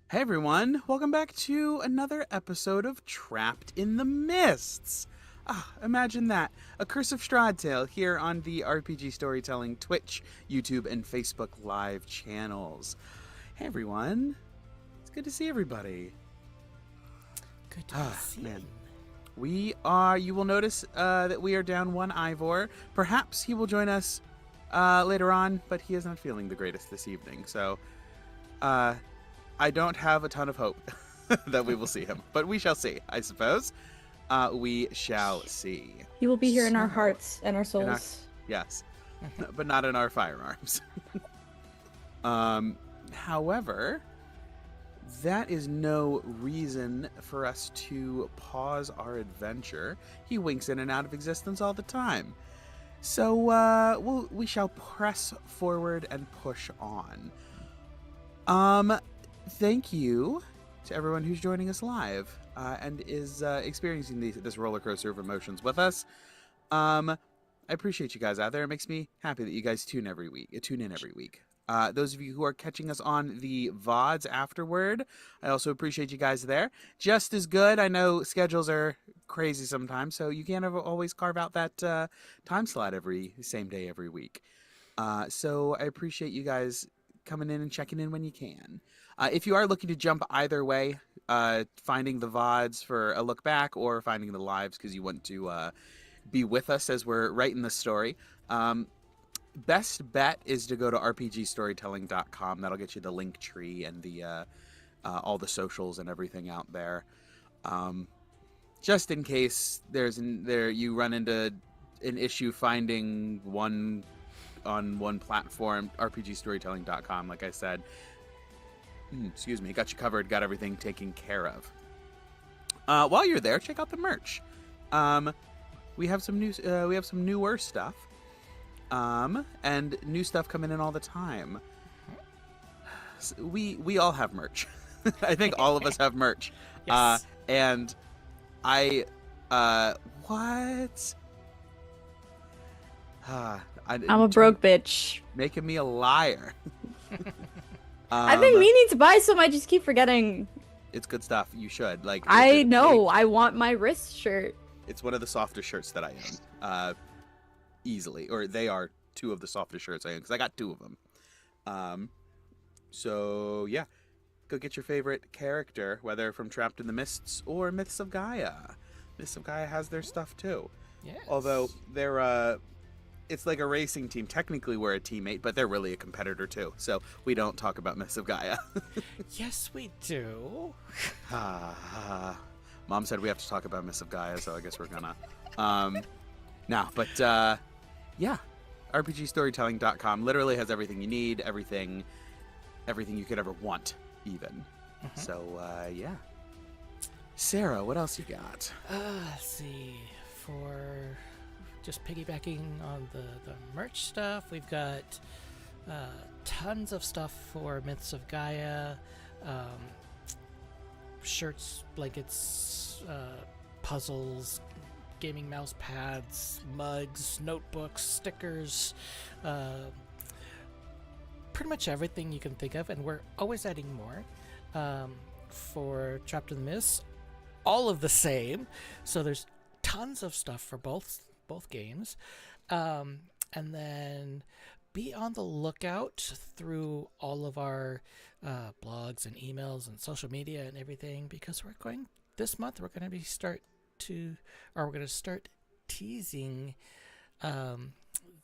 Hey everyone, welcome back to another episode of Trapped in the Mists. Imagine that. A Curse of Strahd tale here on the RPG Storytelling Twitch, YouTube, and Facebook Live channels. Hey everyone, it's good to see everybody. Good to be seen. Man. You will notice that we are down one Ivor. Perhaps he will join us later on, but he is not feeling the greatest this evening, so I don't have a ton of hope that we will see him, but we shall see, I suppose. We shall see. He will be here in our hearts and our souls. Yes, but not in our firearms. However, that is no reason for us to pause our adventure. He winks in and out of existence all the time. So we shall press forward and push on. Thank you to everyone who's joining us live and is experiencing this roller coaster of emotions with us. I appreciate you guys out there. It makes me happy that you guys tune in every week. Those of you who are catching us on the VODs afterward, I also appreciate you guys there. Just as good. I know schedules are crazy sometimes, so you can't always carve out that time slot same day every week. So I appreciate you guys coming in and checking in when you can. If you are looking to jump either way, finding the VODs for a look back or finding the lives because you want to be with us as we're writing the story, best bet is to go to rpgstorytelling.com. That'll get you the link tree and the all the socials and everything out there. Just in case you run into an issue finding one on one platform, rpgstorytelling.com, like I said. Excuse me, got you covered, got everything taken care of. While you're there, check out the merch. We have some newer stuff. And new stuff coming in all the time. So we all have merch. I think all of us have merch. Yes. And I what? I'm a broke bitch. Making me a liar. I've been meaning to buy some, I just keep forgetting. It's good stuff. You should. I know. I want my wrist shirt. It's one of the softest shirts that I own. Easily. Or they are two of the softest shirts I own, because I got two of them. So, yeah. Go get your favorite character, whether from Trapped in the Mists or Myths of Gaia. Myths of Gaia has their stuff, too. Yes. Although, they're, it's like a racing team. Technically, we're a teammate, but they're really a competitor, too. So, we don't talk about Myths of Gaia. Yes, we do. Mom said we have to talk about Myths of Gaia, so I guess we're gonna. Yeah. RPGstorytelling.com literally has everything you need, everything you could ever want, even. Mm-hmm. So, yeah. Sarah, what else you got? Let's see. For just piggybacking on the merch stuff, we've got tons of stuff for Myths of Gaia. Shirts, blankets, puzzles, gaming mouse pads, mugs, notebooks, stickers, pretty much everything you can think of, and we're always adding more. For Trapped in the Mists, all of the same, so there's tons of stuff for both games, and then be on the lookout through all of our blogs and emails and social media and everything, because this month we're going to start teasing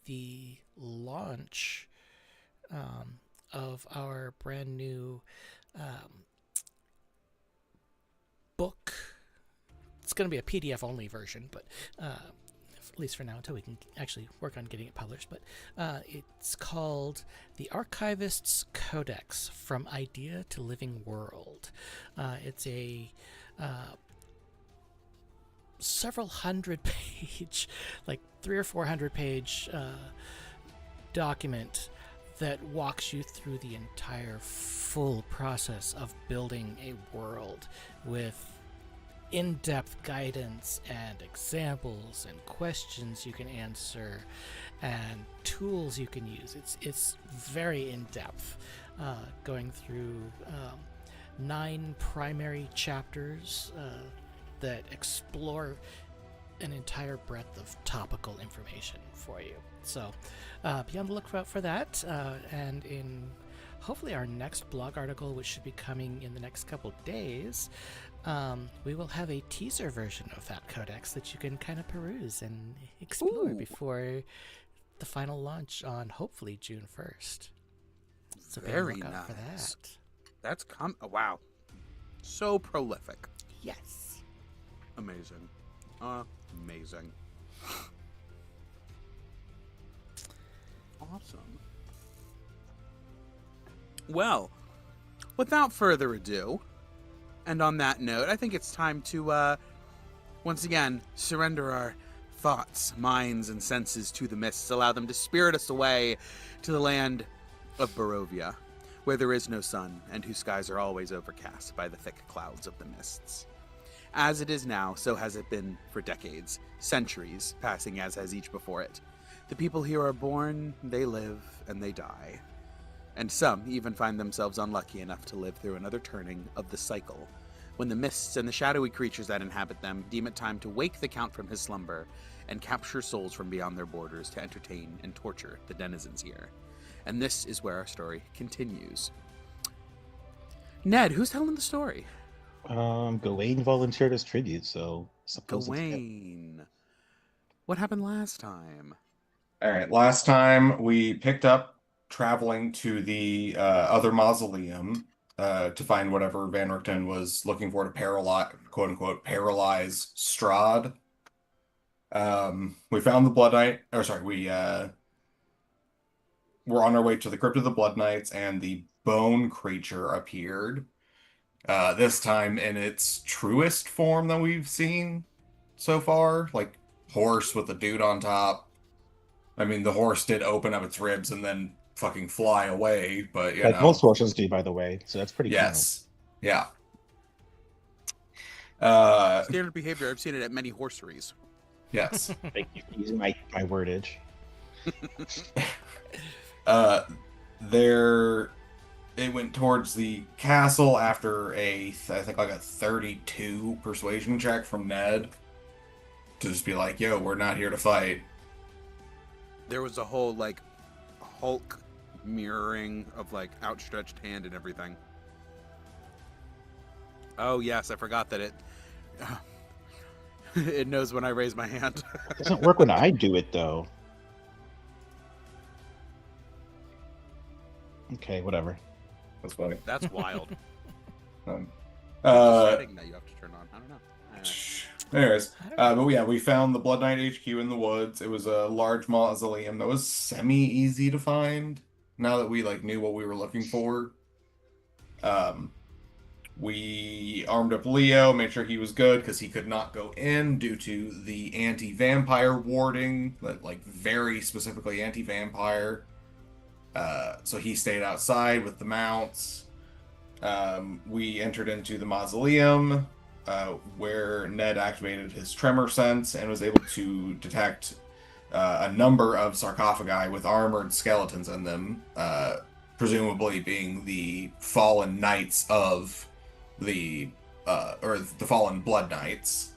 the launch of our brand new book. It's going to be a PDF only version, but at least for now, until we can actually work on getting it published. But it's called The Archivist's Codex: From Idea to Living World. It's a several hundred page, like 300 or 400 page document that walks you through the entire full process of building a world with in-depth guidance and examples and questions you can answer and tools you can use. It's very in-depth, going through 9 primary chapters that explore an entire breadth of topical information for you. So be on the lookout for that, and in hopefully our next blog article, which should be coming in the next couple days, we will have a teaser version of that codex that you can kind of peruse and explore before the final launch on hopefully June 1st. So be on the Very lookout for nice. that. That's oh, wow. So prolific. Yes. Amazing. Amazing. Awesome. Well, without further ado, and on that note, I think it's time to, once again, surrender our thoughts, minds, and senses to the mists, allow them to spirit us away to the land of Barovia, where there is no sun, and whose skies are always overcast by the thick clouds of the mists. As it is now, so has it been for decades, centuries passing as has each before it. The people here are born, they live, and they die. And some even find themselves unlucky enough to live through another turning of the cycle, when the mists and the shadowy creatures that inhabit them deem it time to wake the Count from his slumber and capture souls from beyond their borders to entertain and torture the denizens here. And this is where our story continues. Ned, who's telling the story? Gawain volunteered as tribute, so suppose it's him. Gawain. What happened last time? All right, last time we picked up traveling to the other mausoleum to find whatever Van Richten was looking for to paralyze, quote unquote, paralyze Strahd. We found the Blood Knight, or sorry, we're on our way to the Crypt of the Blood Knights, and the bone creature appeared. This time in its truest form that we've seen so far, like horse with a dude on top. I mean, the horse did open up its ribs and then fucking fly away, but you Like know. most horses do, by the way, so that's pretty Yes. Yeah. Standard behavior. I've seen it at many horseries. Yes. common. Thank you for using my wordage. It went towards the castle after I think like a 32 persuasion check from Ned to just be like, yo, we're not here to fight. There was a whole, like, Hulk mirroring of, like, outstretched hand and everything. Oh, yes, I forgot that it... it knows when I raise my hand. It doesn't work when I do it, though. Okay, whatever. That's funny. That's wild. Um, Setting that you have to turn on. I don't know. Anyways, but yeah, we found the Blood Knight HQ in the woods. It was a large mausoleum that was semi-easy to find now that we like knew what we were looking for. We armed up Leo, made sure he was good because he could not go in due to the anti-vampire warding, like very specifically anti-vampire. So he stayed outside with the mounts. We entered into the mausoleum, where Ned activated his tremor sense and was able to detect a number of sarcophagi with armored skeletons in them, presumably being the fallen knights of the or the fallen blood knights.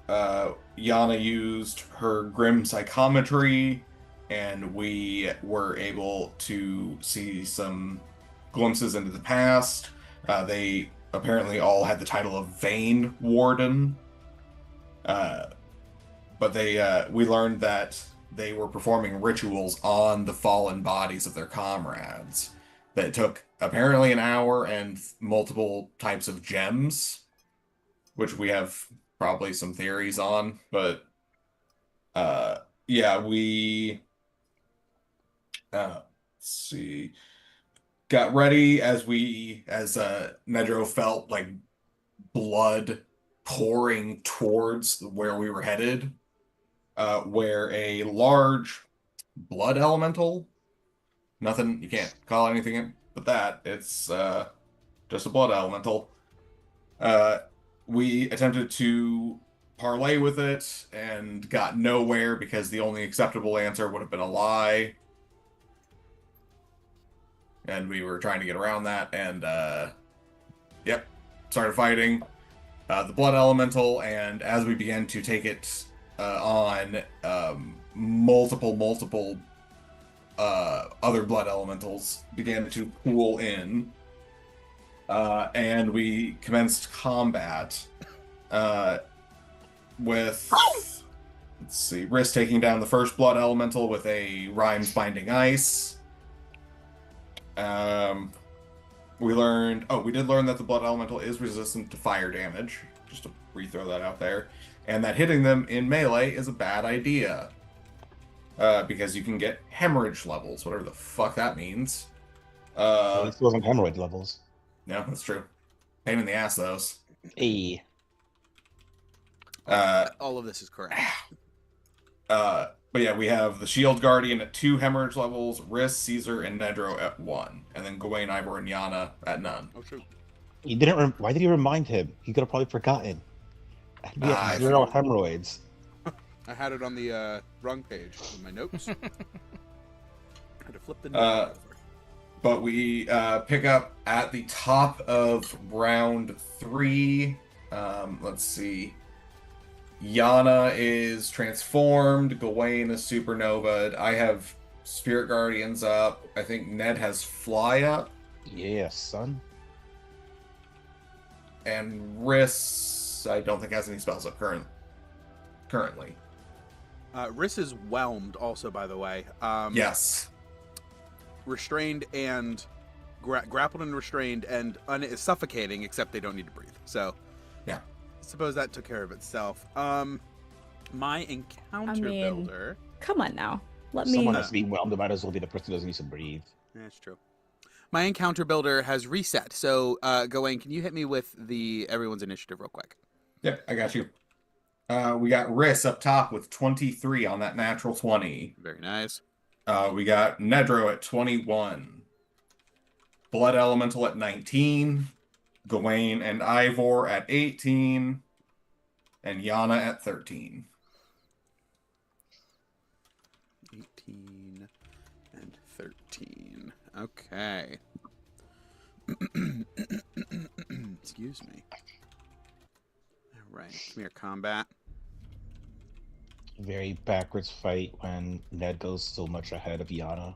Yana used her grim psychometry, and we were able to see some glimpses into the past. They apparently all had the title of Vane Warden, but we learned that they were performing rituals on the fallen bodies of their comrades. That took apparently an hour and multiple types of gems, which we have probably some theories on, but yeah, we let's see, got ready as Nedro felt like blood pouring towards where we were headed, where a large blood elemental, nothing, you can't call anything but that, it's just a blood elemental. We attempted to parlay with it and got nowhere because the only acceptable answer would have been a lie. and we were trying to get around that, and yep, started fighting the blood elemental, and as we began to take it on, multiple other blood elementals began to pool in, and we commenced combat with, let's see, Riss taking down the first blood elemental with a Rhymes Binding Ice. We did learn that the blood elemental is resistant to fire damage, just to re-throw that out there, and that hitting them in melee is a bad idea. Because you can get hemorrhage levels, whatever the fuck that means. This wasn't hemorrhoid levels. No, that's true. Pain in the ass, those. Hey. All of this is correct. But yeah, we have the Shield Guardian at 2 hemorrhage levels, Riss, Caesar, and Nedro at 1, and then Gawain, Ivor, and Yana at none. Oh, true. He didn't. Why did he remind him? He could have probably forgotten. He had 0 hemorrhoids. I had it on the wrong page in my notes. I had to flip the note over. But we pick up at the top of round 3. Let's see. Yana is transformed. Gawain is supernovaed. I have Spirit Guardians up. I think Ned has Fly up. Yeah, son. And Riss, I don't think has any spells up currently. Riss is whelmed also, by the way. Yes. Restrained and grappled and restrained and suffocating, except they don't need to breathe. So, yeah. I suppose that took care of itself. My encounter builder. Come on now. Someone has to be whelmed. It might as well be the person who doesn't need to breathe. That's true. My encounter builder has reset. So, Gawain, can you hit me with everyone's initiative real quick? Yep, I got you. We got Riss up top with 23 on that natural 20. Very nice. We got Nedro at 21. Blood Elemental at 19. Gawain and Ivor at 18. And Yana at 13. 18 and 13. Okay. Excuse me. All right. Come here, combat. Very backwards fight when Ned goes so much ahead of Yana.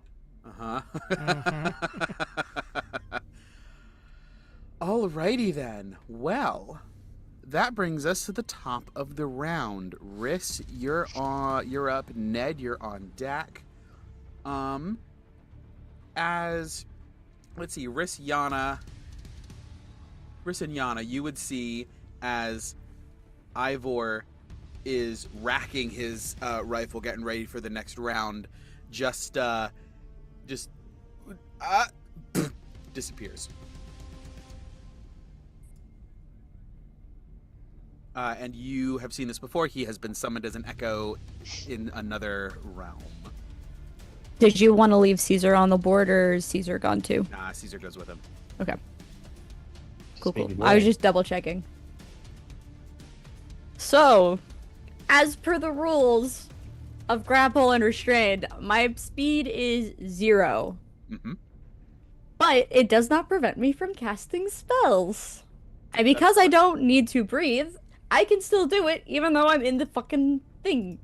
Alrighty then. Well, that brings us to the top of the round. Riss, you're up. Ned, you're on deck. Let's see, Riss and Yana, you would see as Ivor is racking his rifle, getting ready for the next round, just disappears. And you have seen this before. He has been summoned as an echo in another realm. Did you want to leave Caesar on the board, or is Caesar gone too? Nah, Caesar goes with him. Okay. Cool. Speedy I was boy. just double checking. So, as per the rules of grapple and restrained, my speed is 0. Mm-hmm. But it does not prevent me from casting spells. And because I don't need to breathe, I can still do it even though I'm in the fucking thing.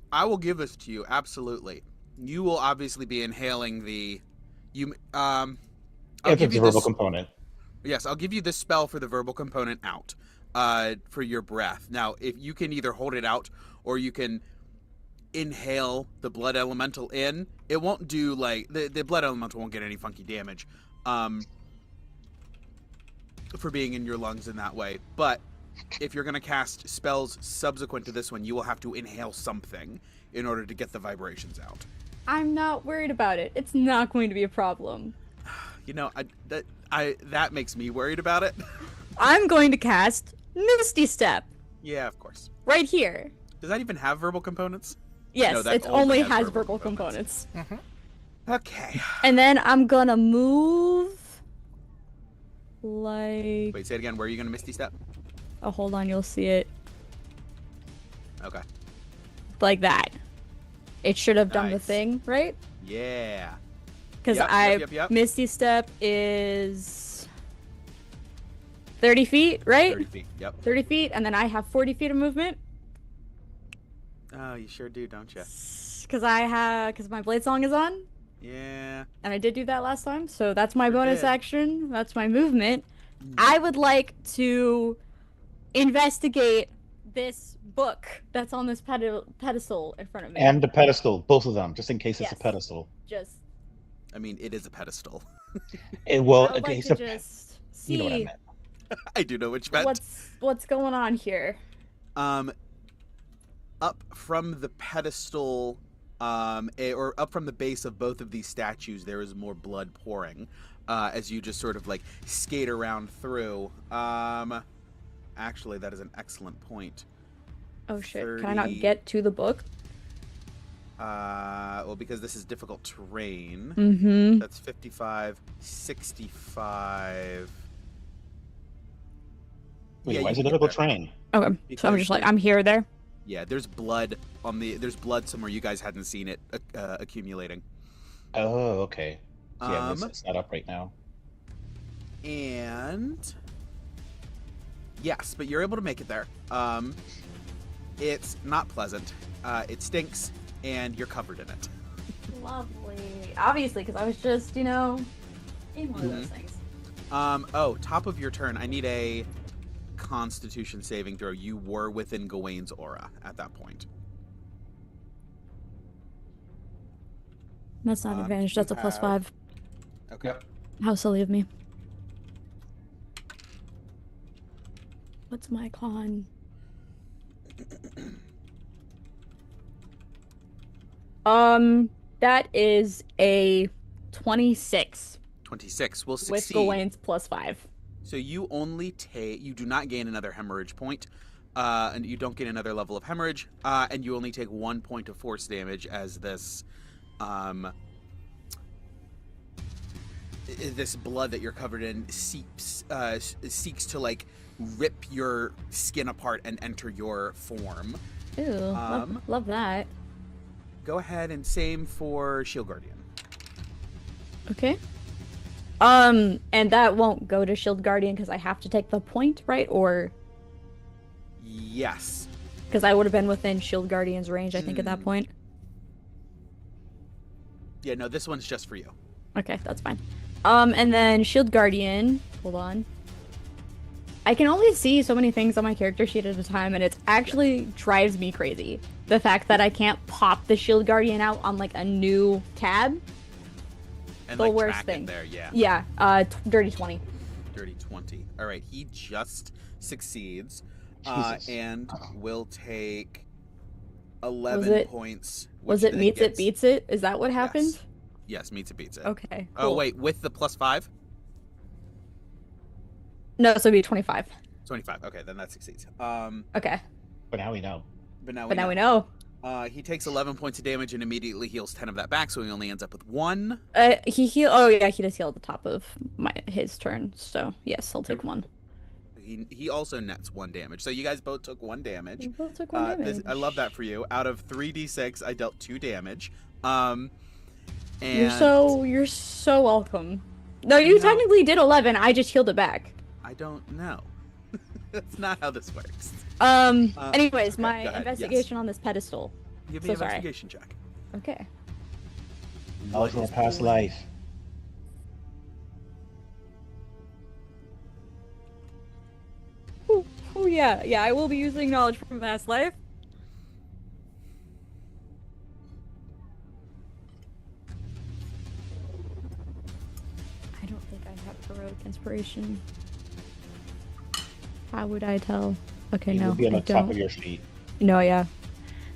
I will give this to you, absolutely. You will obviously be inhaling I'll If give it's you a verbal this, component. Yes, I'll give you this spell for the verbal component out, for your breath. Now, if you can either hold it out or you can inhale the blood elemental in, it won't do the blood elemental won't get any funky damage, for being in your lungs in that way. But if you're going to cast spells subsequent to this one, you will have to inhale something in order to get the vibrations out. I'm not worried about it. It's not going to be a problem. You know, that makes me worried about it. I'm going to cast Misty Step Yeah, of course. right here. Does that even have verbal components? Yes, No, that it only has verbal verbal components. Okay. And then I'm gonna move like... Wait, say it again. Where are you going to Misty Step? Oh, hold on, you'll see it. Okay. Like that. it should have done the Nice. thing, right? Yeah. Because Yep. Misty Step is 30 feet, right? 30 feet. Yep. 30 feet, and then I have 40 feet of movement. Oh, you sure do, don't you? Because my blade song is on, Yeah. and I did do that last time, so that's my Sure bonus did. action. That's my movement. I would like to investigate this book that's on this pedestal in front of me. And the pedestal, both of them, just in case it's a Yes. pedestal. Just, I mean, it is a pedestal. Well, I would like it's to a, just you know what I see meant. I do know which meant. what's going on here. Up from the pedestal, or up from the base of both of these statues, there is more blood pouring, as you just sort of like skate around through. Actually, that is an excellent point. Oh shit! 30. Can I not get to the book? Well, because this is difficult terrain. Mm-hmm. That's 55, 65. Wait, Yeah, why you is it can get difficult there. terrain? Okay, so I'm Because just like there's- I'm here or there. Yeah, there's blood there's blood somewhere you guys hadn't seen it accumulating. Oh, okay. So yeah, Um, it's not up right now. And yes, but you're able to make it there. It's not pleasant. It stinks, and you're covered in it. Lovely. Obviously, because I was just, in one of those Mhm. things. Oh, top of your turn. I need a Constitution saving throw. You were within Gawain's aura at that point. That's not an advantage. That's a you plus have- 5. Okay. How silly of me. What's my con? That is a 26 26 will with succeed. Gawain's plus 5. So you do not gain another hemorrhage point, and you don't gain another level of hemorrhage, and you only take 1 point of force damage as this blood that you're covered in seeks to like rip your skin apart and enter your form. Ooh, love that. Go ahead and same for Shield Guardian. Okay. And that won't go to Shield Guardian because I have to take the point, right? Or Yes. because I would have been within Shield Guardian's range, I think, at that point. Yeah, no, this one's just for you. Okay, that's fine. And then Shield Guardian. Hold on. I can only see so many things on my character sheet at a time, and it actually drives me crazy. The fact that I can't pop the Shield Guardian out on like a new tab. And The like worst track thing. it there, yeah. Yeah, dirty 20. Dirty 20. All right, he just succeeds, Jesus. and will take 11 it- points. Was which it then meets it gets- beats it? Is that what happened? Yes. Yes, meets it beats it. Okay. Oh cool. wait, with the plus 5, No, so it'd be 25. 25. Okay, then that succeeds. Okay. But now we know. But now But now we know. He takes 11 points of damage and immediately heals 10 of that back, so he only ends up with 1. He heal. Oh yeah, he does heal at the top of his turn. So yes, I'll take 1. He also nets 1 damage. So you guys both took 1 damage. We both took 1 damage. I love that for you. Out of 3d6, I dealt 2 damage. And You're so welcome. No, you No. technically did 11. I just healed it back. I don't know. That's not how this works. Anyways, okay, my go ahead, investigation on this pedestal. Give me So an sorry. investigation check. Okay. Knowledge from What a is past the- life. Oh yeah, I will be using knowledge from past life. I don't think I have heroic inspiration. How would I tell? Okay, It no, will be on I the top don't. of your sheet. No, yeah.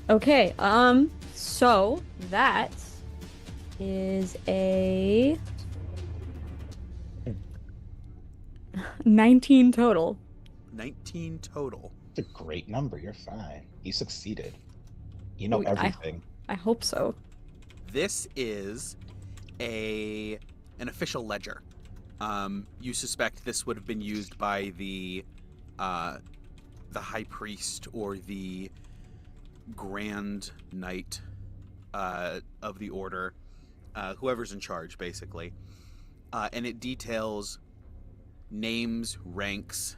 Okay, so that is a 19 total. 19 total. It's a great number. You're fine. You succeeded. You know Wait, everything. I hope so. This is an official ledger. You suspect this would have been used by the high priest or the grand knight of the order, whoever's in charge, basically. And it details names, ranks,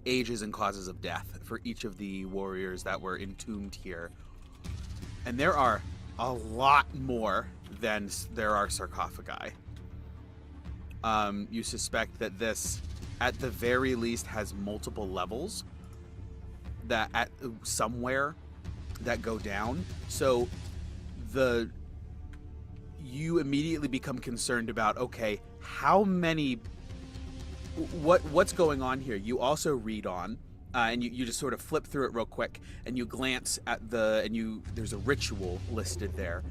ages, and causes of death for each of the warriors that were entombed here. And there are a lot more than there are sarcophagi. You suspect that this, at the very least, has multiple levels that at somewhere that go down. So you immediately become concerned about, okay, how many, what's going on here? You also read on, and you just sort of flip through it real quick, and you glance at there's a ritual listed there,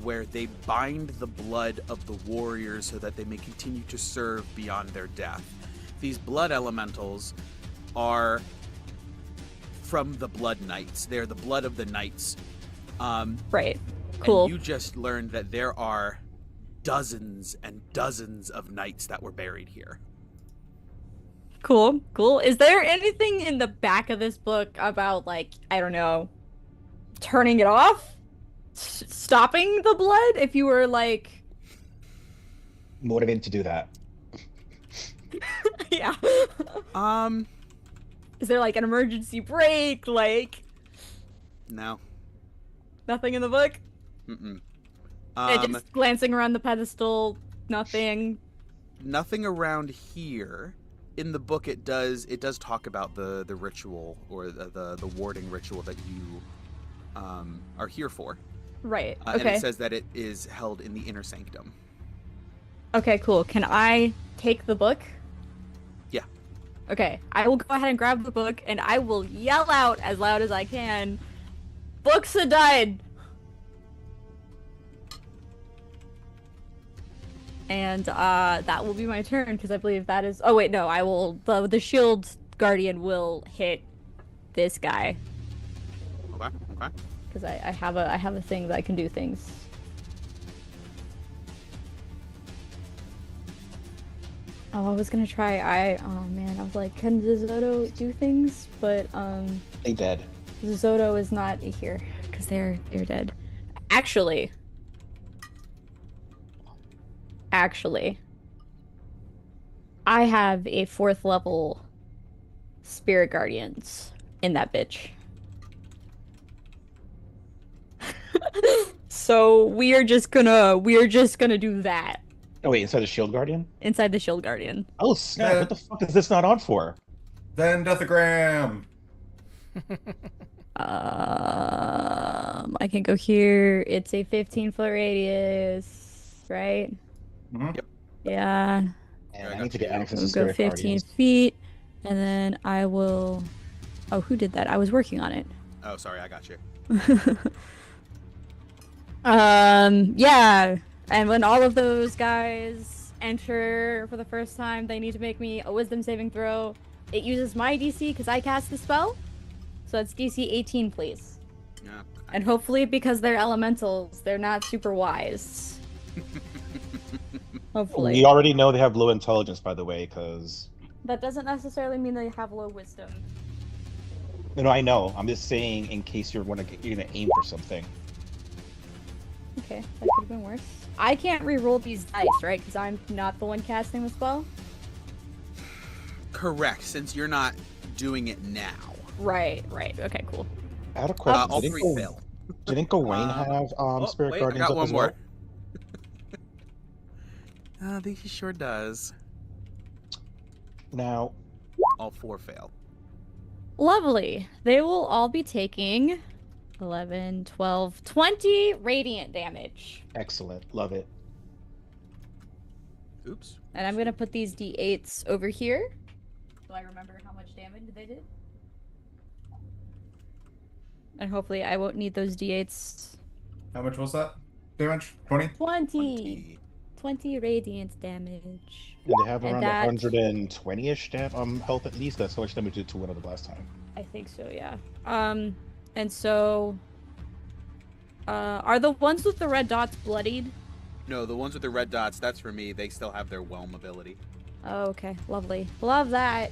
where they bind the blood of the warriors so that they may continue to serve beyond their death. These blood elementals are from the Blood Knights. They're the blood of the knights. Right. Cool. And you just learned that there are dozens and dozens of knights that were buried here. Cool. Cool. Is there anything in the back of this book about, like, I don't know, turning it off? Stopping the blood if you were, like... Motivated to do that. Yeah. Is there, like, an emergency brake? Like... No. Nothing in the book? Mm-mm. Just glancing around the pedestal, nothing. Nothing around here. In the book, it does talk about the ritual, or the warding ritual that you are here for. Right. And Okay. it says that it is held in the inner sanctum. Okay, cool. Can I take the book? Yeah. Okay. I will go ahead and grab the book, and I will yell out as loud as I can, "Books are died!" And that will be my turn, because I believe that is... Oh, wait, no. I will... The shield guardian will hit this guy. Okay. Because I have a thing that I can do things. Oh, I was gonna try... Oh, man. I was like, can Zotto do things? But, They dead. Zotto is not here, because they're dead. Actually, I have a 4th level spirit guardians in that bitch. So we are just gonna do that Oh wait, inside the shield guardian? inside the shield guardian. Oh snap! Yeah. What the fuck is this not on for? Then Deathagram. I can go here. It's a 15-foot radius, right? Mhm. Yep. Yeah. And I I got need to get you. access We'll to go spirit 15 guardians. feet, and then I will... Oh, who did that? I was working on it. Oh, sorry, I got you. Yeah. And when all of those guys enter for the first time, they need to make me a wisdom saving throw. It uses my DC because I cast the spell. So it's DC 18, please. Yeah. And hopefully, because they're elementals, they're not super wise. Hopefully. We already know they have low intelligence, by the way, because... That doesn't necessarily mean they have low wisdom. No, I know. I'm just saying in case you're gonna aim for something. Okay, that could have been worse. I can't re-roll these dice, right? Because I'm not the one casting the spell? Correct, since you're not doing it now. Right. Okay, cool. I had a question. All three fail. Didn't Gawain have spirit wait, guardians I got up one as more. well? I think he sure does. Now, All 4 fail. Lovely. They will all be taking 11, 12, 20 radiant damage. excellent. Love it. Oops. And I'm gonna put these d8s over here. So I remember how much damage they did. And hopefully I won't need those d8s. How much was that? Damage? 20? 20! 20 radiant damage. And they have And around that- 120-ish health at least. That's how much damage did to one of the last time. I think so, yeah. And so... are the ones with the red dots bloodied? No, the ones with the red dots, that's for me. They still have their whelm ability. Oh, okay. Lovely. Love that.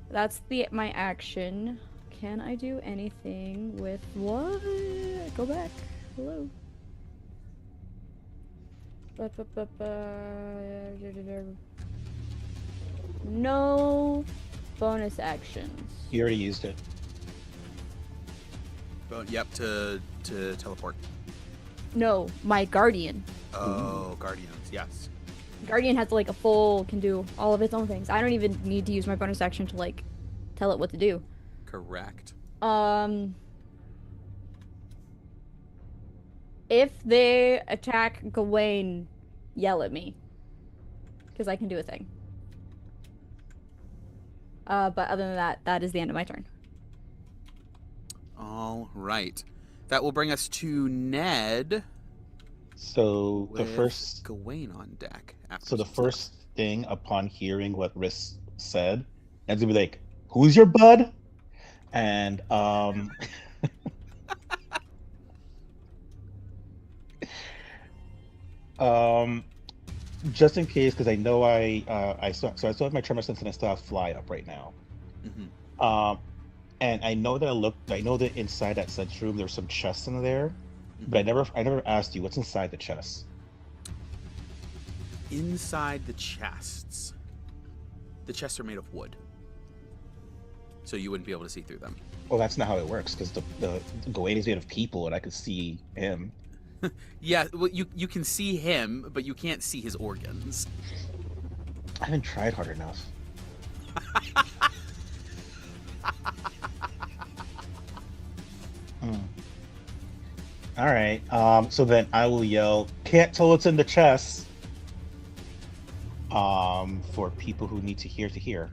That's my action. can I do anything with what? Go back. Hello. No bonus actions. You already used it. Yep, to teleport. No, my guardian. Oh, Guardians, yes. Guardian has like a full, can do all of its own things. I don't even need to use my bonus action to like tell it what to do. Correct. If they attack Gawain, yell at me. Because I can do a thing. But other than that, that is the end of my turn. All right. That will bring us to Ned. So the with first Gawain on deck. So the first thing upon hearing what Riss said, Ned's gonna be like, "Who's your bud?" And just in case, because I know I still have my tremor sense and I still have fly up right now. Mm-hmm. And I know that inside that sense room there's some chests in there, but I never asked you what's inside the chests. Inside the chests. The chests are made of wood, so you wouldn't be able to see through them. Well, that's not how it works, because the Gawain is made of people, and I could see him. Yeah, well, you can see him, but you can't see his organs. I haven't tried hard enough. All right. So then I will yell, "Can't tell what's in the chest." For people who need to hear.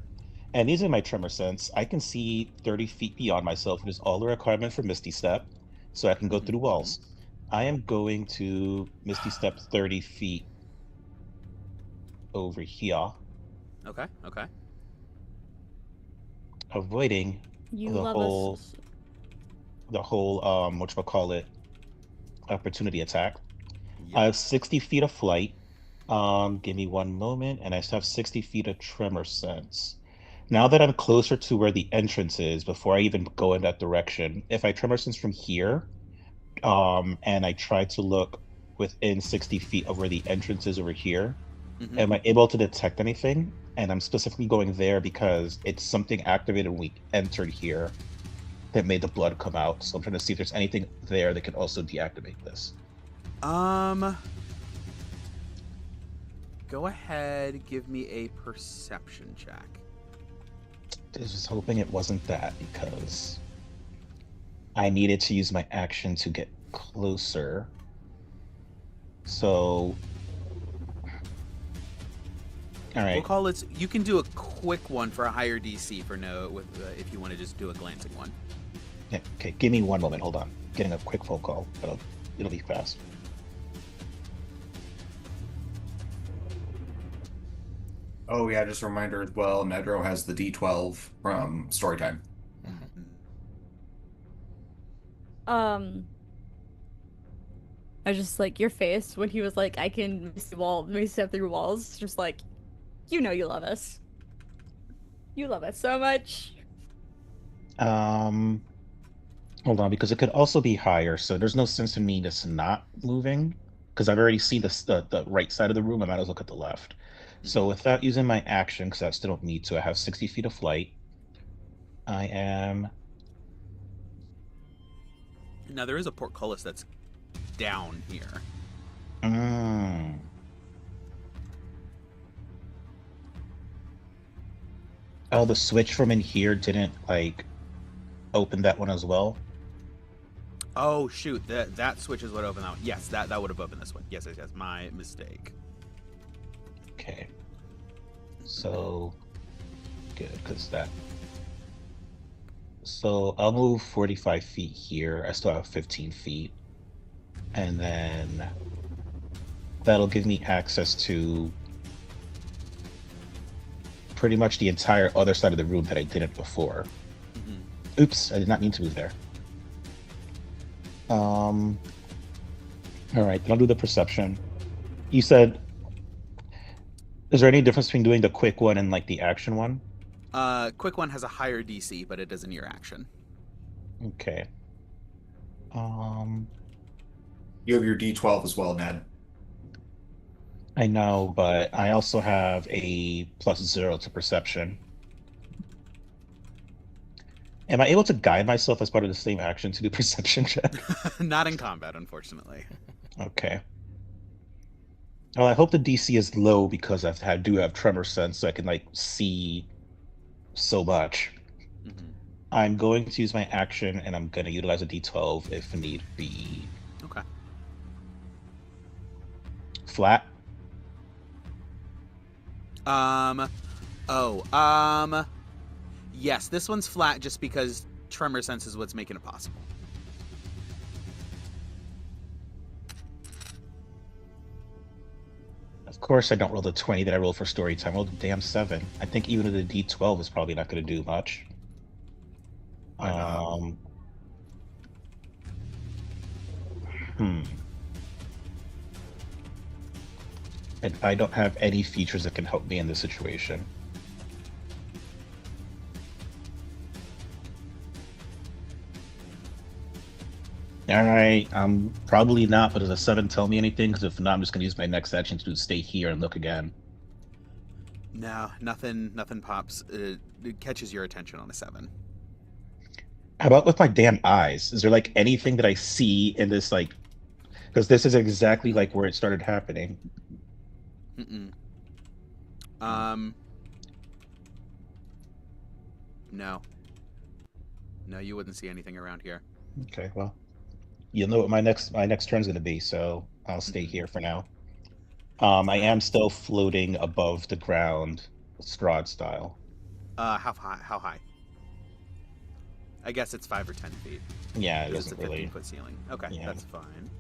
And using my tremor sense, I can see 30 feet beyond myself, which is all the requirement for Misty Step, so I can go through walls. I am going to Misty Step 30 feet over here. Okay. Avoiding You the love whole us. whatchamacallit, opportunity attack. Yep. I have 60 feet of flight. Give me one moment, and I still have 60 feet of tremor sense. Now that I'm closer to where the entrance is, before I even go in that direction, if I tremor sense from here, and I try to look within 60 feet of where the entrance is over here, Mhm. am I able to detect anything? And I'm specifically going there because it's something activated when we entered here that made the blood come out. So I'm trying to see if there's anything there that can also deactivate this. Go ahead, give me a perception check. I was just hoping it wasn't that, because I needed to use my action to get closer. So, all right. We'll call it. You can do a quick one for a higher DC for if you want to just do a glancing one. Yeah, okay, give me one moment. Hold on. Getting a quick phone call. It'll be fast. Oh yeah, just a reminder as well, Nedro has the D12 from Storytime. I just like your face when he was like, I can step through walls. Just like, you know, you love us. You love us so much. Hold on, because it could also be higher, so there's no sense in me just not moving, because I've already seen the right side of the room. I might as well look at the left. So without using my action, because I still don't need to, I have 60 feet of flight. I am... Now there is a portcullis that's down here. Oh, the switch from in here didn't like open that one as well. Oh shoot! That switch is what opened that one. Yes, that would have opened this one. Yes, my mistake. Okay. So good, because that. So I'll move 45 feet here. I still have 15 feet, and then that'll give me access to pretty much the entire other side of the room that I didn't before. Oops, I did not mean to move there. All right, then I'll do the perception. You said, is there any difference between doing the quick one and like the action one? Quick one has a higher DC, but it isn't your action. Okay. Um, You have your D12 as well, Ned. I know, but I also have a +0 to perception. Am I able to guide myself as part of the same action to do perception check? Not in combat, unfortunately. Okay. Well, I hope the DC is low because I do have tremor sense, so I can like see so much. Hmm. I'm going to use my action, and I'm going to utilize a D12 if need be. Okay. Flat. Oh. Yes, this one's flat just because tremor sense is what's making it possible. Of course, I don't roll the 20 that I rolled for story time. I rolled a damn 7. I think even the D12 is probably not going to do much. Why not? Hmm. And I don't have any features that can help me in this situation. Alright, probably not, but does a 7 tell me anything? Because if not, I'm just going to use my next action to stay here and look again. No, nothing pops. It catches your attention on a 7. How about with my damn eyes? Is there like anything that I see in this, like, because this is exactly like where it started happening. Mm-mm. No. No, you wouldn't see anything around here. Okay, well, you'll know what my next turn's going to be, so I'll stay here for now. I am still floating above the ground, Strahd style. How high? How high? I guess it's 5 or 10 feet. Yeah, it Because it's a doesn't really. 15-foot ceiling. Okay, Yeah. that's fine.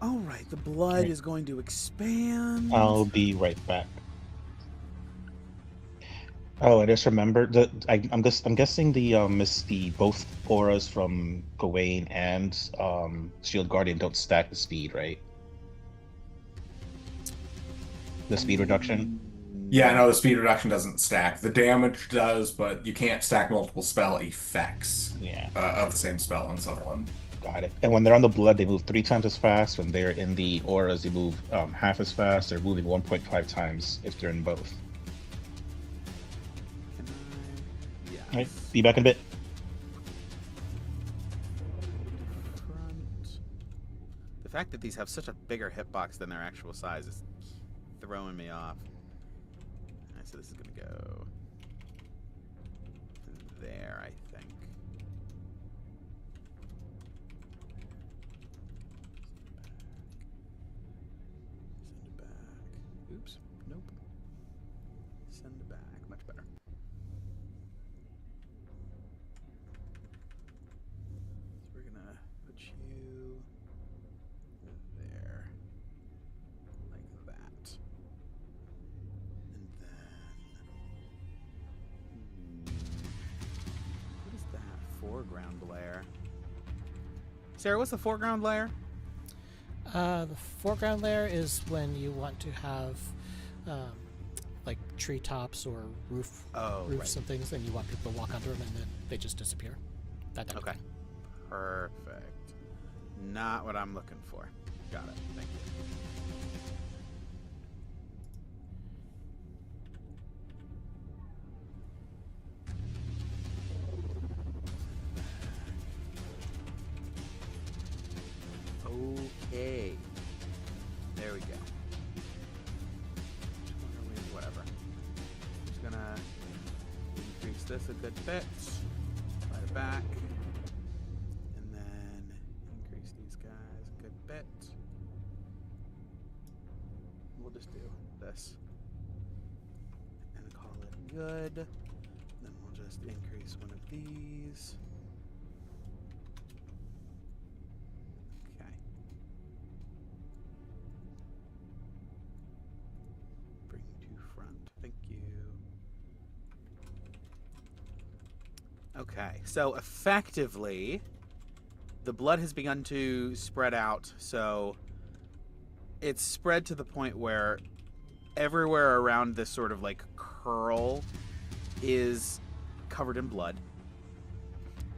All right, the blood Right. is going to expand. I'll be right back. Oh, I just remembered that I'm guessing the both auras from Gawain and Shield Guardian don't stack the speed, right? The speed reduction. Yeah, no, the speed reduction doesn't stack. The damage does, but you can't stack multiple spell effects Yeah, of the same spell on someone. got it. And when they're on the blood, they move 3 times as fast. When they're in the auras, they move half as fast. They're moving 1.5 times if they're in both. Can I? Yeah. All right, be back in a bit. Front. The fact that these have such a bigger hitbox than their actual size is throwing me off. Alright, so this is gonna go there, I think. Send it back. Oops. Nope. Send it back. Much better. So we're gonna put you there. Like that. And then... what is that? Foreground layer. Sarah, what's the foreground layer? The foreground layer is when you want to have like treetops or roofs right. and things, and you want people to walk under them, and then they just disappear. That type of Okay. thing. Perfect. Not what I'm looking for. Got it. Thank you. Okay. There we go. Whatever. Just gonna increase this a good bit. Slide it back. And then increase these guys a good bit. We'll just do this. And call it good. Then we'll just increase one of these. Okay. Bring to front. Thank you. Okay, so effectively, the blood has begun to spread out, so it's spread to the point where everywhere around this sort of like curl is covered in blood.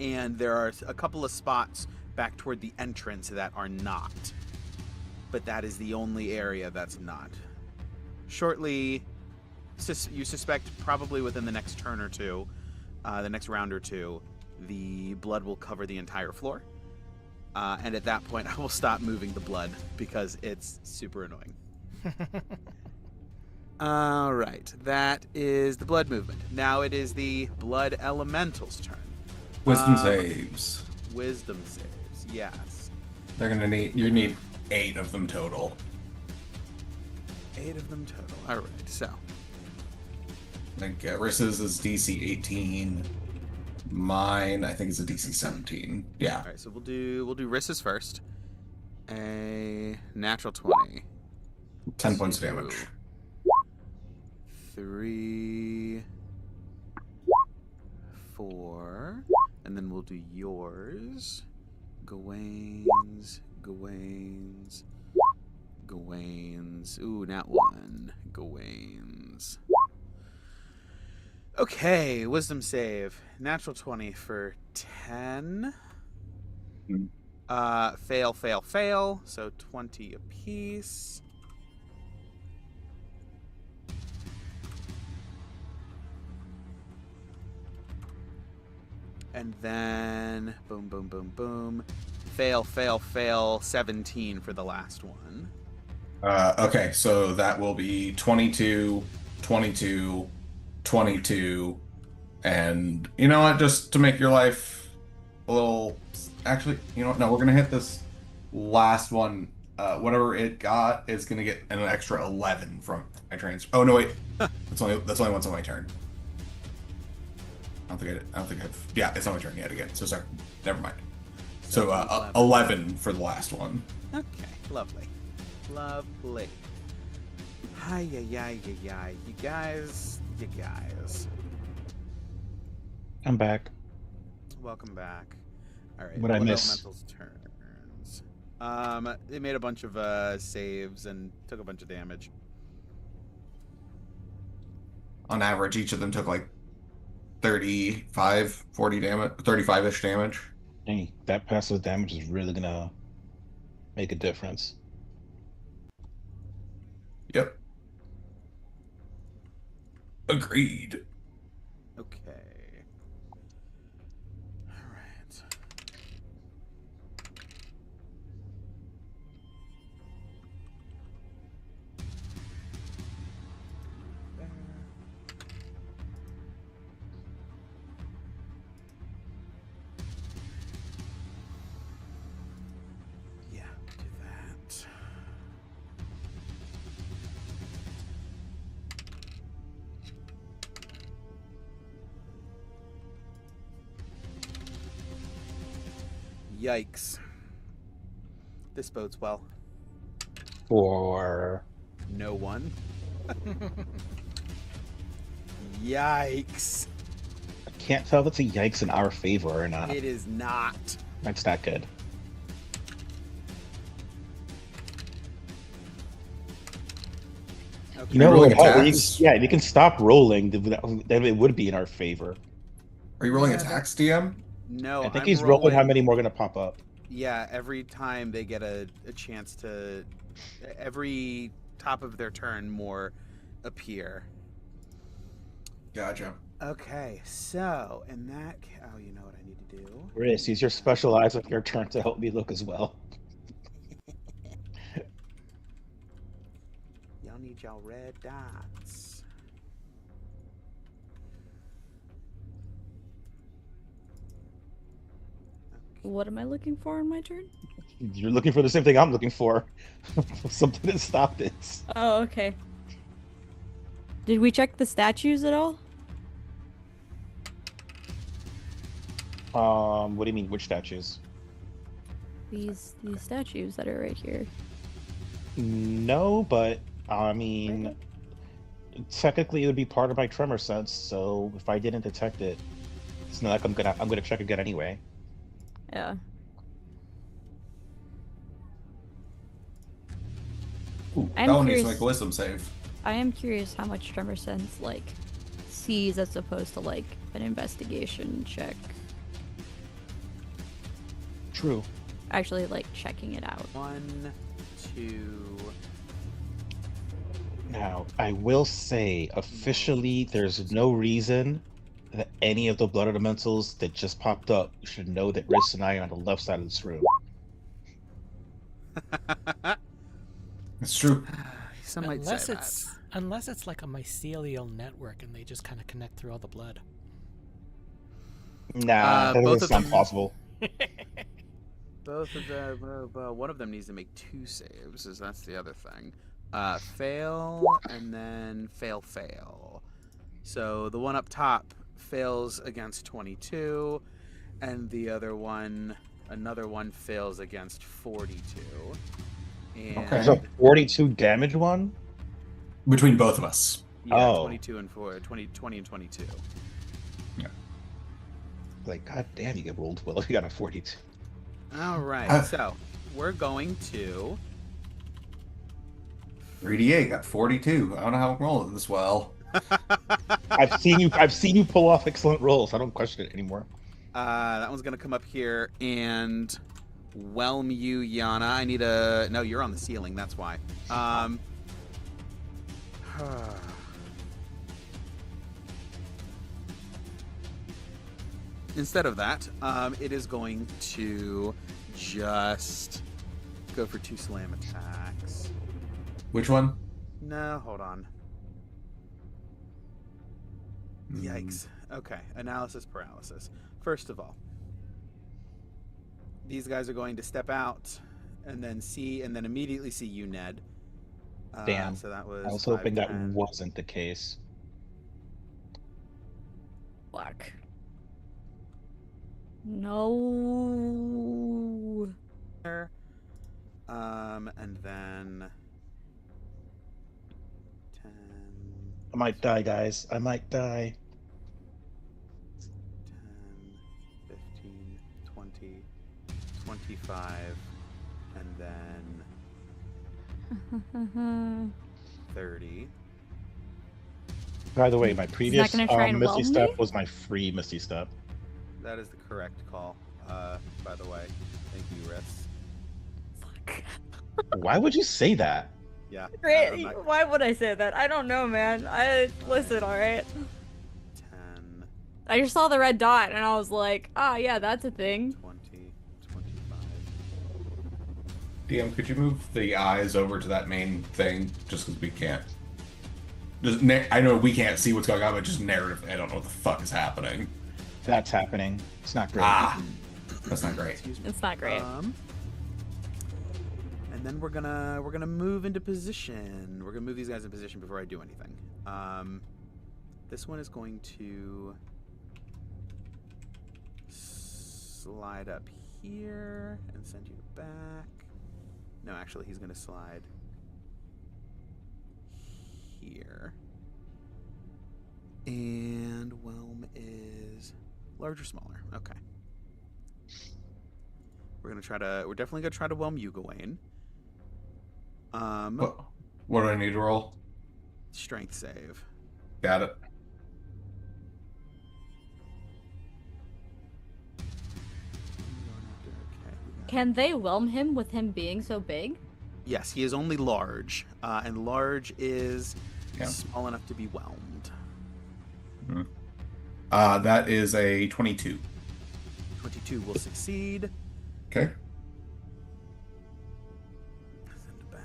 and there are a couple of spots back toward the entrance that are not. But that is the only area that's not. Shortly, you suspect probably within the next turn or two, the next round or two, the blood will cover the entire floor. And at that point, I will stop moving the blood because it's super annoying. All right, that is the blood movement. Now it is the blood elemental's turn. Wisdom saves. Wisdom saves, yes. They're gonna you need 8 of them total. 8 of them total. All right, so I think Rissa's is DC 18. Mine, I think, is a DC 17. Yeah. all right, so we'll do Rissa's first. A natural 20. 10 points of damage. 3, 4, and then we'll do yours. Gawain's. Ooh, not 1. Gawain's. Okay, wisdom save. Natural 20 for 10. Fail. So 20 apiece. And then boom. Fail. 17 for the last one. Okay, so that will be 22, 22, 22, and you know what? Just to make your life a little... Actually, you know what? No, we're going to hit this last one. Whatever it got is going to get an extra 11 from my transfer. Oh, no, wait. That's only once on my turn. I don't think I've... Yeah, it's on my turn yet again. So sorry. Never mind. So 11 for the last one. Okay, lovely. Hi, you guys. I'm back. Welcome back. All right. What'd I miss? Elemental's turns. They made a bunch of saves and took a bunch of damage. On average, each of them took like 35, 40 damage, 35-ish damage. Dang, that passive damage is really gonna make a difference. Yep. Agreed. Okay. All right. There. Yeah, do that. Yikes. This bodes well. For No one. Yikes. I can't tell if it's a yikes in our favor or not. It is not. That's that good. Okay. You know rolling what? attacks? Yeah, you can stop rolling. Then it would be in our favor. Are you rolling Yeah, attacks, DM? No, I think I'm he's rolling how many more gonna pop up. Yeah, every time they get a chance to... Every top of their turn, more appear. Gotcha. Okay, so, in that... Oh, you know what I need to do? Riz, use your special eyes on your turn to help me look as well. Y'all need y'all red dots. What am I looking for on my turn? You're looking for the same thing I'm looking for. Something to stop this. Oh, okay. Did we check the statues at all? What do you mean? Which statues? These statues that are right here. No, but I mean, technically it would be part of my tremor sense. So if I didn't detect it, it's not like I'm gonna check again anyway. Yeah. Ooh, I'm that one needs to curious- make a wisdom save. I am curious how much tremor sense like sees as opposed to like an investigation check. True. actually like checking it out. 1, 2. Now, I will say, officially, there's no reason that any of the blood elementals that just popped up should know that Riss and I are on the left side of this room. It's true. Some might say that. Unless it's like a mycelial network and they just kind of connect through all the blood. Nah, that both doesn't of sound them- possible. Both of them, one of them needs to make 2 saves, as that's the other thing. Fail, and then fail. So the one up top fails against 22, and the other one, another one fails against 42. And Okay. There's a 42 damage one? Between both of us. yeah, Oh. 22 and 20 and 22. Like, god damn, you get rolled well if you got a 42. All right, so we're going to 3d8 got 42. I don't know how I'm rolling this well. I've seen you pull off excellent rolls. I don't question it anymore. That one's gonna come up here and whelm you, Yana. I need a... No, you're on the ceiling, that's why. Instead of that, it is going to just go for 2 slam attacks. Which one? No, hold on. Yikes. Okay, analysis paralysis. First of all, these guys are going to step out and then immediately see you, Ned. Damn. So that was I was 5, hoping that 10. wasn't the case. Fuck. No. And then 10, I might die, guys. I might die. 10, 15, 20, 25, and then 30. By the way, my previous gonna try and Misty whelm Step me? was my free Misty Step. That is the correct call, by the way. Thank you, Riss. Fuck. Why would you say that? Yeah. Great. I'm not- Why would I say that? I don't know, man. Listen, all right. 10, I just saw the red dot and I was like, ah, yeah, that's a thing. 20, 25. DM, could you move the eyes over to that main thing? Just because we can't. I know we can't see what's going on, but just narrative. I don't know what the fuck is happening. That's happening. It's not great. That's not great. Excuse me. It's not great. And then we're gonna move into position. We're gonna move these guys in position before I do anything. This one is going to slide up here and send you back. No, actually, he's gonna slide here. And whelm is large or smaller. Okay. We're definitely gonna try to whelm you, Gawain. What do I need to roll? Strength save. Got it. Can they whelm him with him being so big? Yes, he is only large, and large is Yeah. small enough to be whelmed. That is a 22. 22 will succeed. Okay. Send back.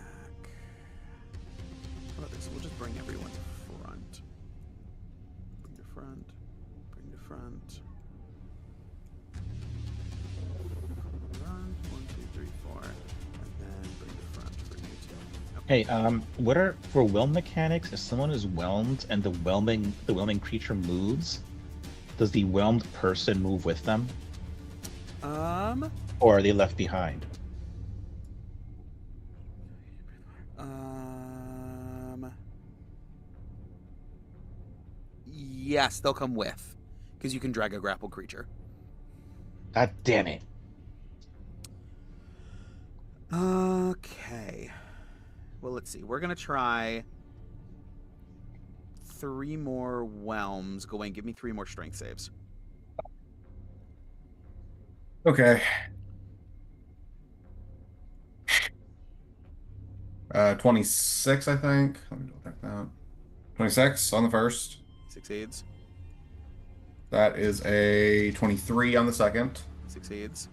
How about this? We'll just bring everyone to front. Bring to front. Bring to front. Front. 1, 2, 3, 4. And then bring to front for you two. Okay. Hey, what are for whelm mechanics? If someone is whelmed and the whelming creature moves, does the whelmed person move with them, or are they left behind? Yes, they'll come with, because you can drag a grappled creature. God damn it! Okay. Well, let's see. We're gonna try 3 more whelms. Go away and give me 3 more strength saves. Okay. 26, I think. Let me double check that. 26 on the first. Succeeds. That is a 23 on the second, Succeeds.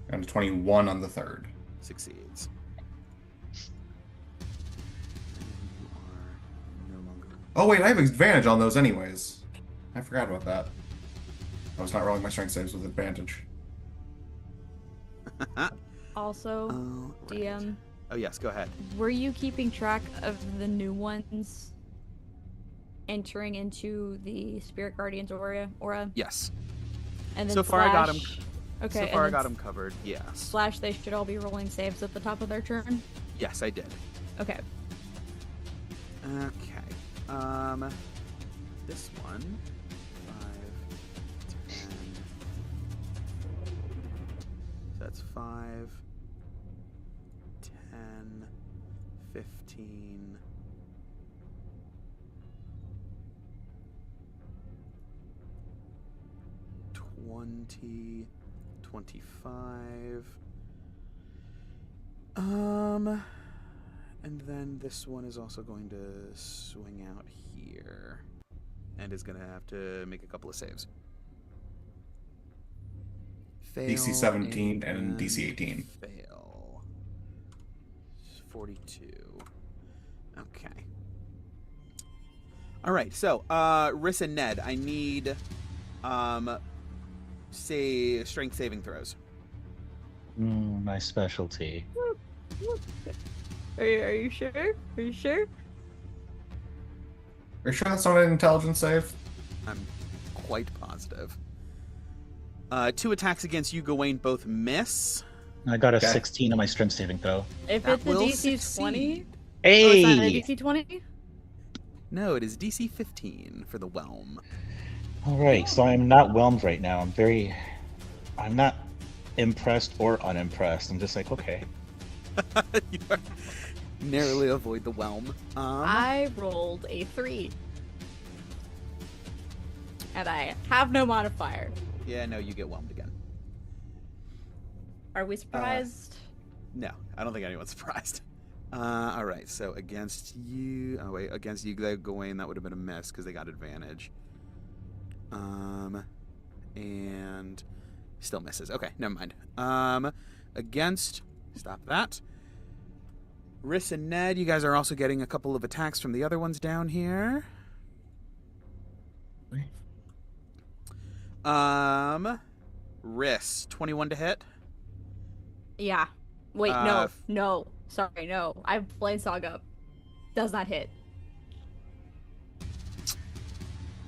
and a 21 on the third. Succeeds. And you are no longer. Oh wait, I have advantage on those anyways. I forgot about that. I was not rolling my strength saves with advantage. Also, Right. DM, Oh yes, go ahead. were you keeping track of the new ones entering into the Spirit Guardian's aura? Yes. And then So far I got 'em. Okay. So far I and got then them covered. Yes. Slash, they should all be rolling saves at the top of their turn. Yes, I did. Okay. Okay. This one. 5, 10. So that's 5, 10, 15. 20, 25. And then this one is also going to swing out here. And is going to have to make a couple of saves. Fail DC 17 and DC 18. Fail. 42. Okay. All right. So, Riss and Ned, I need, say, strength saving throws. My specialty. Are you sure? Are you sure? Are you sure that's not an intelligence save? I'm quite positive. 2 attacks against you, Gawain, both miss. I got a Okay. 16 on my strength saving throw. If That it's a will DC 20, succeed. oh, is that a Hey! DC 20? No, it is DC 15 for the whelm. Alright, so I'm not whelmed right now. I'm not impressed or unimpressed. I'm just like, okay. You are narrowly avoid the whelm. I rolled a 3. And I have no modifier. Yeah, no, you get whelmed again. Are we surprised? No, I don't think anyone's surprised. All right, so against you. Oh wait, against you, Gawain, that would have been a miss because they got advantage. And still misses. Okay, never mind. Against, stop that. Riss and Ned, you guys are also getting a couple of attacks from the other ones down here. Riss, 21 to hit. Yeah. Wait, Uh, no. Sorry, no. I have Blade Saga. Does not hit.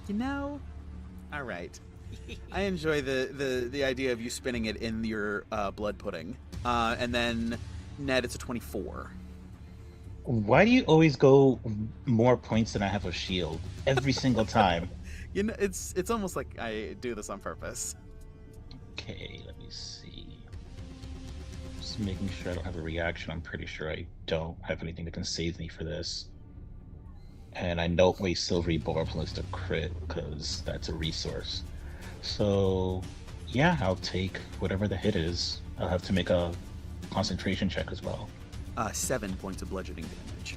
You know, all right. I enjoy the idea of you spinning it in your blood pudding. And then Ned, it's a 24. Why do you always go more points than I have a shield? Every single time. You know, it's almost like I do this on purpose. Okay, let me see. Just making sure I don't have a reaction. I'm pretty sure I don't have anything that can save me for this. And I know only Silvery Boar plus the crit, because that's a resource. So, yeah, I'll take whatever the hit is. I'll have to make a concentration check as well. 7 points of bludgeoning damage.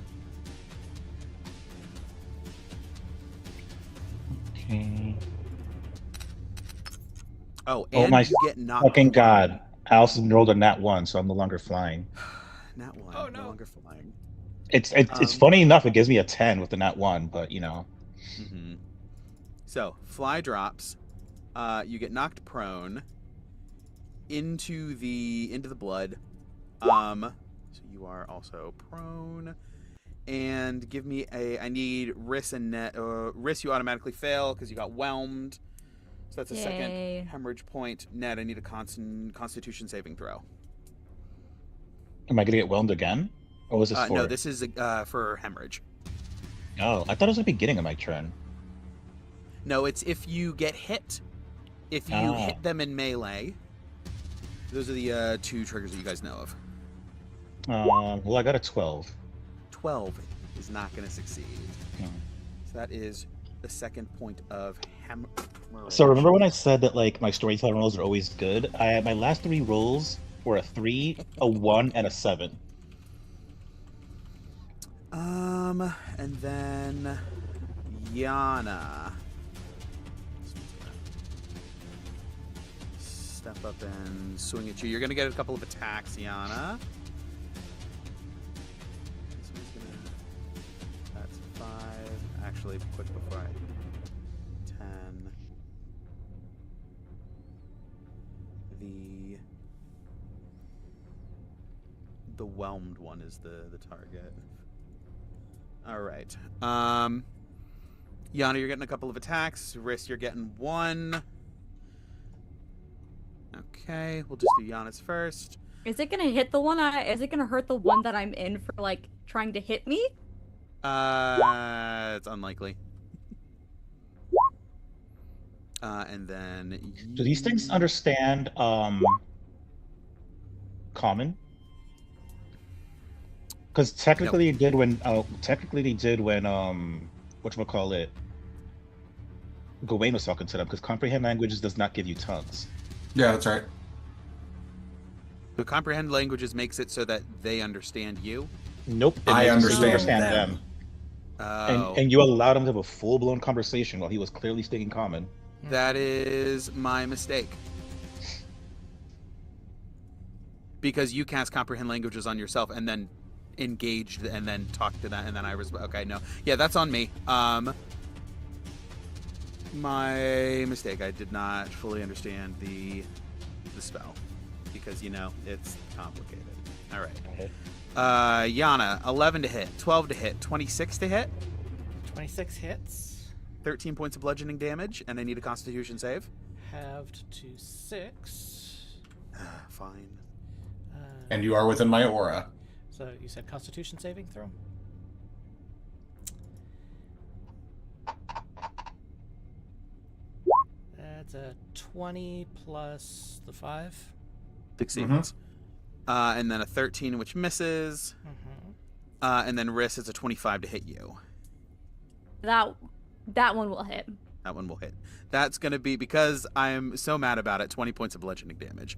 Okay. Oh, Oh and my you get knocked. fucking god. I also rolled a nat 1, so I'm no longer flying. Nat 1, Oh, no no. longer flying. It's Um, funny enough, it gives me a 10 with the nat 1, but you know. Mm-hmm. So, fly drops. You get knocked prone into the blood. So you are also prone. And give me I need Riss and Net. Riss, you automatically fail because you got whelmed. So that's a Yay. second hemorrhage point. Net, I need a Constitution saving throw. Am I gonna get whelmed again? Or was this for? No, this is for hemorrhage. Oh, I thought it was the beginning of my turn. No, it's if you get hit. If you hit them in melee. Those are the 2 triggers that you guys know of. Well, I got a 12. 12 is not going to succeed. Hmm. So that is the second point of hemorrhage. So remember when I said that like my storytelling rolls are always good? My last 3 rolls were a 3, a 1, and a 7. And then Yana. Step up and swing at you. You're gonna get a couple of attacks, Yana. This one's gonna. That's 5. Actually, quick before I. 10. The whelmed one is the target. All right. Yana, you're getting a couple of attacks. Riss, you're getting 1. Okay, we'll just do Yana's first. Is it gonna hit the one is it gonna hurt the one that I'm in for, like, trying to hit me? It's unlikely. And then... Do these things understand common? Because technically they did when whatchamacallit, Gawain was talking to them, because comprehend languages does not give you tongues. Yeah, that's right. The comprehend languages makes it so that they understand you? Nope. I makes it so you understand them. Oh. And you allowed him to have a full-blown conversation while he was clearly speaking common. That is my mistake. Because you cast comprehend languages on yourself and then engaged and then talked to that and then I was okay, no. Yeah, that's on me. My mistake. I did not fully understand the spell. Because, it's complicated. Alright. Okay. Yana, 11 to hit, 12 to hit, 26 to hit. 26 hits. 13 points of bludgeoning damage, and I need a constitution save. Halved to 6. Fine. And you are within my aura. So you said constitution saving throw? That's a 20 plus the 5. Succeeds. And then a 13, which misses. And then Riss is a 25 to hit you. That one will hit. That one will hit. That's going to be, because I'm so mad about it, 20 points of bludgeoning damage.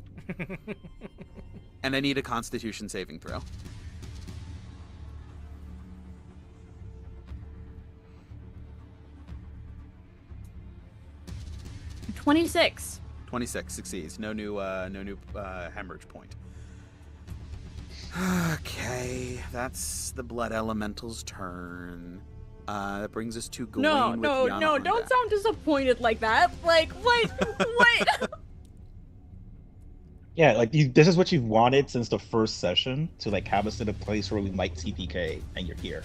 And I need a constitution saving throw. $26. 26 succeeds. No new hemorrhage point. Okay, that's the blood elemental's turn. That brings us to Gawain No, with no, Yana no, on don't deck. sound disappointed like that. Like, wait. Yeah, like this is what you've wanted since the first session, to like have us in a place where we might TPK, and you're here.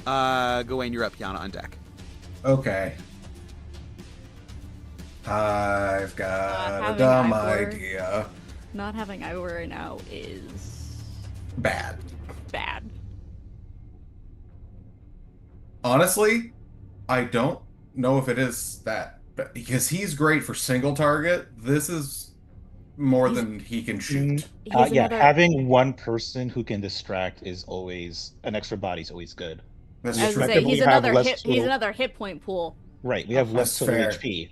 Gawain, you're up. Yana on deck. Okay. I've got a having dumb Ivor. idea. Not having Ivor right now is Bad. bad. Honestly, I don't know if it is that, because he's great for single target. This is more than he can shoot. He's Yeah, another- having one person who can distract is always an extra body is always good. That's I was true. gonna say he's Effectively have another less hit. He's total- another hit point pool. Right, we have less That's total fair. HP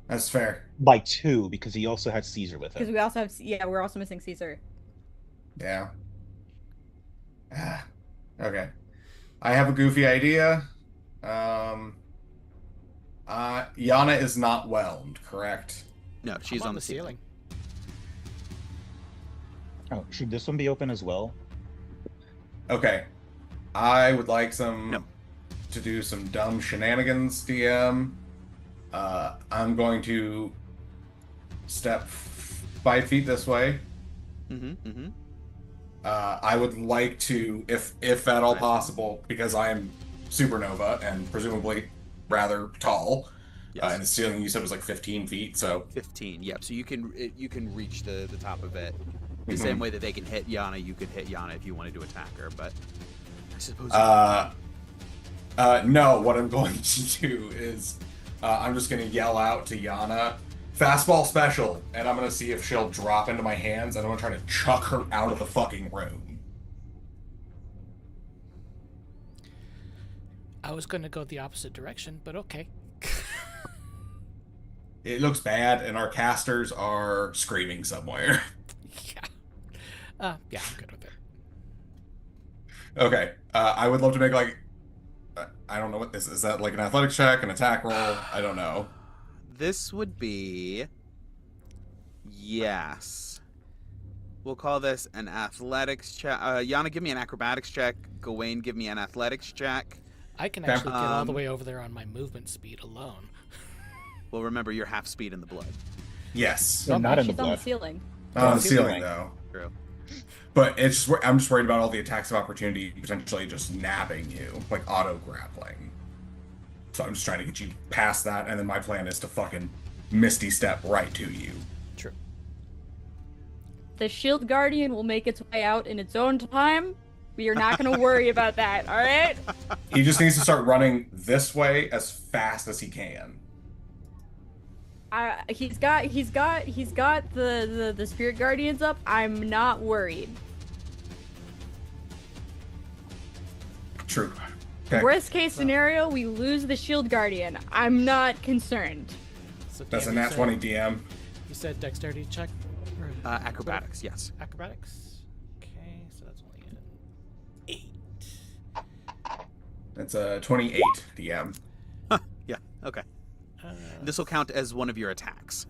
That's fair. by 2 because he also had Caesar with Because him. we also have we're also missing Caesar. Yeah. Okay. I have a goofy idea. Yana is not whelmed, correct? No, she's I'm on the ceiling. Oh, should this one be open as well? Okay. I would like No. to do some dumb shenanigans, DM. I'm going to step 5 feet this way. I would like to, if at all possible, because I am supernova and presumably rather tall, Yes. and the ceiling you said was like 15 feet, so 15. Yep. So you can reach the top of it. The Mhm. same way that they can hit Yana, you could hit Yana if you wanted to attack her. But I suppose. No, what I'm going to do is I'm just going to yell out to Yana, fastball special, and I'm going to see if she'll drop into my hands, and I'm going to try to chuck her out of the fucking room. I was going to go the opposite direction, but okay. It looks bad, and our casters are screaming somewhere. Yeah. Yeah, I'm good with it. Okay. I would love to make like I don't know what this is. That like an athletics check, an attack roll? I don't know. This would be yes. We'll call this an athletics check. Yana, give me an acrobatics check. Gawain, give me an athletics check. I can Okay. actually get all the way over there on my movement speed alone. Well, remember, you're half speed in the blood. Yes. They're not in the She's on the blood. ceiling. On the Ceiling. ceiling though. True. But it's just I'm just worried about all the attacks of opportunity potentially just nabbing you, like auto grappling. So I'm just trying to get you past that, and then my plan is to fucking Misty Step right to you. True. The shield guardian will make its way out in its own time. We are not going to worry about that, all right? He just needs to start running this way as fast as he can. He's got the spirit guardians up. I'm not worried. True. Okay. Worst case scenario, we lose the shield guardian. I'm not concerned. So That's a DM, nat you said- 20 DM. You said dexterity check? Or Acrobatics, yes. acrobatics? Okay, so that's only an 8. That's a 28 DM. Yeah, okay. Uh, This will count as one of your attacks.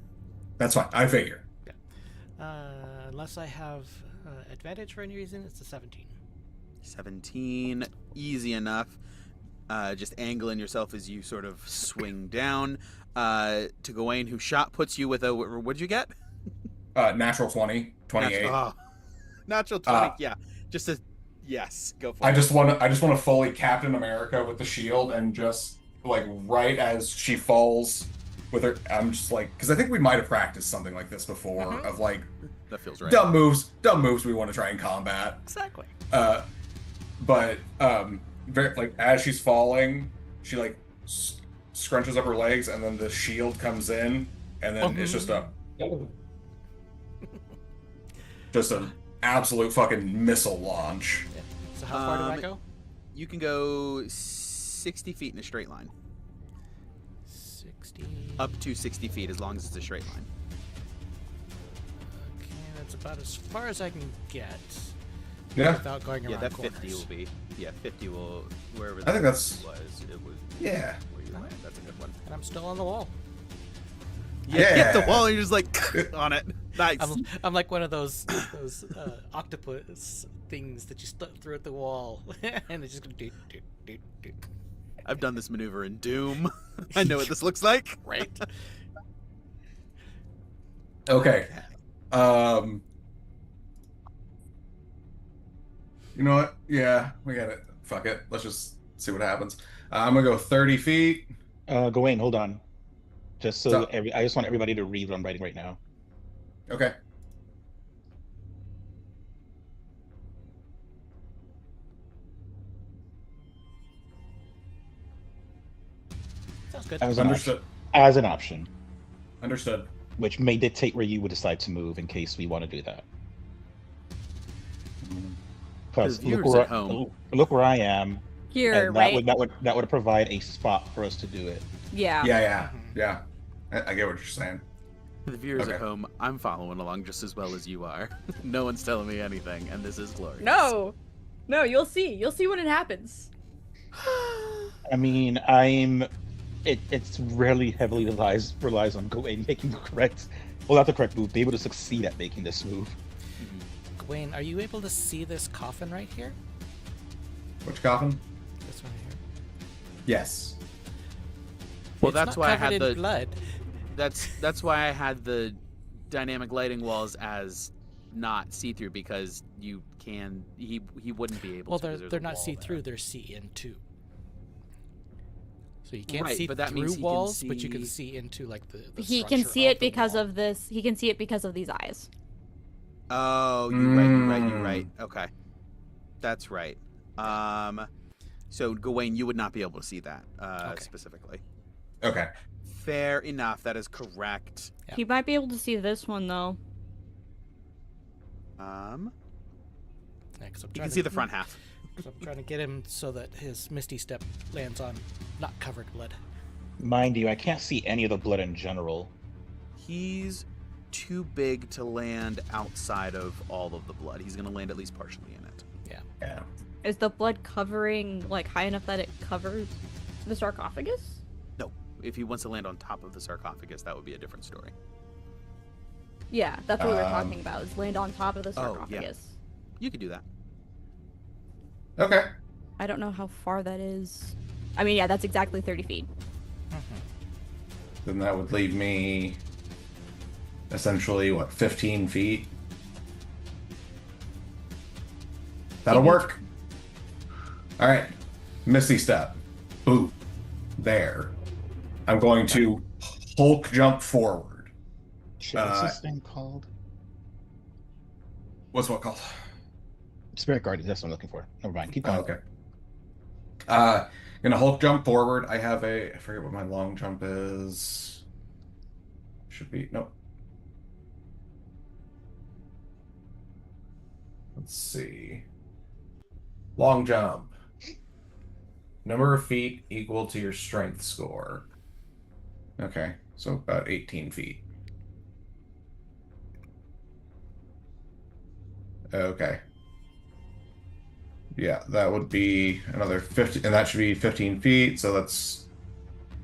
That's fine. I figure. unless I have advantage for any reason, it's a 17. 17, easy enough. Just angling yourself as you sort of swing down. To Gawain, who shot puts you with a... What'd you get? Natural 20, 28. Natural 20, Uh, yeah. Just a... Yes, go for I it. just want to fully Captain America with the shield and just like right as she falls with her, I'm just like, because I think we might have practiced something like this before Mhm. of like That feels right. dumb moves we want to try and combat. Exactly. But very like as she's falling, she like scrunches up her legs, and then the shield comes in, and then it's just an absolute fucking missile launch. Yeah. So how far did I Um, go? You can go 60 feet in a straight line. 60. Up to 60 feet, as long as it's a straight line. Okay, that's about as far as I can get. Yeah. Without going around Yeah, that corners. 50 will be... Yeah, 50 will... Wherever I think that's- was, it was... Yeah. Where you land. That's a good one. And I'm still on the wall. You hit the Yeah. wall and you're just like on it. Nice. I'm like one of those octopus things that you throw at the wall, and it's just gonna do. I've done this maneuver in Doom. I know what this looks like. Right. Okay. You know what? Yeah, we got it. Fuck it. Let's just see what happens. I'm gonna go 30 feet. Gawain, hold on. Just so So- I just want everybody to read what I'm writing right now. Okay. Sounds good. As an Understood. option. As an option, Understood. which may dictate where you would decide to move in case we want to do that. Because The viewers at home. look where I am, Here, and right? that would provide a spot for us to do it. Yeah. Yeah. I get what you're saying. For the viewers Okay. at home, I'm following along just as well as you are. No one's telling me anything, and this is glorious. No, you'll see. You'll see when it happens. I mean, it's really heavily relies on Gawain making the correct, well, not the correct move, be able to succeed at making this move. Wayne, are you able to see this coffin right here? Which coffin? This one here. Yes. Well, It's that's not why I covered had in the blood. that's why I had the dynamic lighting walls as not see-through, because he wouldn't be able Well, to. 'cause there's they're a not wall see there. through. They're see into. So you can't Right, see but that through means he can walls, but you can see- see into like the He can structure see it the because wall. of this. He can see it because of these eyes. Oh, you're right. Okay, that's right. So Gawain, you would not be able to see that Okay. specifically. Okay. Fair enough. That is correct. Yeah. He might be able to see this one though. Yeah, 'cause I'm You trying can to- see the front half. 'cause I'm trying to get him so that his Misty Step lands on not covered blood. Mind you, I can't see any of the blood in general. He's too big to land outside of all of the blood. He's going to land at least partially in it. Yeah. Yeah. Is the blood covering like high enough that it covers the sarcophagus? No, if he wants to land on top of the sarcophagus, that would be a different story. Yeah, that's what we were talking about. Is land on top of the Oh, yeah. sarcophagus. You could do that. Okay. I don't know how far that is. I mean, yeah, that's exactly 30 feet. Then that would leave me essentially, what, 15 feet? That'll work. All right. Misty Step. Ooh. There. I'm going to Hulk jump forward. Shit, what's this thing called? What's what called? Spirit Guardian, that's what I'm looking for. Never mind, keep going. Oh, okay. Gonna Hulk jump forward. I have I forget what my long jump is. Should be, nope. Let's see. Long jump. Number of feet equal to your strength score. Okay, so about 18 feet. Okay. Yeah, that would be another 50, and that should be 15 feet, so that's...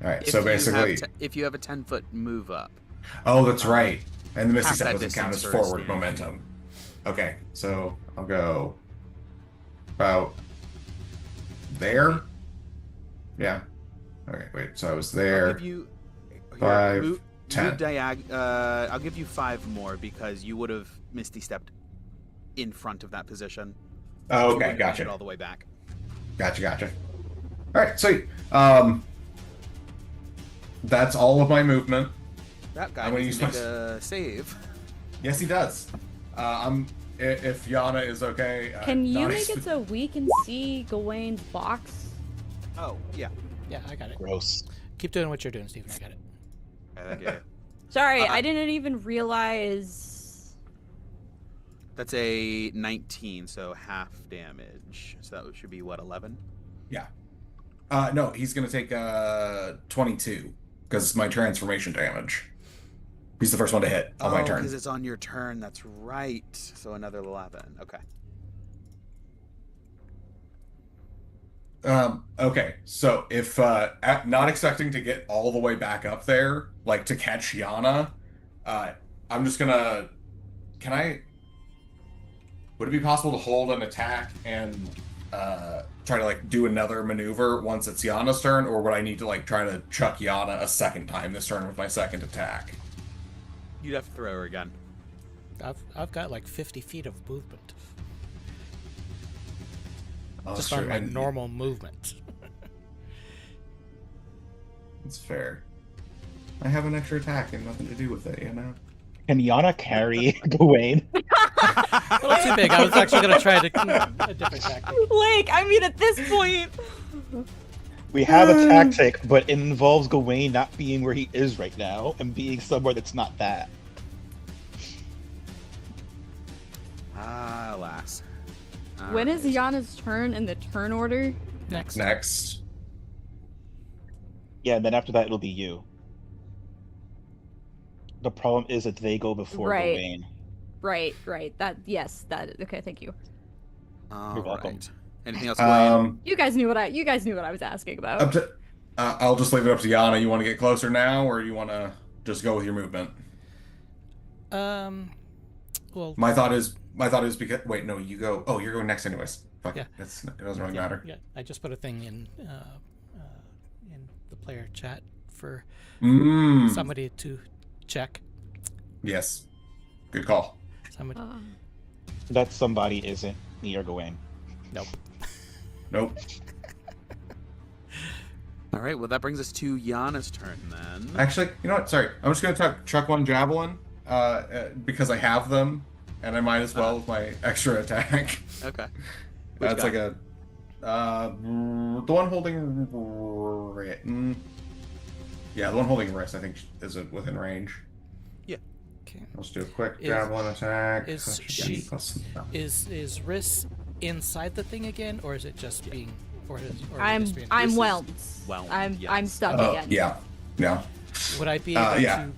Alright, so basically... if you have a 10-foot move up. Oh, that's right. And the Misty half Step that doesn't count as distance for a forward stand. momentum. Okay, so I'll go about there. Yeah. Okay, wait, so I was there. I'll give you... here, 5, move 10. I'll give you 5 more because you would have Misty stepped in front of that position. Oh, You okay, wouldn't make it gotcha. all the way back. Gotcha. Alright, sweet. That's all of my movement. That guy I'm gonna needs use to make my- a save. Yes, he does. If Yana is okay. Can you not make it so we can see Gawain's box? Oh, yeah. Yeah, I got it. Gross. Keep doing what you're doing, Steven. I got it. Okay. Sorry, Uh-uh. I didn't even realize. That's a 19, so half damage. So that should be, what, 11? Yeah. No, he's gonna take 22 because it's my transformation damage. He's the first one to hit on my turn. because it's on your turn. That's right. So another 11. Okay. Okay, so if not expecting to get all the way back up there, like to catch Yana, I'm just gonna. Can I? Would it be possible to hold an attack and try to like do another maneuver once it's Yana's turn, or would I need to like try to chuck Yana a second time this turn with my second attack? You'd have to throw her again. I've got like 50 feet of movement. Oh, Just sure, on my and- normal movement. It's fair. I have an extra attack and nothing to do with it, you know. Can Yana carry Gawain? A little too big. I was actually going to try a different tactic. Like, I mean, at this point. We have a tactic, but it involves Gawain not being where he is right now and being somewhere that's not that. Ah, alas. When is Alright. Yana's turn in the turn order? Next. Next. Yeah, and then after that it'll be you. The problem is that they go before Right. Gawain. Right. Okay, thank you. All welcome. right. Anything else, Gwen? You guys knew what I was asking about. Up to, I'll just leave it up to Yana. You want to get closer now, or you want to just go with your movement? Well, My thought is because wait, no, you go. Oh, you're going next anyways. Fuck Yeah. it. It doesn't really matter. yeah, I just put a thing in the player chat for Mm. somebody to check. Yes. Good call. Somebody. That somebody isn't me or Gawain. Nope. Nope. All right. Well, that brings us to Yana's turn then. Actually, you know what? Sorry, I'm just gonna chuck one javelin, because I have them, and I might as well with my extra attack. Okay. That's guy? like a, the one holding written. Yeah, the one holding wrist, I think, is within range. Okay. Let's do a quick Is- javelin attack. is That should she- be plus- Is Riss inside the thing again, or is it just being, or is it I'm just being? I'm This is whelmed. whelmed, I'm yes. stuck again. Yeah. Yeah. Would I be able yeah. to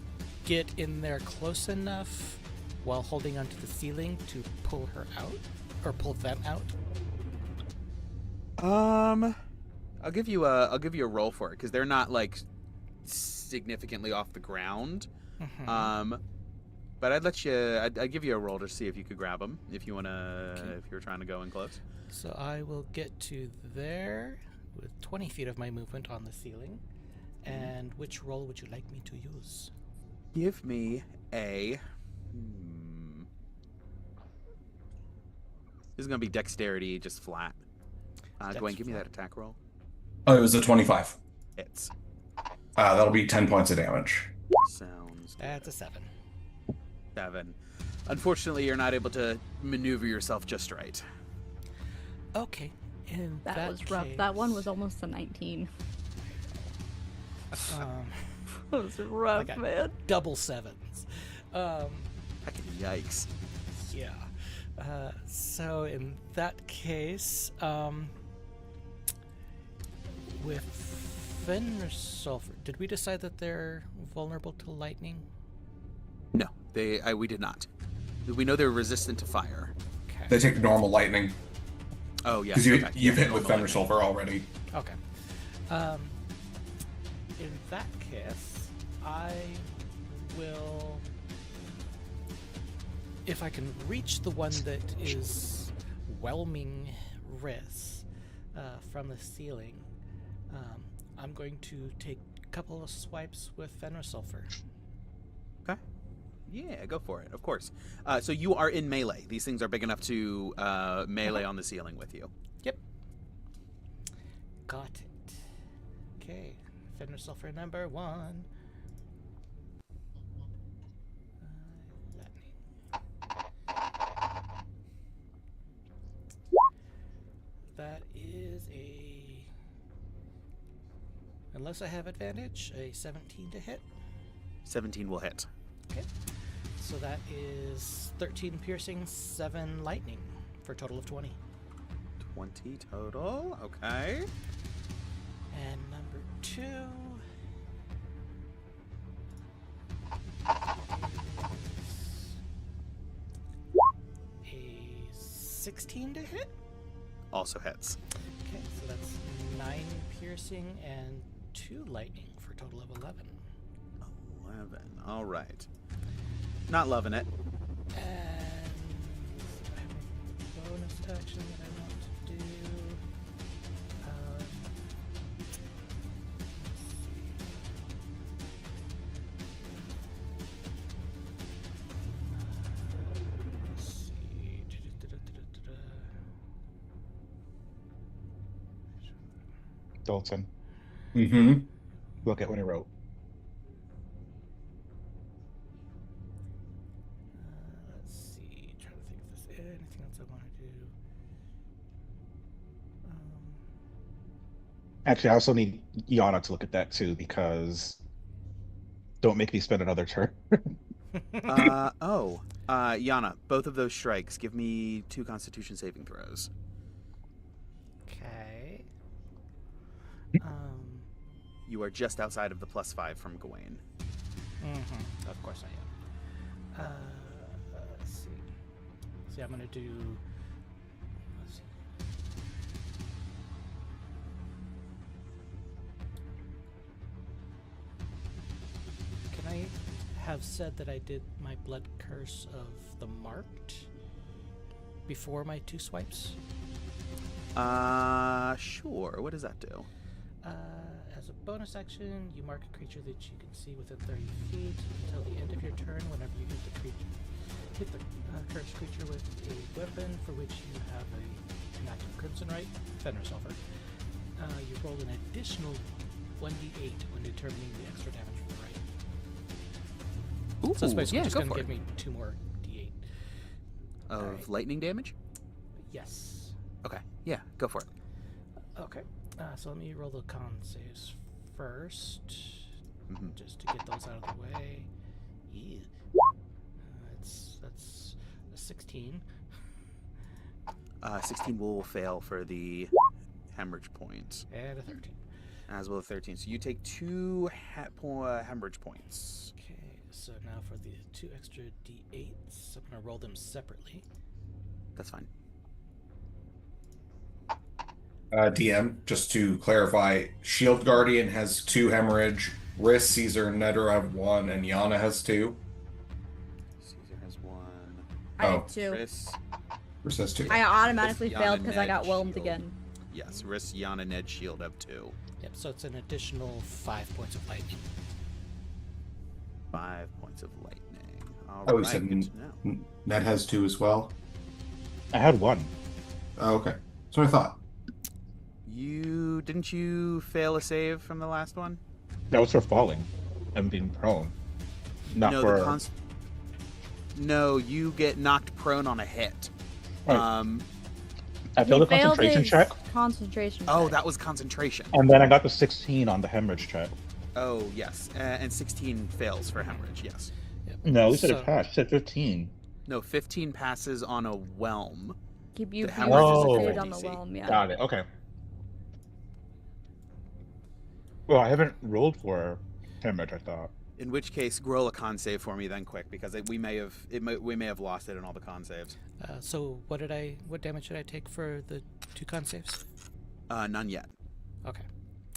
get in there close enough while holding onto the ceiling to pull her out, or pull them out? I'll give you a roll for it because they're not like significantly off the ground. But I'd give you a roll to see if you could grab them if you if you're trying to go in close. So I will get to there with 20 feet of my movement on the ceiling. And which roll would you like me to use? Give me a. This is gonna be dexterity, just flat. Go ahead, give me that attack roll. Oh, it was a 25. Hits. That'll be 10 points of damage. Sounds. That's a 7. 7. Unfortunately, you're not able to maneuver yourself just right. Okay. In That was rough. case, That one was almost a 19. Um, That was rough, I got man. double 7s. Yikes. Yeah. So in that case, with Fenris Sulfur, did we decide that they're vulnerable to lightning? No, we did not. We know they're resistant to fire. Okay. They take normal lightning. Oh yeah, Because you've hit with Thunder normal Sulfur already. Okay. In that case, I will, if I can reach the one that is whelming Riss from the ceiling, I'm going to take a couple of swipes with Fenris Sulfur. Okay. Yeah, go for it. Of course. So you are in melee. These things are big enough to melee on the ceiling with you. Yep. Got it. Okay. Fenris Sulfur number 1. That is a, unless I have advantage, a 17 to hit. 17 will hit. Okay. So that is 13 piercing, 7 lightning, for a total of 20. 20 total. Okay. And number 2 is a 16 to hit. Also hits. Okay, so that's 9 piercing and 2 lightning for a total of 11. 11. All right. Not loving it. And I have a bonus action that I want to do. Let's see. Dalton, Mm-hmm. look at what I wrote. Let's see. Trying to think if there's anything else I want to do. Actually, I also need Yana to look at that too, because don't make me spend another turn. Yana, both of those strikes, give me 2 Constitution saving throws. Okay. You are just outside of the +5 from Gawain. Of course I am. Let's see. See, I'm gonna do. Let's see. Can I have said that I did my blood curse of the marked before my 2 swipes? Sure. What does that do? As a bonus action, you mark a creature that you can see within 30 feet until the end of your turn. Whenever you hit the cursed creature with a weapon for which you have an active Crimson Right, Fenris Sulfur, you roll an additional 1d8 when determining the extra damage from the right. Ooh, So it's basically yeah, just go going to for give it. me 2 more d8. Of Alright. lightning damage? Yes. Okay. Yeah, go for it. Okay. So let me roll the con saves first, just to get those out of the way. Yeah. That's a 16. 16 will fail for the hemorrhage point, And a 13. as will a 13. So you take 2 hemorrhage points. Okay, so now for the 2 extra d8s, I'm going to roll them separately. That's fine. DM, just to clarify, Shield Guardian has 2 hemorrhage, Riss, Caesar, and Netter have 1, and Yana has 2. Caesar has 1. I Oh. have 2. Riss. Riss has 2. I automatically Yana, failed because I Ned, got whelmed Shield. again. Yes, Riss, Yana, Ned, Shield have 2. Yep, so it's an additional 5 points of lightning. 5 points of lightning. All Oh, you right, said good to know. Ned has 2 as well. I had 1. Oh, okay. That's what I thought. Didn't you fail a save from the last one? That was for falling and being prone. Not No, for. No, you get knocked prone on a hit. Right. I He failed the failed concentration his check, Concentration Oh, check. that was concentration. and then I got the 16 on the hemorrhage check. Oh, yes. And 16 fails for hemorrhage, yes. Yep. No, we said So- it passed. You said 15. No, 15 passes on a whelm. Keep you The being hemorrhage is a concentrated different on the DC. whelm, yeah. Got it. Okay. Well, I haven't rolled for hemorrhage, I thought. In which case, roll a con save for me then quick, because we may have lost it in all the con saves. So what damage did I take for the 2 con saves? None yet. Okay.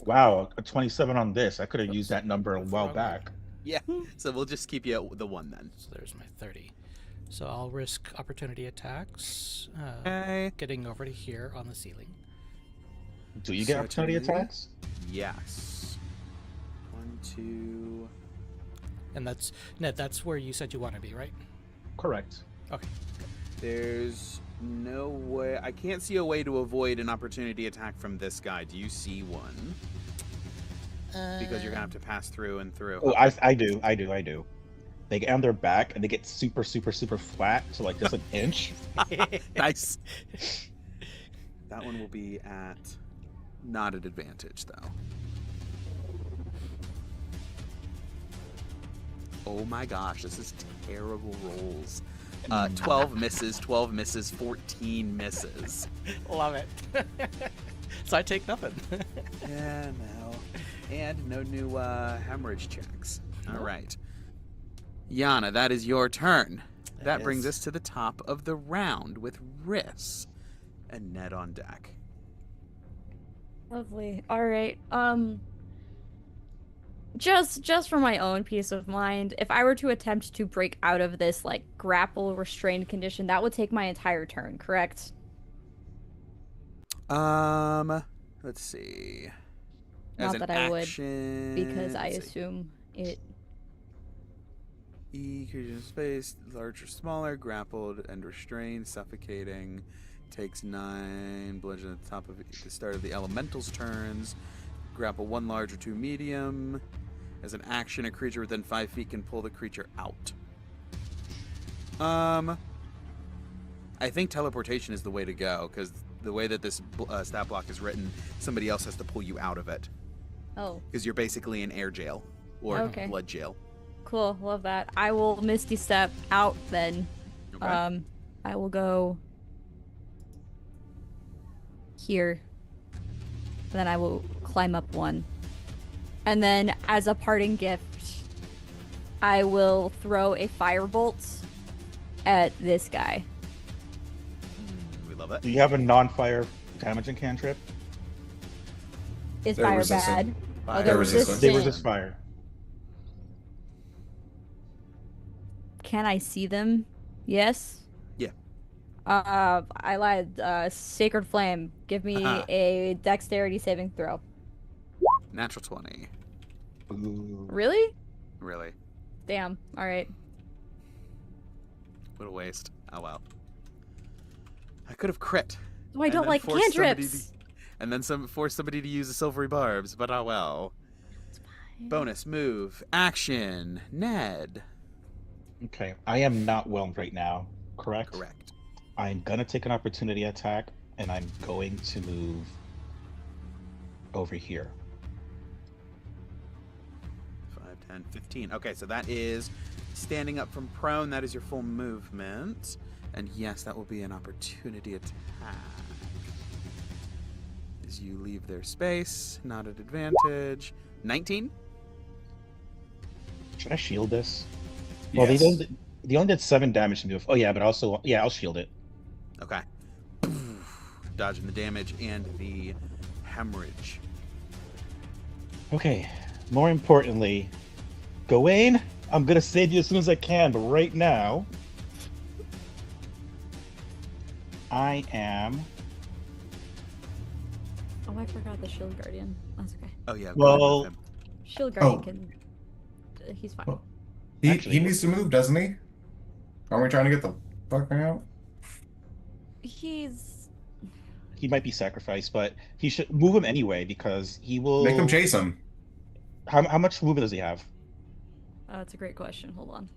Wow, a 27 on this. I could have used that number a while Wrong back. Yeah, so we'll just keep you at the 1 then. So there's my 30. So I'll risk opportunity attacks. Okay. Getting over to here on the ceiling. Do you get opportunity Certainly. attacks? Yes. 1, 2. And that's Ned, that's where you said you want to be, right? Correct. Okay. There's no way. I can't see a way to avoid an opportunity attack from this guy. Do you see one? Because you're gonna have to pass through and through. Oh, I do. They get on their back and they get super, super, super flat, so like just an inch. Nice. That one will be at not at advantage though. Oh my gosh, this is terrible rolls. 12 misses, 12 misses, 14 misses. Love it. So I take nothing. Yeah, no. And no new hemorrhage checks. All right. Yana, that is your turn. That brings us to the top of the round with Riss and Ned on deck. Lovely. All right. Just for my own peace of mind, if I were to attempt to break out of this like grapple restrained condition, that would take my entire turn, correct? Let's see. Not an that I would, action, because I let's see. assume it. Creature in space, large or smaller, grappled and restrained, suffocating, takes 9, bludgeon at the top of the start of the elemental's turns, grapple 1 large or 2 medium. As an action, a creature within 5 feet can pull the creature out. I think teleportation is the way to go, because the way that this stat block is written, somebody else has to pull you out of it, Oh, because you're basically in air jail or Okay. blood jail. cool. Love that. I will Misty Step out then. Okay. I will go here. Then I will climb up 1. And then, as a parting gift, I will throw a firebolt at this guy. We love it. Do you have a non-fire damaging cantrip? Is They're fire resistant. bad? Fire. they're resistant. They resistant. resist fire. Can I see them? Yes? Yeah. I lied. Sacred Flame. Give me Haha. a dexterity saving throw. Natural 20. Ooh. Really? Really. Damn. Alright. What a waste. Oh well. I could have crit. Oh, I don't then like force somebody cantrips! And then force somebody to use the silvery barbs, but oh well. Bonus move. Action. Ned. Okay, I am not whelmed right now, correct? Correct. I'm gonna take an opportunity attack, and I'm going to move over here. 5, 10, 15. Okay, so that is standing up from prone. That is your full movement. And yes, that will be an opportunity attack. As you leave their space, not at advantage. 19? Should I shield this? Well, Yes. they only did 7 damage to me. Oh yeah, but also I'll shield it. Okay. dodging the damage and the hemorrhage. Okay. More importantly, Gawain, I'm gonna save you as soon as I can, but right now, I am. Oh, I forgot the Shield Guardian. That's okay. Oh yeah. Go ahead Well, with him. Shield Guardian Oh. can. He's fine. Well, he Actually, needs to move, doesn't he? Aren't we trying to get the fuck out? He's. he might be sacrificed, but he should move him anyway because he will. Make him chase him. How much movement does he have? That's a great question. Hold on.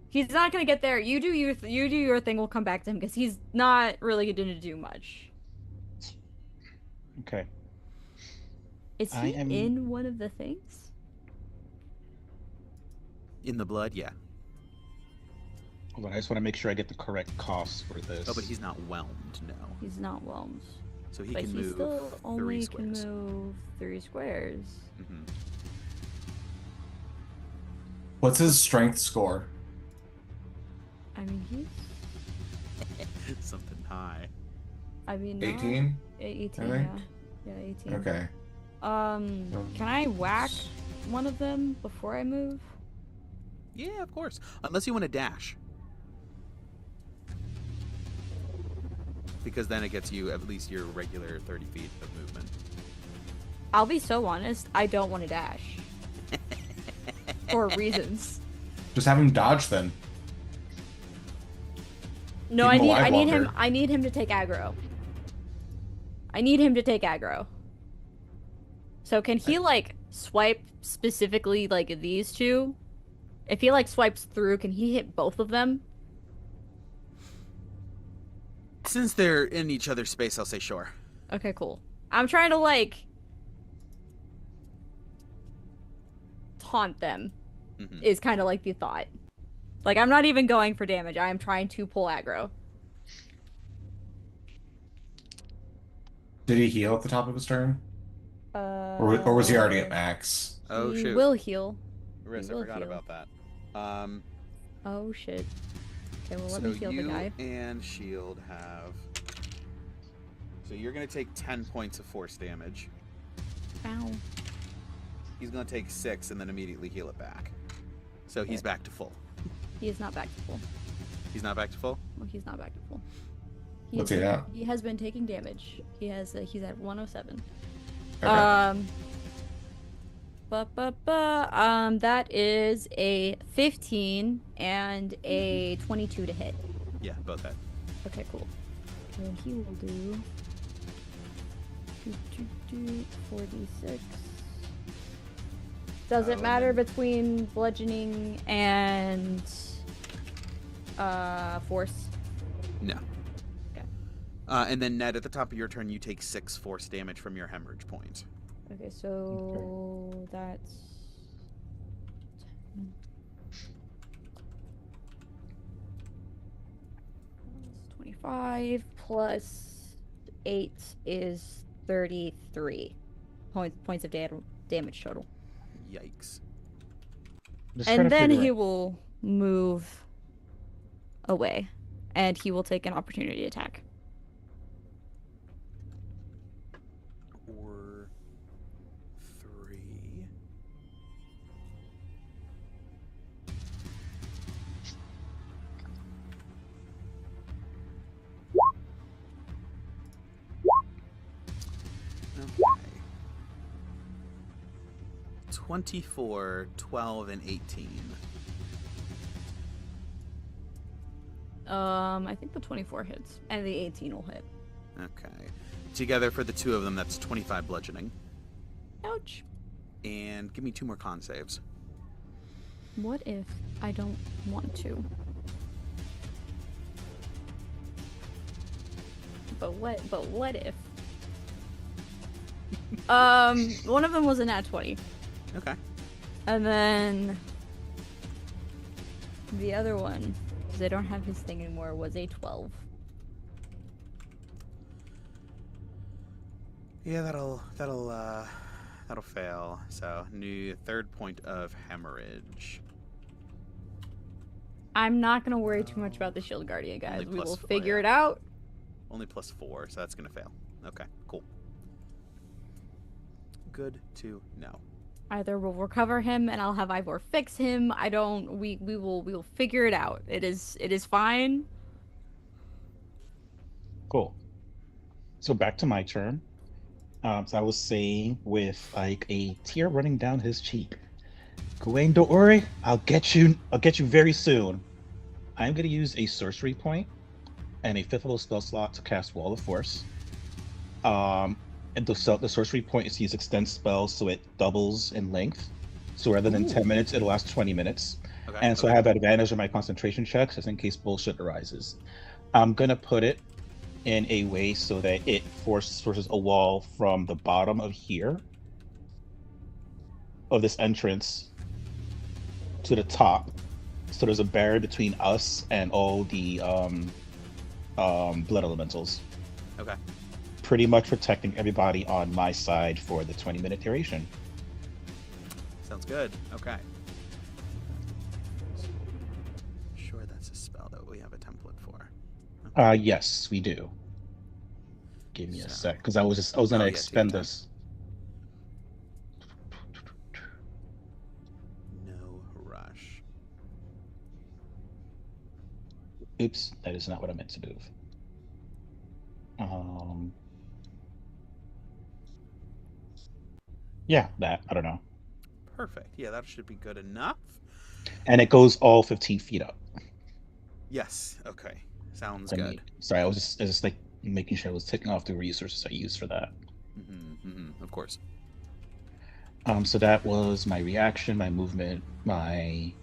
He's not gonna get there. You do your thing. We'll come back to him because he's not really gonna do much. Okay. Is I he am- in one of the things? In the blood, yeah. Hold on, I just want to make sure I get the correct costs for this. Oh, but he's not whelmed, no. He's not whelmed. So he But can he move still 3 only squares. can move 3 squares. Hmm. What's his strength score? I mean, he's. Something high. I mean, 18? 18, I yeah. think. Yeah, 18. Okay. Can I whack one of them before I move? Yeah, of course. Unless you want to dash. Because then it gets you at least your regular 30 feet of movement. I'll be so honest, I don't want to dash. For reasons. Just have him dodge then. No, Keep him I alive need him. longer. I need him to take aggro. I need him to take aggro. So can he like swipe specifically like these two? If he like swipes through, can he hit both of them? Since they're in each other's space, I'll say sure. Okay, cool. I'm trying to like taunt them. Mhm. Is kind of like the thought. Like I'm not even going for damage. I am trying to pull aggro. Did he heal at the top of his turn? Or was he already at max? Oh, he shoot. will heal. Riss, I will forgot heal. about that. Oh shit. Okay, well let So me heal the you guy. and Shield have... So you're going to take 10 points of force damage. Ow. He's going to take 6 and then immediately heal it back. So he's back to full. He is not back to full. He's not back to full? Well, he's not back to full. What's he at? He has been taking damage. He's at 107. Okay. That is a 15 and a 22 to hit. Yeah, both that. Okay, cool. And he will do 4d6. Does it Oh, matter then- between bludgeoning and force? No. Okay. And then Ned, at the top of your turn, you take 6 force damage from your hemorrhage point. Okay, so that's 25 plus 8 is 33 points of damage total. Yikes. Just trying And to then figure he out- will move away, and he will take an opportunity attack. Or 3. Okay. 24, 12, and 18. I think the 24 hits, and the 18 will hit. Okay. Together for the 2 of them, that's 25 bludgeoning. Ouch. And give me 2 more con saves. What if I don't want to? But what if? One of them was a nat 20. Okay. And then the other one, because I don't have his thing anymore, was a 12. Yeah, that'll fail. So, new 3rd point of hemorrhage. I'm not gonna worry too much about the Shield Guardian, guys. Only We will +4, figure yeah. it out. Only +4, so that's gonna fail. Okay, cool. Good to know. Either we'll recover him and I'll have Ivor fix him. I don't. We will figure it out. It is fine. Cool. So back to my turn. So I was saying with like a tear running down his cheek. Gawain, don't worry. I'll get you. I'll get you very soon. I'm gonna use a sorcery point and a 5th level spell slot to cast Wall of Force. And the sorcery point is to use extend spells, so it doubles in length. So rather than 10 minutes, it'll last 20 minutes. Okay. And so I have advantage on my concentration checks just in case bullshit arises. I'm gonna put it in a way so that it forces a wall from the bottom of here of this entrance to the top. So there's a barrier between us and all the blood elementals. Okay. Pretty much protecting everybody on my side for the 20-minute duration. Sounds good. Okay. Sure, that's a spell that we have a template for. Yes, we do. Give me a sec, because I was gonna yeah, expend take your this. No rush. Oops, that is not what I meant to move. Yeah, that, I don't know. Perfect. Yeah, that should be good enough. And it goes all 15 feet up. Yes. Okay. Sounds Let good. me- sorry, I was just like making sure I was ticking off the resources I used for that. Of course. So that was my reaction, my movement, my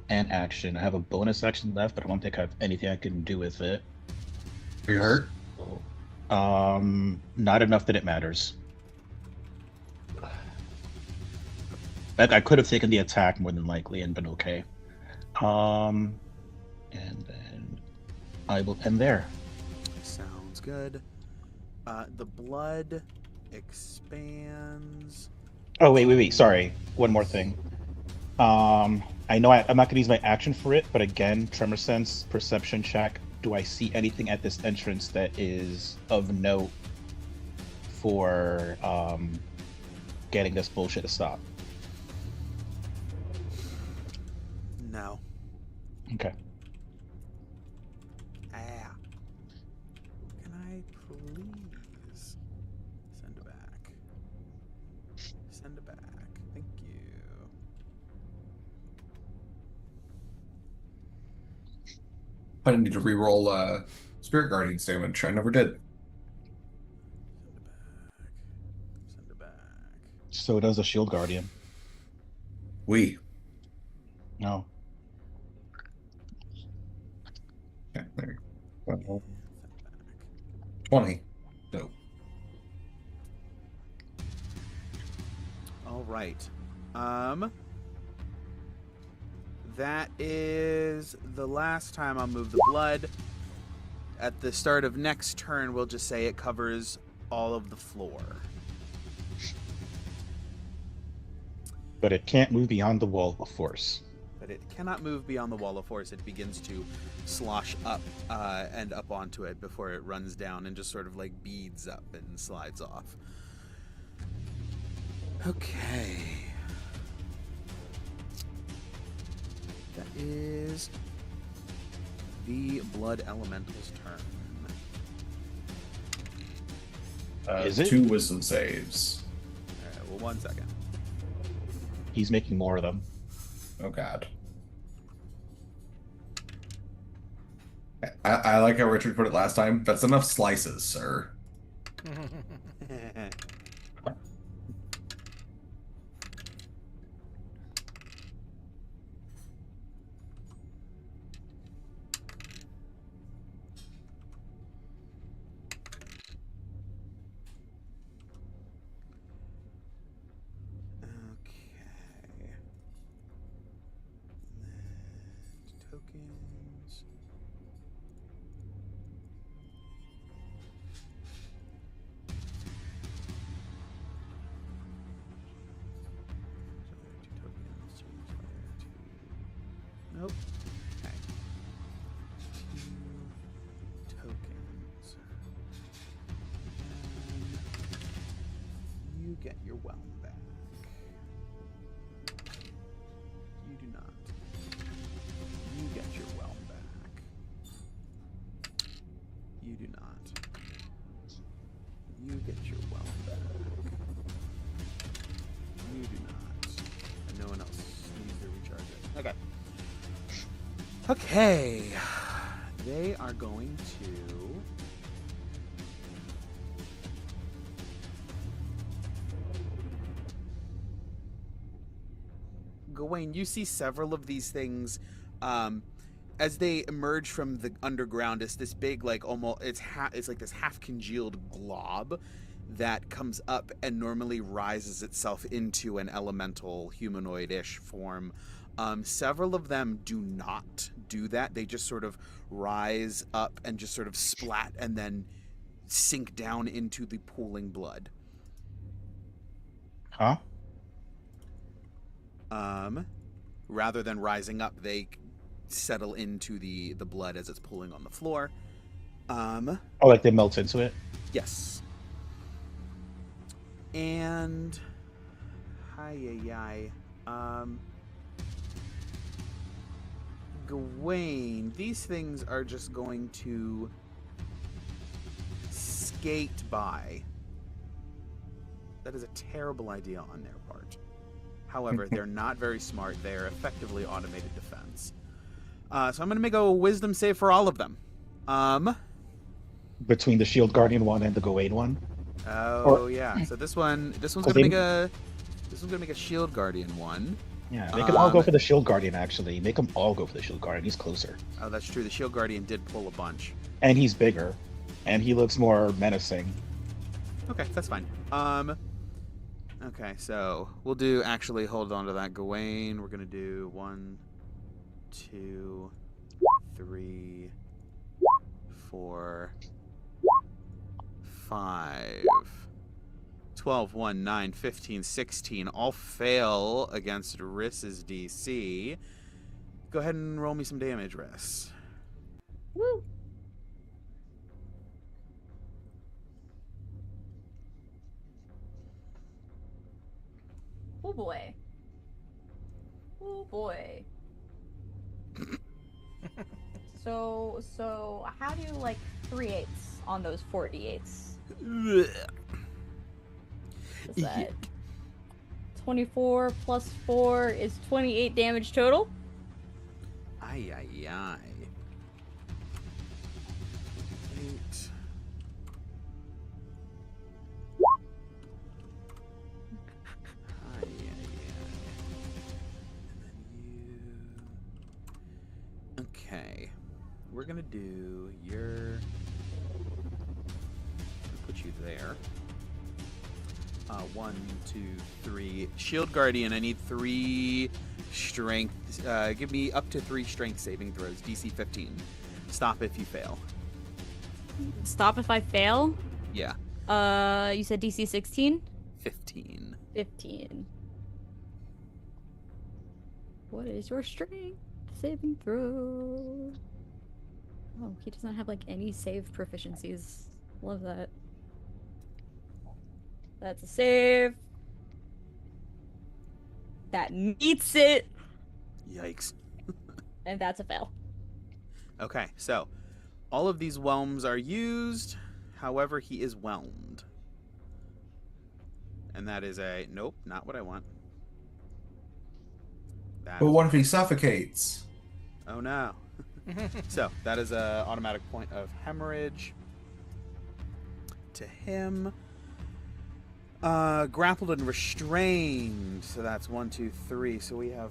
and action. I have a bonus action left, but I don't think I have anything I can do with it. Are you hurt? Not enough that it matters. Like I could have taken the attack more than likely and been okay. And then I will end there. Sounds good. The blood expands. Oh wait. Sorry, one more thing. I know I'm not gonna use my action for it, but again, tremor sense, perception check. Do I see anything at this entrance that is of note for getting this bullshit to stop? No. Okay. Can I please send it back? Send it back. Thank you. I didn't need to reroll Spirit Guardian's damage. I never did. Send it back. So does a Shield Guardian. We. No. Okay, there you go. 20. Dope. All right. That is the last time I'll move the blood. At the start of next turn, we'll just say it covers all of the floor. But it can't move beyond the wall of force. But it cannot move beyond the wall of force. It begins to slosh up and up onto it before it runs down and just sort of like beads up and slides off. Okay. That is the Blood Elemental's turn. Is it? 2 wisdom saves. Alright, well, 1 second. He's making more of them. Oh god. I like how Richard put it last time. That's enough slices, sir. Okay. Tokens. Nope. Okay. 2 tokens. your whelm back. You do not. You get your whelm back. You do not. You get your whelm back. You do not. And no one else needs to recharge it. Okay. Okay. They are going to... Gawain, you see several of these things as they emerge from the underground. It's this big, like, almost, it's like this half congealed glob that comes up and normally rises itself into an elemental humanoid-ish form. Several of them do not do that. They just sort of rise up and just sort of splat and then sink down into the pooling blood. Huh? Rather than rising up, they settle into the blood as it's pooling on the floor. Oh, like they melt into it? Yes. And... Hi-yi-yi. Gawain, these things are just going to skate by. That is a terrible idea on their part. However, they're not very smart. They're effectively automated defense. So I'm going to make a wisdom save for all of them. Between the Shield Guardian one and the Gawain one? Yeah. So this one's going to make a Shield Guardian one. Yeah, they could all go for the Shield Guardian, actually. Make them all go for the Shield Guardian. He's closer. Oh, that's true. The Shield Guardian did pull a bunch. And he's bigger. And he looks more menacing. Okay, that's fine. Okay, so we'll do, actually, hold on to that, Gawain. We're going to do 1, 2, 3, 4, 5, 12, 1, 9, 15, 16. All fail against Riss's DC. Go ahead and roll me some damage, Riss. Woo. Oh boy. Oh boy. So how do you like 3/8 on those 4d8s? What's that? 24 plus 4 is 28 damage total. Ay, ay, ay. 8. Ay, ay, ay. And then you... Okay. We're gonna do your... Put you there. 1, 2, 3. Shield Guardian, I need 3 strength. Give me up to 3 strength saving throws. DC 15. Stop if you fail. Stop if I fail? Yeah. You said DC 16? 15. 15. What is your strength saving throw? Oh, he doesn't have like any save proficiencies. Love that. That's a save. That meets it. Yikes. And that's a fail. Okay, so all of these whelms are used. However, he is whelmed. And that is a... Nope, not what I want. That But is- what if he suffocates? Oh, no. So, that is a automatic point of hemorrhage to him. Grappled and restrained. So that's 1, 2, 3. So we have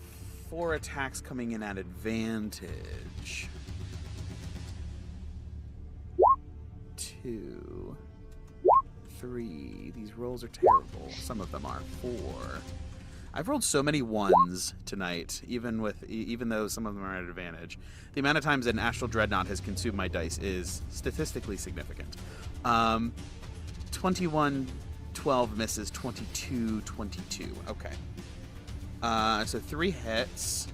4 attacks coming in at advantage. 2, 3. These rolls are terrible. Some of them are 4. I've rolled so many 1s tonight, even though some of them are at advantage. The amount of times that an Astral Dreadnought has consumed my dice is statistically significant. 21, 12 misses, 22, 22. Okay. So 3 hits.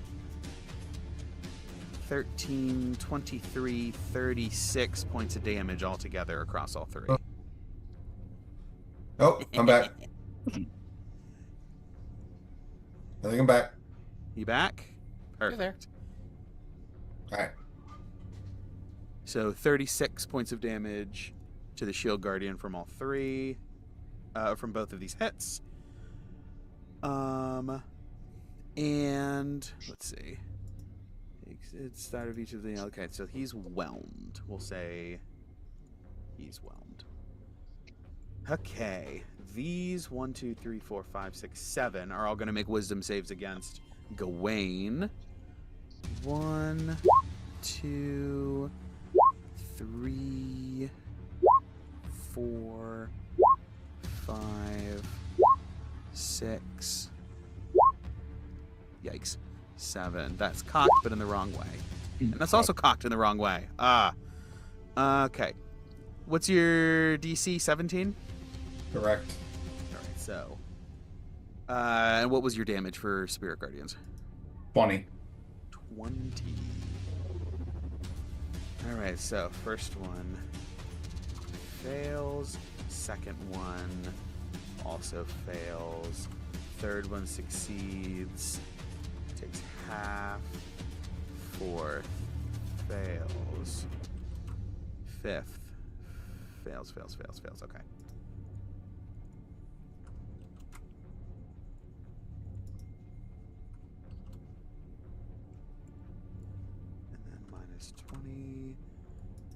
13, 23, 36 points of damage altogether across all 3. Oh, I'm back. I think I'm back. You back? You're there. Perfect. All right. So 36 points of damage to the Shield Guardian from all three, from both of these hits. And let's see. It's start of each of the. Okay, so he's whelmed. We'll say he's whelmed. Okay, these 1, 2, 3, 4, 5, 6, 7 are all going to make wisdom saves against Gawain. 1, 2, 3, 4, 5, 6. Yikes. 7. That's cocked, but in the wrong way. And that's also cocked in the wrong way. Okay. What's your DC? 17? Correct. Alright, so. And what was your damage for Spirit Guardians? 20. 20. Alright, so first one fails. Second one also fails. Third one succeeds. Takes half. Fourth fails. Fifth fails. Okay. And then minus 20.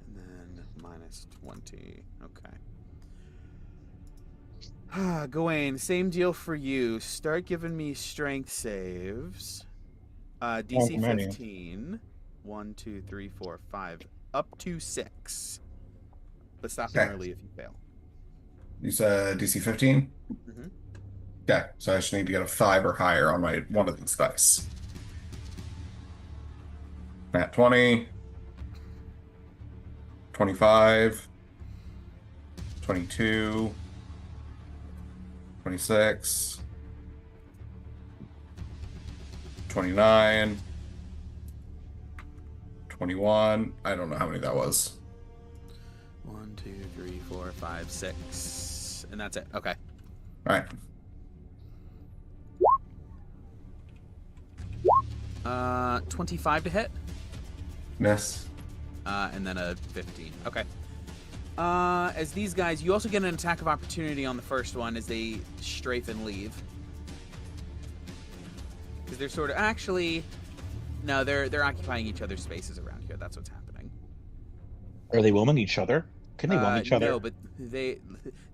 And then minus 20. Okay. Gawain, same deal for you. Start giving me strength saves. DC 15. 1, 2, 3, 4, 5. Up to 6. But stop Okay. early if you fail. You said DC 15? Mhm. Okay, so I just need to get a 5 or higher on my one of these dice. At 20. 25. 22. 26. 29. 21. I don't know how many that was. 1, 2, 3, 4, 5, 6. And that's it. Okay. All right. 25 to hit. Miss. And then a 15. Okay. As these guys, you also get an attack of opportunity on the first one as they strafe and leave. Because they're sort of actually, no, they're occupying each other's spaces around here. That's what's happening. Are they whelming each other? Can they whelm each other? No, but they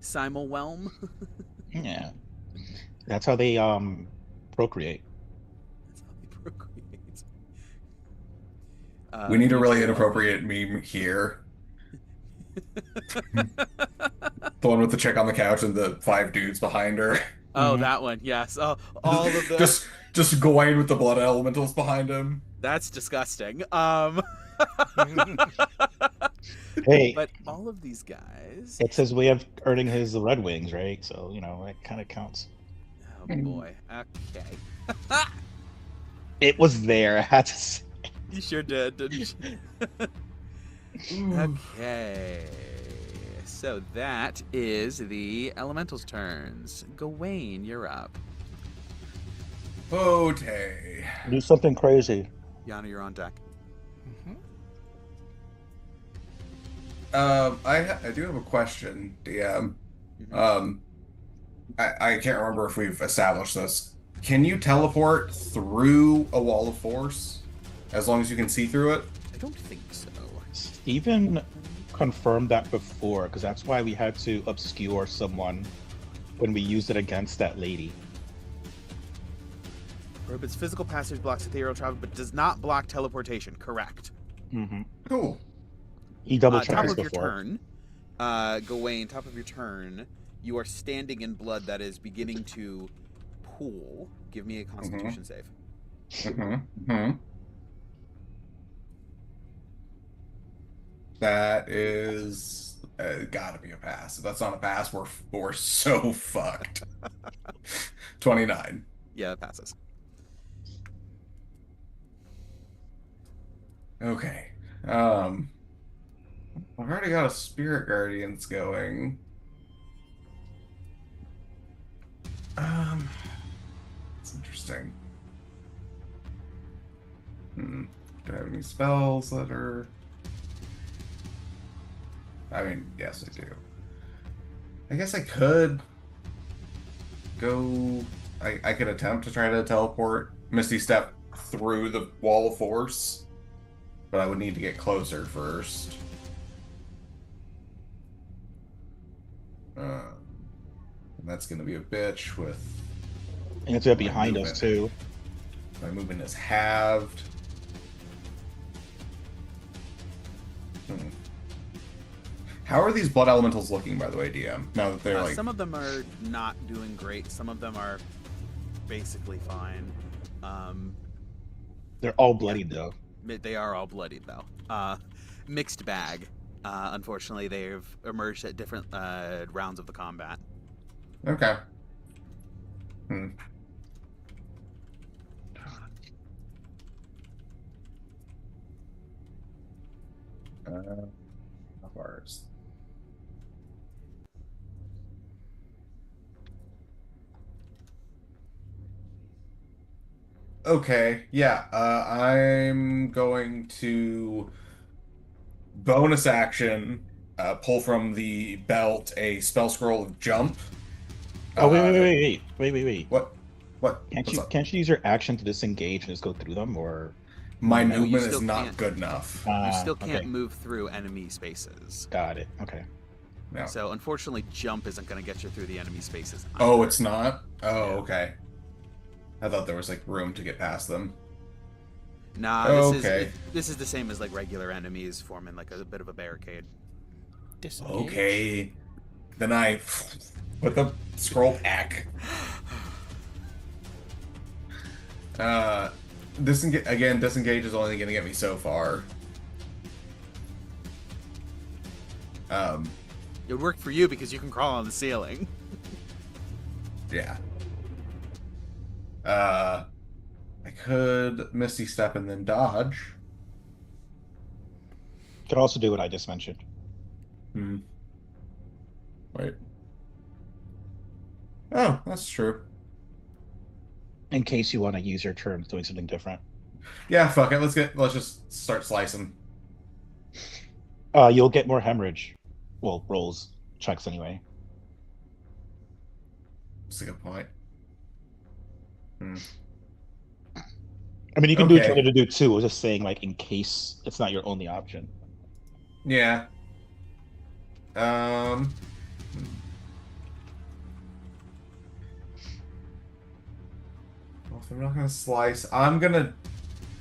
simul-whelm. Yeah. That's how they procreate. That's how they procreate. We need a really inappropriate meme here. The one with the chick on the couch and the 5 dudes behind her. Oh, that one. Yes. Oh, all of the. just Gawain with the blood elementals behind him. That's disgusting. Hey, But all of these guys. it's his way of earning his Red Wings, right? So, you know, it kind of counts. Oh boy. Okay. It was there. I had to say. You sure did, didn't you? Okay. So that is the elementals' turns. Gawain, you're up. Okay. Do something crazy. Yana, you're on deck. I do have a question, DM. I can't remember if we've established this. Can you teleport through a wall of force as long as you can see through it? I don't think so. Steven confirmed that before, because that's why we had to obscure someone when we used it against that lady. Robot's physical passage blocks ethereal travel, but does not block teleportation. Correct. Mm-hmm. Cool. He double Top checked of your before. turn, Gawain, top of your turn, you are standing in blood that is beginning to pool. Give me a Constitution save. That is gotta be a pass. If that's not a pass, we're so fucked. 29. Yeah, that passes. Okay. I've already got a Spirit Guardians going. It's interesting. Do I have any spells that are... I mean, yes, I do. I guess I could go... I could attempt to try to teleport Misty Step through the wall of force, but I would need to get closer first. And that's going to be a bitch with... And it's behind us too. My movement is halved. How are these blood elementals looking, by the way, DM? Now that they're like... Some of them are not doing great. Some of them are basically fine. They're all bloodied though. They are all bloodied though. Mixed bag. Unfortunately, they've emerged at different rounds of the combat. Okay. How far is... Okay, yeah, I'm going to bonus action, pull from the belt a spell scroll of jump. Oh, wait. What? Can't you use your action to disengage and just go through them, or? My No, you movement is still not can't. good enough. You still can't Okay. move through enemy spaces. Got it. Okay. No. So unfortunately, jump isn't going to get you through the enemy spaces. Oh, either. it's not? Oh, Yeah. okay. I thought there was like room to get past them. Nah, Okay. this is the same as like regular enemies forming like a bit of a barricade. Disengage. Okay. Then I put the scroll back. Disengage is only going to get me so far. It would work for you because you can crawl on the ceiling. Yeah. I could Misty Step and then dodge. Could also do what I just mentioned. Wait. Oh, that's true. In case you want to use your turn doing something different. Yeah, fuck it. Let's just start slicing. You'll get more hemorrhage. Well, rolls, checks anyway. That's a good point. I mean, you can do what Okay. you wanted to do too. I was just saying, like, in case it's not your only option. Yeah. Well, if I'm not gonna slice, I'm gonna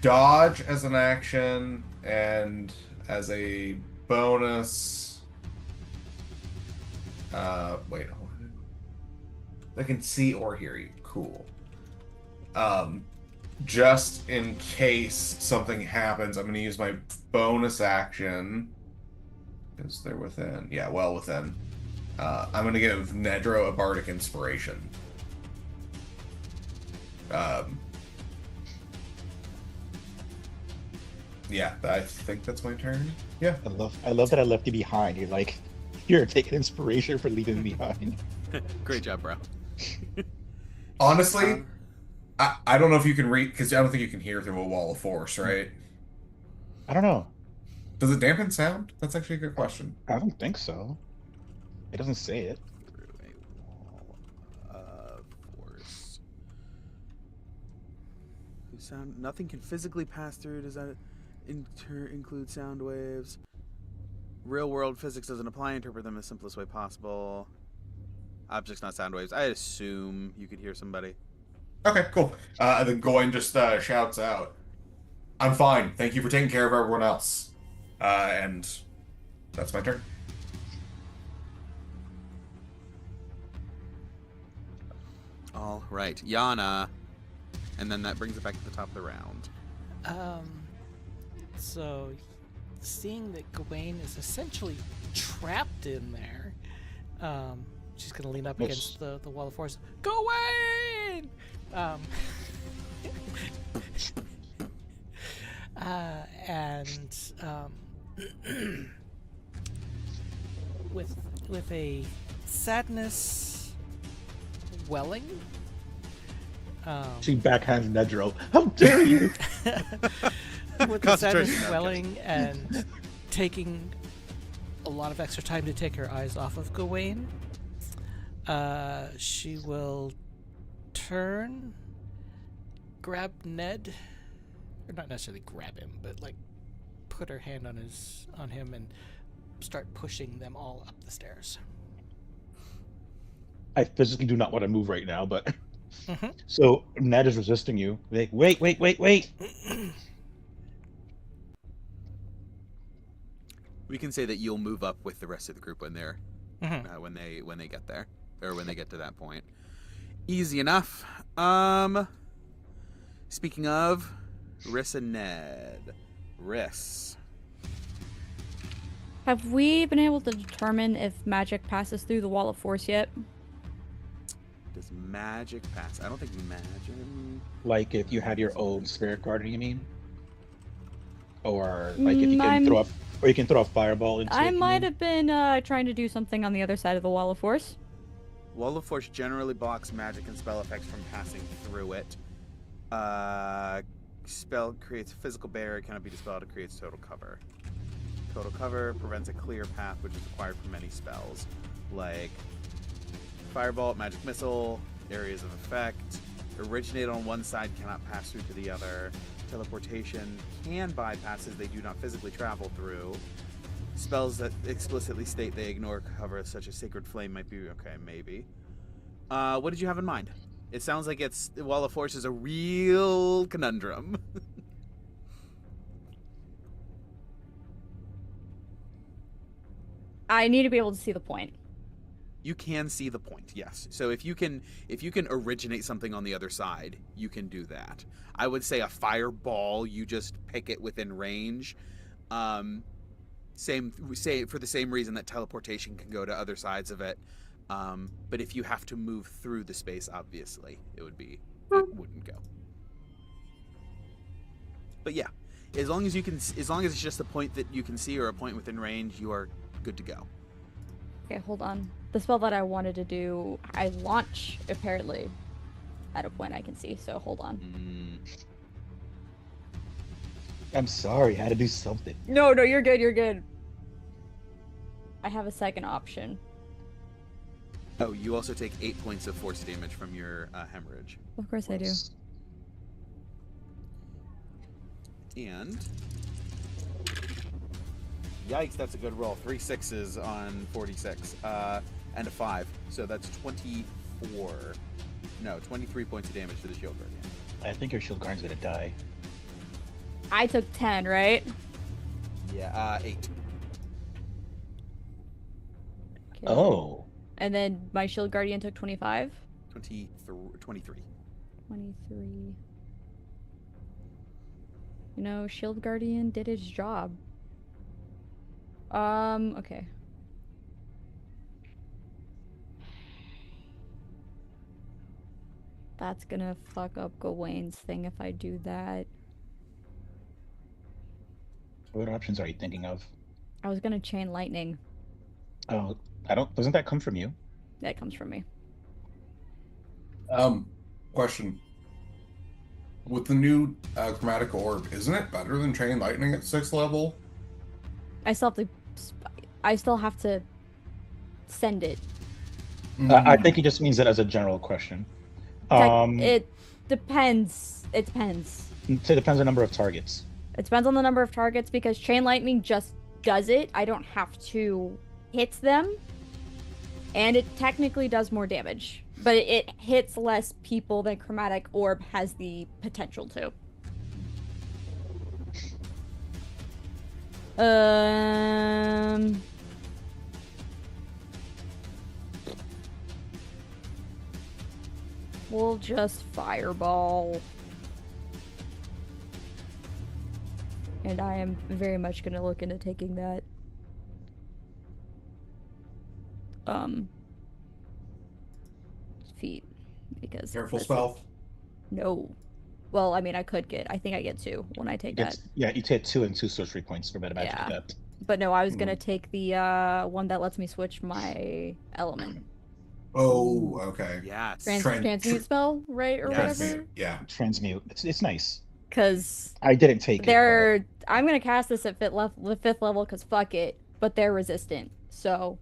dodge as an action, and as a bonus. Wait, hold on. I can see or hear you. Cool. Just in case something happens, I'm gonna use my bonus action. Because they're within. Yeah, well within. I'm gonna give Nedro a bardic inspiration. Yeah, I think that's my turn. Yeah. I love that I left you behind. You're like, here, take an inspiration for leaving me behind. Great job, bro. Honestly, I don't know if you can read, because I don't think you can hear through a wall of force, right? I don't know. Does it dampen sound? That's actually a good question. I don't think so. It doesn't say it. Through a wall of force. Nothing can physically pass through. Does that include sound waves? Real world physics doesn't apply. Interpret them the simplest way possible. Objects, not sound waves. I assume you could hear somebody. Okay, cool. And then Goin just shouts out, "I'm fine. Thank you for taking care of everyone else." And that's my turn. All right, Yana, and then that brings it back to the top of the round. So seeing that Gawain is essentially trapped in there, she's gonna lean up against the wall of force. Gawain! With a sadness welling, She backhands Nedro. How dare you! with the sadness Concentration, no, swelling and taking a lot of extra time to take her eyes off of Gawain, she will turn, grab Ned, or not necessarily grab him, but like put her hand on him and start pushing them all up the stairs. I physically do not want to move right now, but Mm-hmm. so Ned is resisting you. Like, wait. We can say that you'll move up with the rest of the group when they're Mm-hmm. when they get there, or when they get to that point. Easy enough. Speaking of, Riss and Ned. Riss. Have we been able to determine if magic passes through the wall of force yet? Does magic pass? I don't think magic. Like if you had your own spirit guardian, you mean? Or like if you can throw a fireball into I it, you might mean? have been trying to do something on the other side of the wall of force. Wall of Force generally blocks magic and spell effects from passing through it. Spell creates a physical barrier, cannot be dispelled, it creates total cover. Total cover prevents a clear path, which is required for many spells, like Firebolt, Magic Missile, Areas of Effect. Originate on one side, cannot pass through to the other. Teleportation can bypass as they do not physically travel through. Spells that explicitly state they ignore cover, such as Sacred Flame, might be okay, maybe. What did you have in mind? It sounds like Wall of Force is a real conundrum. I need to be able to see the point. You can see the point, yes. So if you can originate something on the other side, you can do that. I would say a fireball, you just pick it within range. Say for the same reason that teleportation can go to other sides of it. But if you have to move through the space, obviously, it wouldn't go. But yeah, as long as it's just a point that you can see or a point within range, you are good to go. Okay, hold on. The spell that I wanted to do, I launch apparently at a point I can see, so hold on. I'm sorry, I had to do something. No, you're good. I have a second option. Oh, you also take 8 points of force damage from your hemorrhage. Of course I do. And yikes, that's a good roll. 3 6s on 46, and a 5. So that's 23 points of damage to the shield guardian. I think your shield guardian's gonna die. I took 10, right? Yeah, 8. Okay. Oh. And then my shield guardian took 25? 23. 23. You know, shield guardian did his job. Okay. That's gonna fuck up Gawain's thing if I do that. What options are you thinking of? I was gonna chain lightning. Oh, doesn't that come from you? That comes from me. Question. With the new chromatic orb, isn't it better than chain lightning at 6th level? I still have to send it. I think he just means it as a general question. It depends. It depends. It depends on the number of targets. It depends on the number of targets because chain lightning just does it. I don't have to hit them. And it technically does more damage. But it hits less people than chromatic orb has the potential to. We'll just fireball. And I am very much gonna look into taking that. Feet. Because Careful this spell. No. Well, I mean, I think I get 2 when I take that. Yeah, you take 2 and 2 sorcery points for meta magic Yeah. adept. But no, I was gonna take the one that lets me switch my element. Oh, okay. Yes. Tran- Transmute spell, right? Or Yes. whatever? Yeah. Transmute. It's nice. Because I didn't take it. I'm gonna cast this at fifth level because fuck it. But they're resistant. So,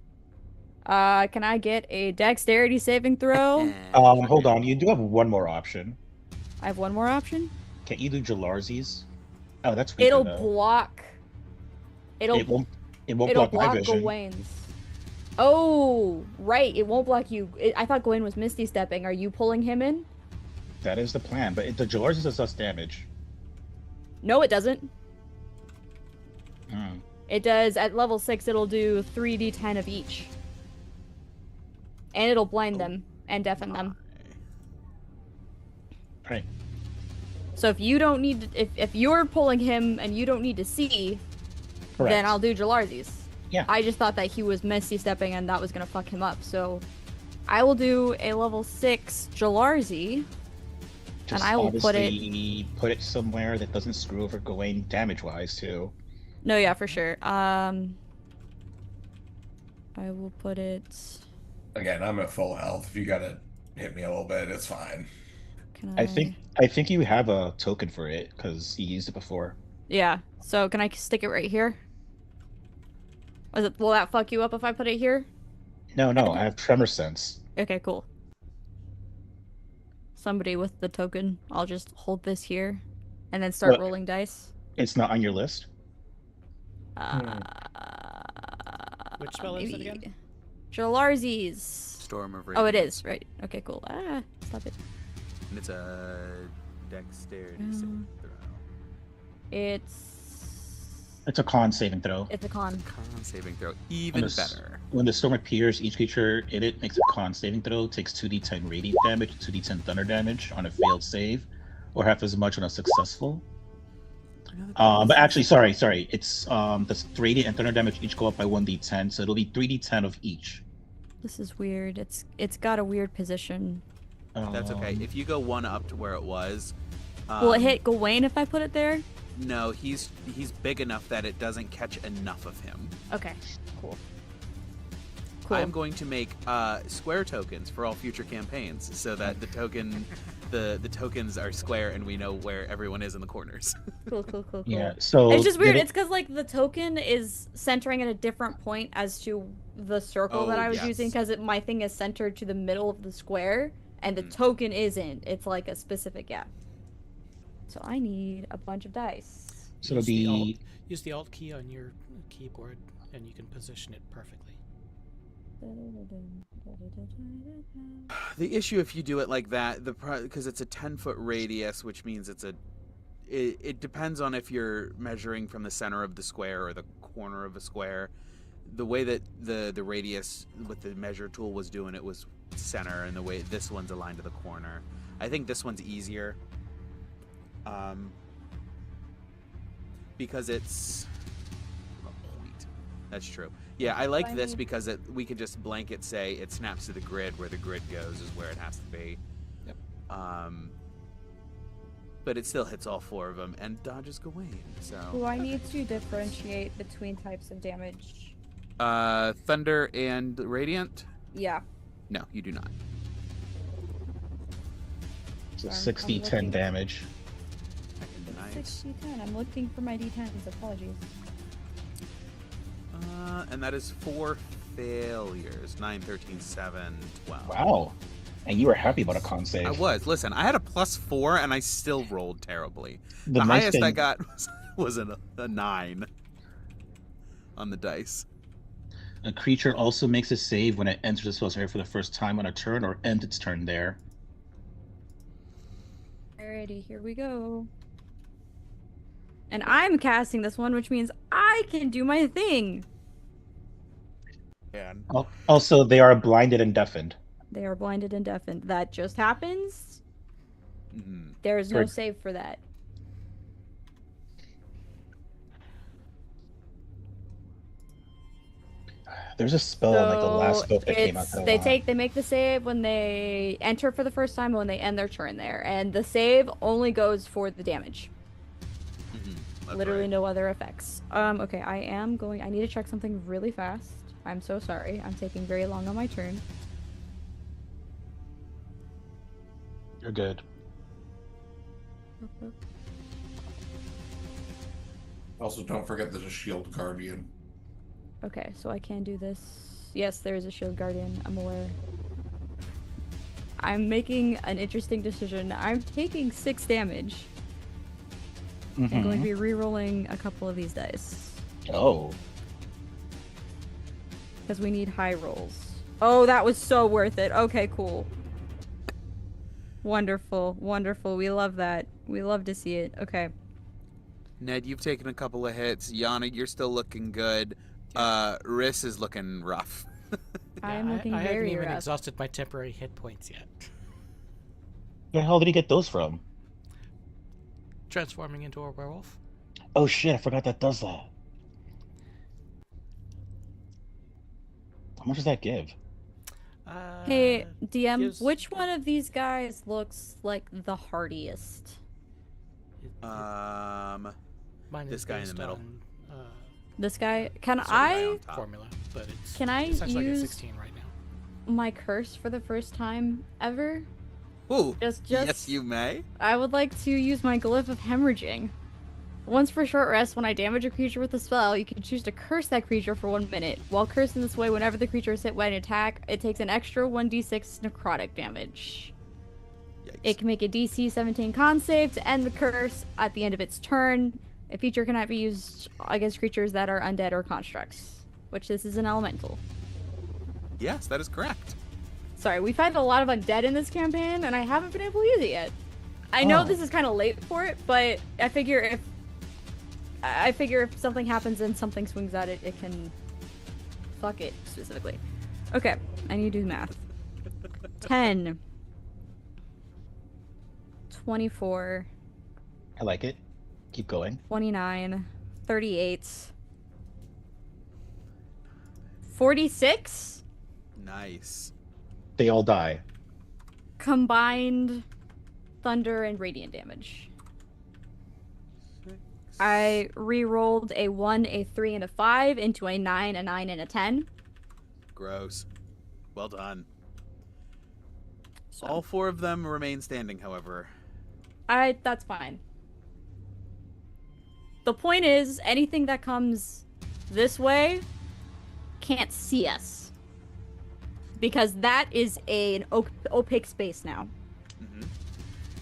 can I get a dexterity saving throw? But, Sure hold can. on. You do have one more option. I have one more option. Can't you do Jalarzi's? Oh, that's weaker It'll though. block. It'll It won't. It won't it'll block my block vision. Gawain's. Oh, right. It won't block you. I thought Gawain was Misty Stepping. Are you pulling him in? That is the plan. But the Jalarzi's does less damage. No, it doesn't. Hmm. It does at level 6. It'll do 3d10 of each, and it'll blind them and deafen them. Right. So if you don't need to, if you're pulling him and you don't need to see, Correct. then I'll do Jalarzi's. Yeah. I just thought that he was Misty Stepping and that was gonna fuck him up. So I will do a level 6 Jalarzi. Just I will put put it somewhere that doesn't screw over Gawain damage-wise too. No, yeah, for sure. I will put it. Again, I'm at full health. If you gotta hit me a little bit, it's fine. Can I think you have a token for it because you used it before. Yeah. So can I stick it right here? Will that fuck you up if I put it here? No, I have tremor sense. Okay, cool. Somebody with the token. I'll just hold this here, and then start What? rolling dice. It's not on your list. Which spell is it again? Jalarzi's. Storm of Oh, it Radiance. is right. Okay, cool. Stop it. And it's a dexterity saving throw. It's a con saving throw. It's a con. Con saving throw. Even better. When the storm appears, each creature in it makes a con saving throw, takes 2d10 radiant damage, 2d10 thunder damage on a failed save, or half as much on a successful. But actually, sorry. It's the radiant and thunder damage each go up by 1d10, so it'll be 3d10 of each. This is weird. It's got a weird position. That's okay. If you go one up to where it was, Will it hit Gawain if I put it there? No, he's big enough that it doesn't catch enough of him. Okay, cool. I'm going to make square tokens for all future campaigns, so that the tokens are square and we know where everyone is in the corners. Cool. Yeah. So it's just weird. It's because like the token is centering at a different point as to the circle that I was using, because my thing is centered to the middle of the square, and the token isn't. It's like a specific So I need a bunch of dice. So it'll be Use the Alt key on your keyboard, and you can position it perfectly. The issue if you do it like that, because it's a 10-foot radius, which means it depends on if you're measuring from the center of the square or the corner of a square. The way that the radius with the measure tool was doing it was center, and the way this one's aligned to the corner. I think this one's easier. Because it's a point. That's true. Yeah, I like this because we could just blanket say it snaps to the grid. Where the grid goes is where it has to be. Yep. But it still hits all 4 of them and dodges Gawain. So. Do I need to differentiate between types of damage? Thunder and Radiant? Yeah. No, you do not. so 60-10 damage. Nice. 60-10. I'm looking for my d10s. Apologies. And that is 4 failures. 9, 13, 7, 12. Wow. And you were happy about a con save. I was. Listen, I had a +4 and I still rolled terribly. The The nice highest I thing- got was a 9 on the dice. A creature also makes a save when it enters the spell's area for the first time on a turn or ends its turn there. Alrighty, here we go. And I'm casting this one, which means I can do my thing. And Also, they are blinded and deafened. They are blinded and deafened. That just happens. mhm. There is no Correct. save for that. There's a spell in like the last book that came out. They make the save when they enter for the first time, when they end their turn there, and the save only goes for the damage. That's Literally right. no other effects. Okay, I need to check something really fast. I'm so sorry. I'm taking very long on my turn. You're good. Also, don't forget there's a shield guardian. Okay, so I can do this. Yes, there is a shield guardian. I'm aware. I'm making an interesting decision. I'm taking 6 damage. I'm going to be re-rolling a couple of these dice. Oh. Because we need high rolls. Oh, that was so worth it. Okay, cool. Wonderful, wonderful. We love that. We love to see it. Okay. Ned, you've taken a couple of hits. Yana, you're still looking good. Riss is looking rough. I'm looking I haven't very even rough. exhausted my temporary hit points yet. Where the hell did he get those from? Transforming into a werewolf. Oh shit, I forgot that does that. How much does that give? Hey, DM, gives- which one of these guys looks like the hardiest? Mine this is guy in the based middle. on, This guy? Can Sort of guy I on top. formula, but it's Can I essentially like a use- 16 right now. my curse for the first time ever? Ooh, Just yes, you may. I would like to use my glyph of hemorrhaging. Once per short rest, when I damage a creature with a spell, you can choose to curse that creature for 1 minute. While cursed in this way, whenever the creature is hit by an attack, it takes an extra 1d6 necrotic damage. Yikes. It can make a DC 17 con save to end the curse at the end of its turn. A feature cannot be used against creatures that are undead or constructs, which this is an elemental. Yes, that is correct. Sorry, we fight a lot of undead in this campaign, and I haven't been able to use it yet. I know Oh. this is kind of late for it, but I figure if something happens and something swings at it, it can fuck it specifically. Okay, I need to do math. 10, 24, I like it. Keep going. 29, 38, 46 Nice. They all die. combined thunder and radiant damage. I re-rolled a 1, a 3, and a 5 into a 9, a 9, and a 10. Gross. Well done. So All 4 of them remain standing, however. that's fine. The point is, anything that comes this way can't see us. Because that is an opaque space now. Mm-hmm.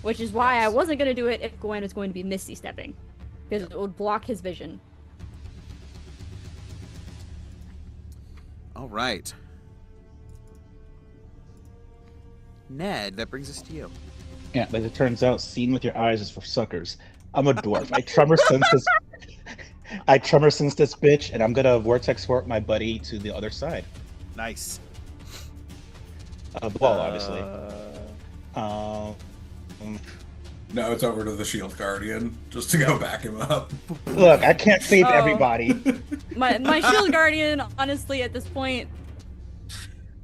Which is why Yes. I wasn't going to do it if Gwen was going to be Misty stepping. Because it would block his vision. All right. Ned, that brings us to you. Yeah, but it turns out seeing with your eyes is for suckers. I'm a dwarf. I tremor sense this. I tremor sense this bitch, and I'm gonna vortex warp my buddy to the other side Nice. of the wall, obviously. No, it's over to the shield guardian just to go back him up. Look, I can't save Oh. everybody. My shield guardian, honestly, at this point,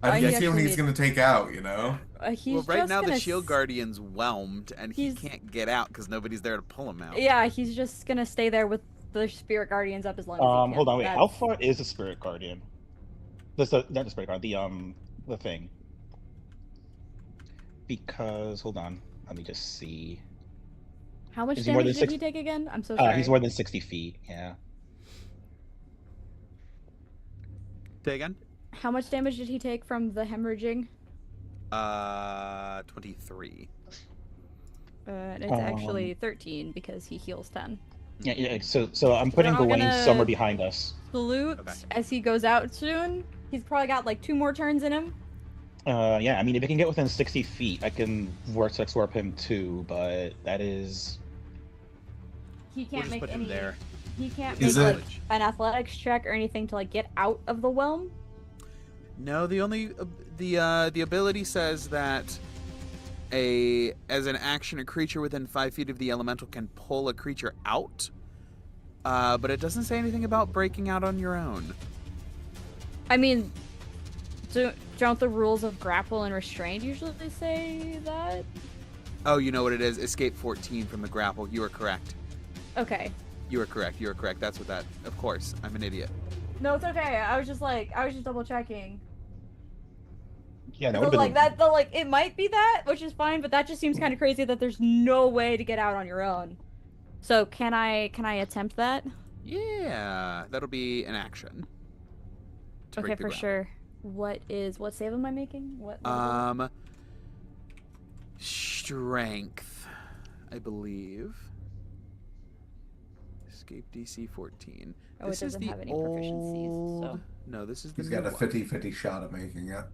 I he can see what actually he's gonna take out, you know? he's Well, right just now the gonna shield guardian's whelmed, and he he's- can't get out because nobody's there to pull him out. Yeah, he's just gonna stay there with the spirit guardians up as long as he can. Hold on, wait. That's- How far is the spirit guardian? Not the spirit guardian. The thing. Because hold on, let me just see. How much Is he more damage than did he six- take again? I'm so sorry. He's more than 60 feet. Yeah. Say again? How much damage did he take from the hemorrhaging? 23. It's actually 13 because he heals 10. Yeah. So I'm putting We're all Gawain gonna- somewhere behind us. Salute Okay. as he goes out soon. He's probably got like 2 more turns in him. Yeah. I mean, if he can get within 60 feet, I can vortex warp him too. But that is. He We'll can't just make put any. him there. He can't Is make it- like an athletics check or anything to like get out of the whelm. No, the only the ability says that as an action, a creature within 5 feet of the elemental can pull a creature out. But it doesn't say anything about breaking out on your own. I mean, don't the rules of grapple and restraint usually say that? Oh, you know what it is? Escape 14 from the grapple. You are correct. Okay. You are correct. You are correct. That's what that. Of course, I'm an idiot. No, it's okay. I was just double checking. Yeah, that So, would have like been. that, it might be that, which is fine, but that just seems kind of crazy that there's no way to get out on your own. So can I attempt that? Yeah, that'll be an action. To Okay, break the for grapple. sure. What save am I making? What is it? Strength, I believe. Escape DC 14. Oh, This it is doesn't the have any proficiencies, old. so. No, this is the He's new got a one. 50-50 shot at making it.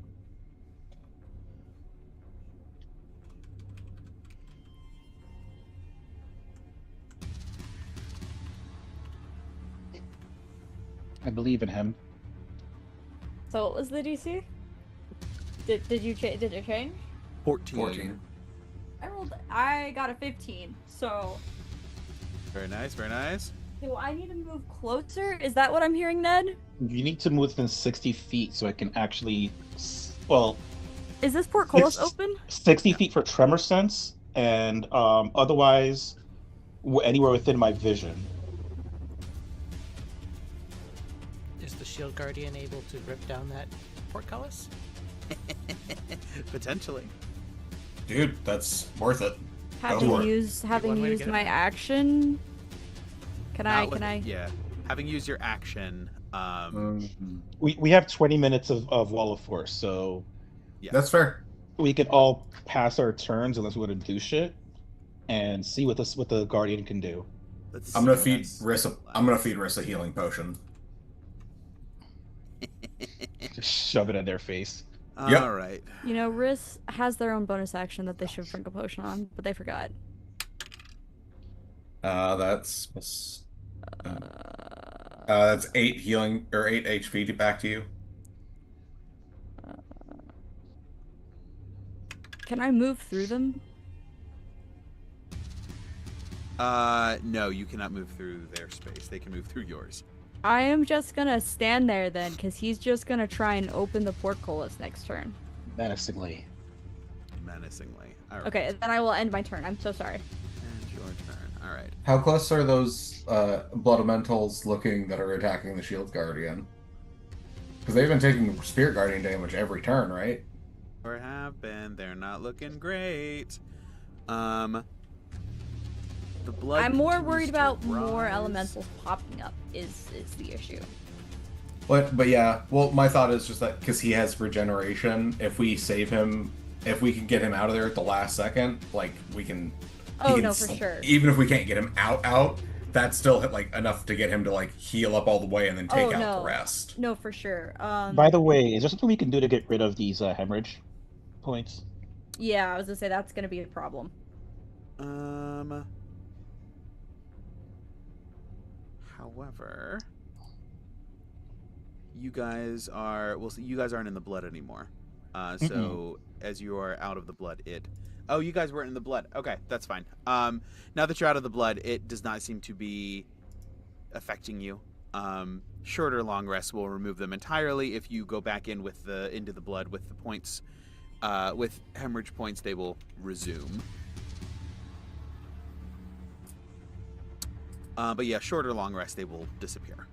I believe in him. So what was the DC? Did it change? 14. 14. I got a 15. So Very nice, very nice. do I need to move closer? Is that what I'm hearing, Ned? You need to move within 60 feet so I can actually. Well, Is this portcullis Six- open? 60 feet for tremor sense, and otherwise, anywhere within my vision. Is the shield guardian able to rip down that portcullis? Potentially. Dude, that's worth it. Having for it. used one way to get it my back. action. Can I? Yeah. Having used your action, We have 20 minutes of Wall of Force, so yeah. That's fair. we could all pass our turns unless we want to do shit, and see what the Guardian can do. Let's I'm gonna see feed what's Rissa. I'm gonna feed Rissa healing potion. Just shove it in their face. Yep. All right. You know, Riss has their own bonus action that they should drink a potion on, but they forgot. That's 8 healing or 8 HP back to you. Can I move through them? No, you cannot move through their space. They can move through yours. I am just gonna stand there then, because he's just gonna try and open the portcullis next turn. Menacingly. Menacingly. All right. Okay, then I will end my turn. I'm so sorry. And your turn. All right. How close are those blood elementals looking that are attacking the shield guardian? Because they've been taking spirit guardian damage every turn, right? Or have been. They're not looking great. The blood. I'm more continues worried to about more rise. elementals popping up is the issue. But yeah, well, my thought is just that because he has regeneration, if we save him, if we can get him out of there at the last second, like we can. Oh, can no, for sure. Even if we can't get him out, that's still like enough to get him to like heal up all the way and then take out the rest. No, for sure. By the way, is there something we can do to get rid of these hemorrhage points? Yeah, I was gonna say that's gonna be a problem. However, you guys are you guys aren't in the blood anymore. So as you are out of the blood, oh, you guys weren't in the blood. Okay, that's fine. Now that you're out of the blood, it does not seem to be affecting you. Short or long rests will remove them entirely. If you go back in with into the blood with the points, with hemorrhage points, they will resume. But yeah, short or long rest, they will disappear.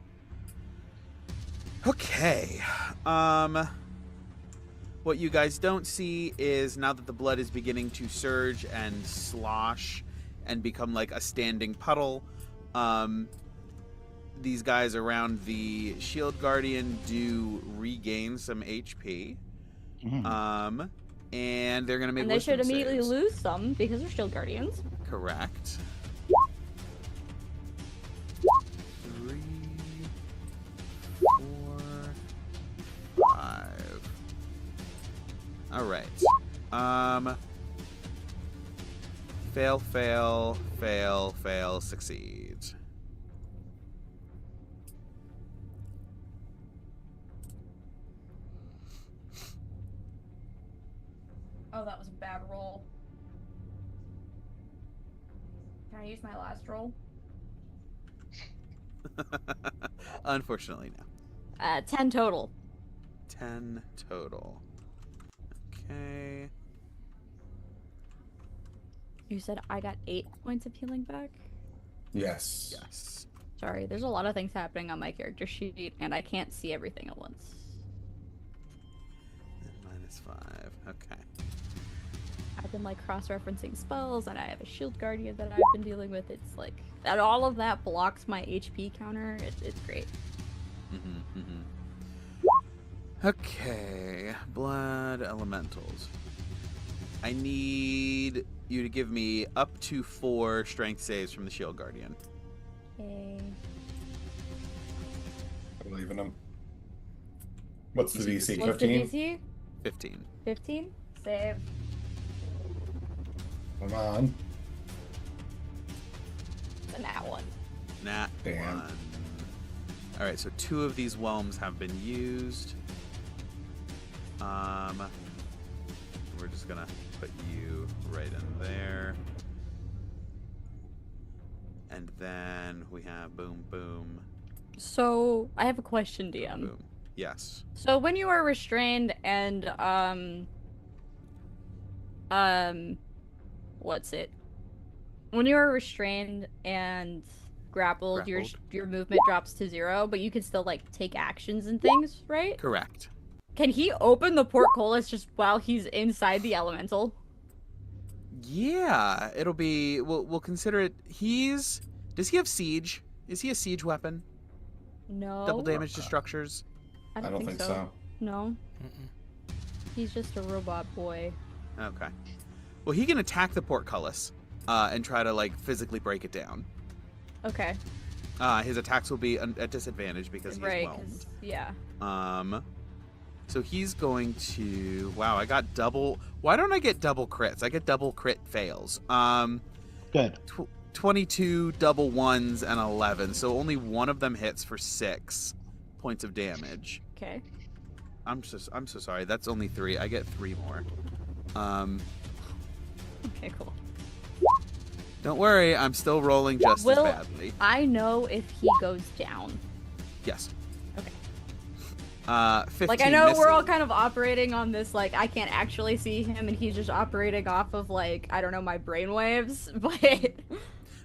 Okay. What you guys don't see is now that the blood is beginning to surge and slosh and become like a standing puddle, these guys around the shield guardian do regain some HP. And they're gonna make And they should wisdom immediately saves. lose some because they're shield guardians. Correct. 3, 4, 5. All right. Fail, fail, fail, fail, succeed. Oh, that was a bad roll. Can I use my last roll? Unfortunately, no. 10 total. 10 total. Okay. You said I got 8 points of healing back? Yes. Yes. Sorry, there's a lot of things happening on my character sheet, and I can't see everything at once. And -5. Okay. I've been like cross-referencing spells, and I have a shield guardian that I've been dealing with. It's like that all of that blocks my HP counter. It's great. Okay, blood elementals. I need you to give me up to 4 strength saves from the shield guardian. Okay. I believe in him. What's the DC? What's the 15? DC? 15. 15? Save. Come on. And that one. Nat Damn. 1. Alright, so 2 of these whelms have been used. We're just gonna put you right in there. And then we have boom, boom, So I have a question, DM. boom. Yes. So when you are restrained and what's it? When you are restrained and grappled, your movement drops to 0, but you can still like take actions and things, right? Correct. Can he open the portcullis just while he's inside the elemental? Yeah, it'll be. We'll consider it. Does he have siege? Is he a siege weapon? No. Double damage to structures. I don't think so. No. He's just a robot boy. Okay. Well, he can attack the portcullis, and try to like physically break it down. Okay. His attacks will be at disadvantage because he's Right, whelmed. 'cause- yeah. So he's going to. Wow, I got double. Why don't I get double crits? I get double crit fails. Good. 22 double ones and 11. So only one of them hits for 6 points of damage. Okay. I'm so sorry. That's only 3. I get 3 more. Okay, cool. Don't worry. I'm still rolling just as badly. I know if he goes down. Yes. Okay. 15 Like, I know misses. we're all kind of operating on this, like, I can't actually see him, and he's just operating off of, like, I don't know, my brainwaves, but...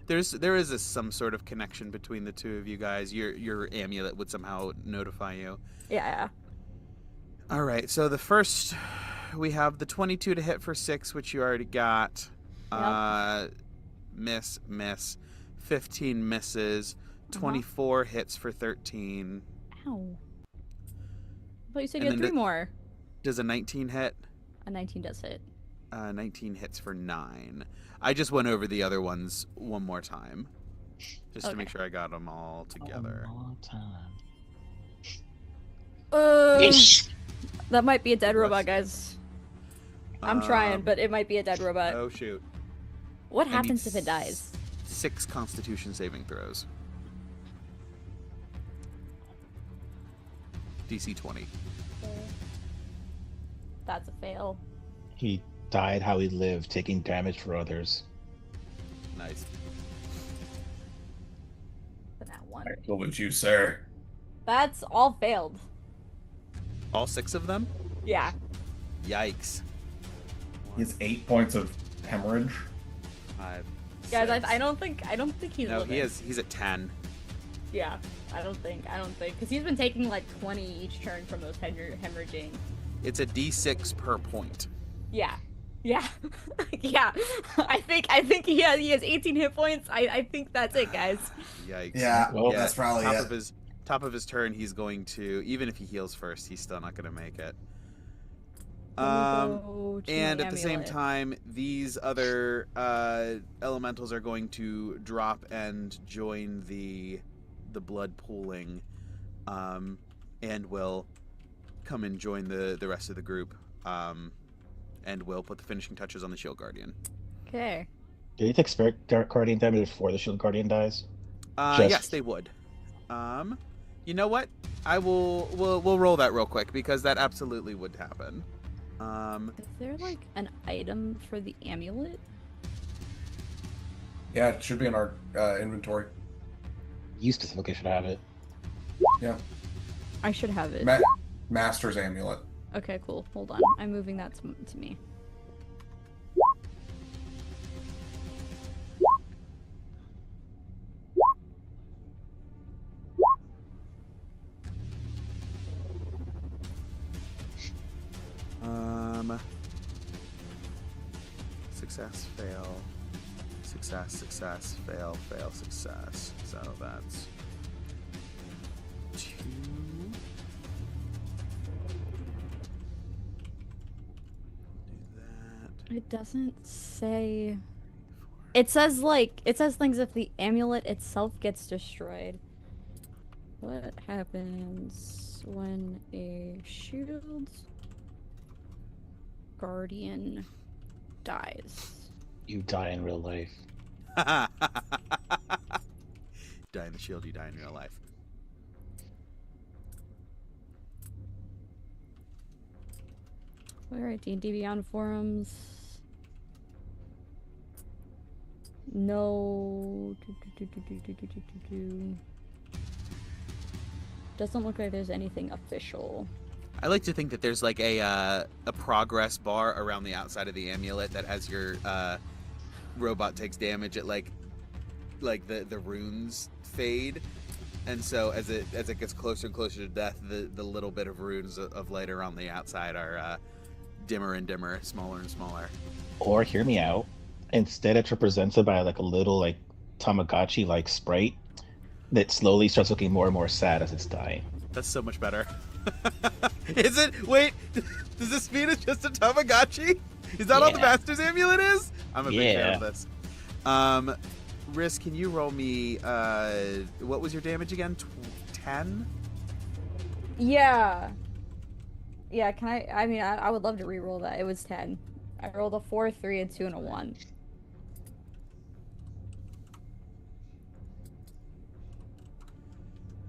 There is some sort of connection between the two of you guys. Your amulet would somehow notify you. Yeah. All right. So the first, we have the 22 to hit for 6, which you already got. Yep. Miss. 15 misses. 24 hits for 13. Ow. I thought you said And you had then 3 more. Does a 19 hit? A 19 does hit. 19 hits for 9. I just went over the other ones one more time, just to make sure I got them all together. One more time. That might be a dead robot, guys. I'm trying, but it might be a dead robot. Oh shoot! What I need happens if it dies? 6 Constitution saving throws. DC 20. That's a fail. He died how he lived, taking damage for others. Nice. For that one. I told you, sir. That's all failed. All 6 of them? Yeah. Yikes. He has 8 points of hemorrhage. 5. Guys, 6. I don't think he's No, living. he's at 10. Yeah. I don't think, because he's been taking like 20 each turn from those hemorrhaging. It's a D6 per point. Yeah. Yeah. I think he has 18 hit points. I think that's it, guys. Yikes. Yeah, well, that's probably top it. of his top of his turn. He's going to, even if he heals first, he's still not going to make it. And at the same time, these other elementals are going to drop and join the blood pooling, and will come and join the rest of the group, and will put the finishing touches on the shield guardian. Okay. Do you take Spirit Guardian damage before the Shield Guardian dies? Yes, they would. You know what? We'll roll that real quick because that absolutely would happen. Is there like an item for the amulet? Yeah, it should be in our inventory. You specifically should have it. Yeah. I should have it. Master's amulet. Okay, cool. Hold on. I'm moving that to me. success, fail, success, success, fail, fail, success. So that's 2. Do that. It doesn't say. It says things if the amulet itself gets destroyed. What happens when a shield guardian dies? You die in real life. Die in the shield, you die in real life. Alright, D&D Beyond forums. No. Doesn't look like there's anything official. I like to think that there's like a progress bar around the outside of the amulet that as your robot takes damage, it like the runes fade, and so as it gets closer and closer to death, the little bit of runes of light around the outside are dimmer and dimmer, smaller and smaller. Or hear me out. Instead, it's represented by like a little like Tamagotchi like sprite that slowly starts looking more and more sad as it's dying. That's so much better. Is it? Wait, does this mean it's just a Tamagotchi? Is that all the Master's Amulet is? I'm a big fan of this. Riz, can you roll me, what was your damage again? 10? Yeah. Yeah, can I mean, I would love to re-roll that. It was 10. I rolled a 4, 3, a 2, and a 1.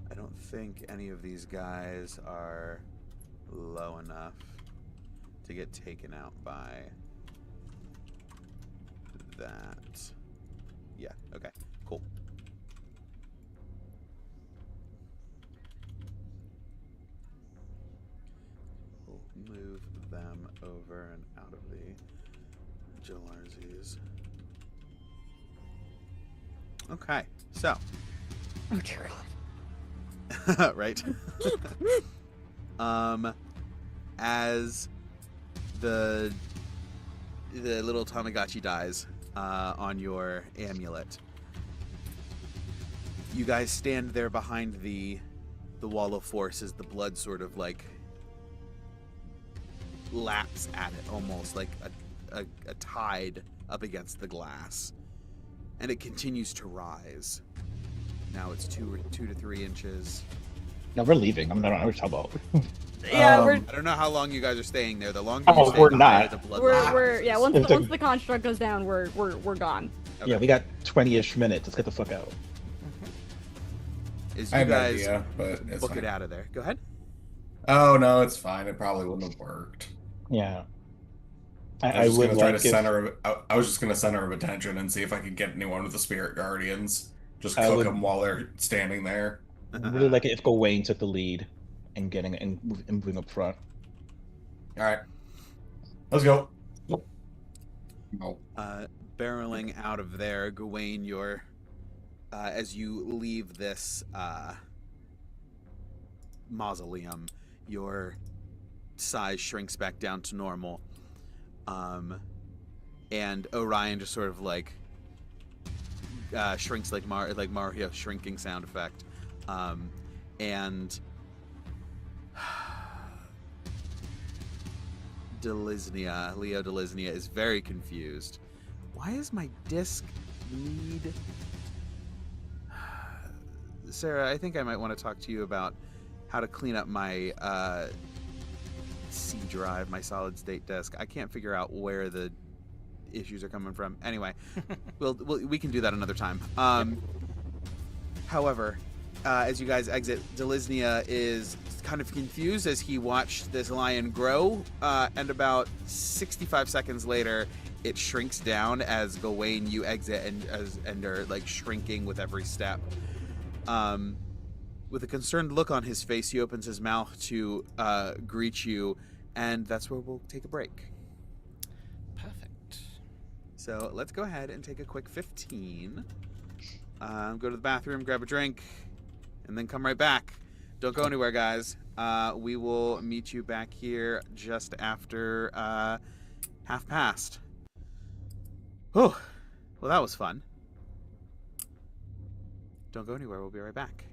I don't think any of these guys are low enough to get taken out by that. Yeah, okay, cool. We'll move them over and out of the Jalarzis. Okay, so. Oh dear God. Right. As the little Tamagotchi dies on your amulet, you guys stand there behind the wall of force as the blood sort of like laps at it, almost like a tide up against the glass, and it continues to rise. Now it's 2 to 3 inches. No, we're leaving. I'm not what you're talking about. Yeah, I don't know how long you guys are staying there. The longer you Oh, stay, we're the not. higher the blood level we're is. yeah. Once the construct goes down, we're gone. Okay. Yeah, we got 20-ish minutes. Let's get the fuck out. Is I you have no guys idea, but it's book fine. it out of there. Go ahead. Oh no, it's fine. It probably wouldn't have worked. Yeah. I was would just gonna try like to if- center. I was just gonna center of attention and see if I could get anyone with the spirit guardians. Just I cook would- them while they're standing there. really like it if Gawain took the lead in getting and moving up front. All right, let's go. No. Barreling out of there, Gawain, you're as you leave this mausoleum, your size shrinks back down to normal, and Orion just sort of like shrinks like Mario shrinking sound effect, and Leo Delisnia is very confused. Why is my disc need? Sarah, I think I might want to talk to you about how to clean up my C drive, my solid state disk. I can't figure out where the issues are coming from. Anyway, we can do that another time. However, as you guys exit, Delisnia is kind of confused as he watched this lion grow, and about 65 seconds later, it shrinks down as Gawain, you exit and are like shrinking with every step. With a concerned look on his face, he opens his mouth to greet you, and that's where we'll take a break. Perfect. So let's go ahead and take a quick 15. Go to the bathroom, grab a drink, and then come right back. Don't go anywhere, guys. We will meet you back here just after half past. Oh, well, that was fun. Don't go anywhere. We'll be right back.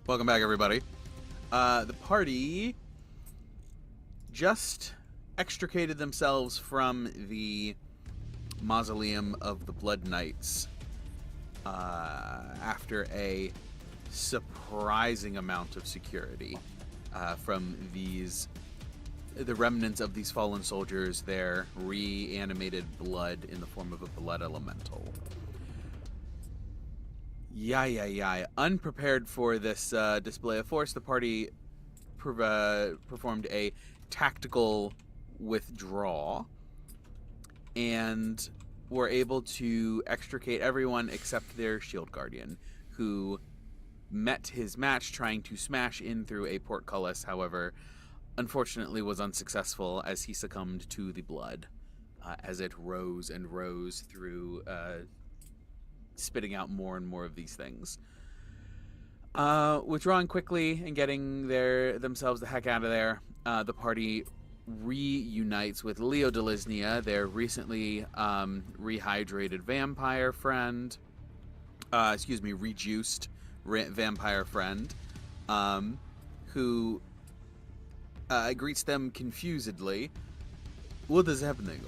Welcome back, everybody. The party just extricated themselves from the mausoleum of the Blood Knights after a surprising amount of security from the remnants of these fallen soldiers, their reanimated blood in the form of a blood elemental. Unprepared for this display of force, the party performed a tactical withdrawal and were able to extricate everyone except their shield guardian, who met his match trying to smash in through a portcullis, however, unfortunately was unsuccessful as he succumbed to the blood as it rose and rose through spitting out more and more of these things. Withdrawing quickly and getting themselves the heck out of there, the party reunites with Leo Delisnia, their recently rehydrated vampire friend. Rejuiced vampire friend, who greets them confusedly. What is happening?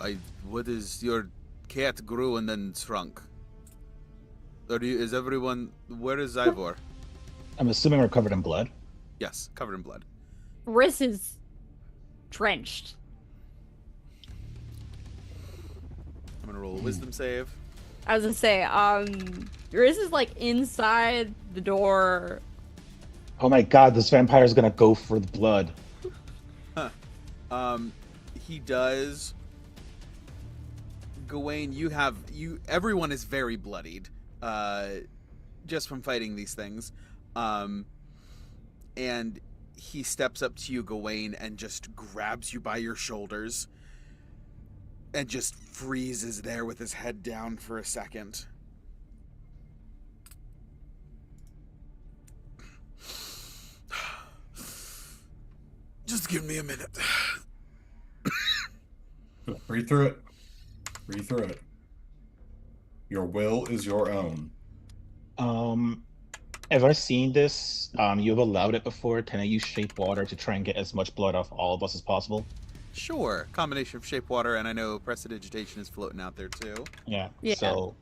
What is your cat grew and then shrunk? Is everyone? Where is Ivor? I'm assuming we're covered in blood. Yes, covered in blood. Riss is drenched. I'm gonna roll a wisdom save. I was gonna say, Riss is like inside the door. Oh my god, this vampire is gonna go for the blood. He does. Gawain, everyone is very bloodied, just from fighting these things. And he steps up to you, Gawain, and just grabs you by your shoulders and just freezes there with his head down for a second. Just give me a minute. Breathe through it. Breathe through it. Your will is your own. Have I seen this? You've allowed it before. Can I use shape water to try and get as much blood off all of us as possible? Sure. Combination of shape water, and I know prestidigitation is floating out there too. Yeah. Yeah. So,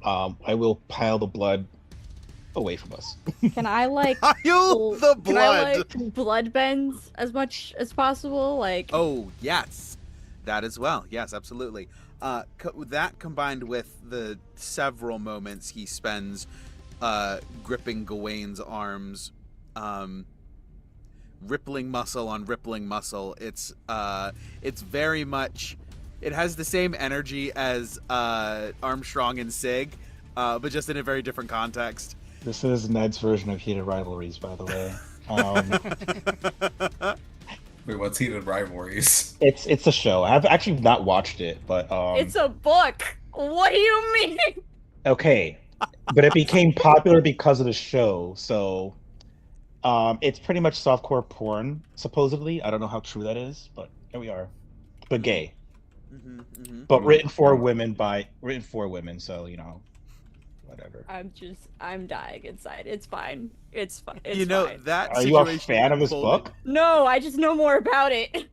I will pile the blood away from us. Can I like Pile the Can I blood. like blood bends as much as possible? Like Oh yes, that as well. Yes, absolutely. That combined with the several moments he spends gripping Gawain's arms, rippling muscle on rippling muscle. It's very much. It has the same energy as Armstrong and Sig, but just in a very different context. This is Ned's version of Heated Rivalries, by the way. Wait, what's Heated Rivalries? It's a show. I've actually not watched it, but it's a book. What do you mean? okay. But it became popular because of the show, so it's pretty much softcore porn, supposedly. I don't know how true that is, but here we are. But gay. But written for women, so whatever. I'm dying inside. It's fine. It's fine. It's fine. That Are you a situation fan of this unfolded- book? No, I just know more about it.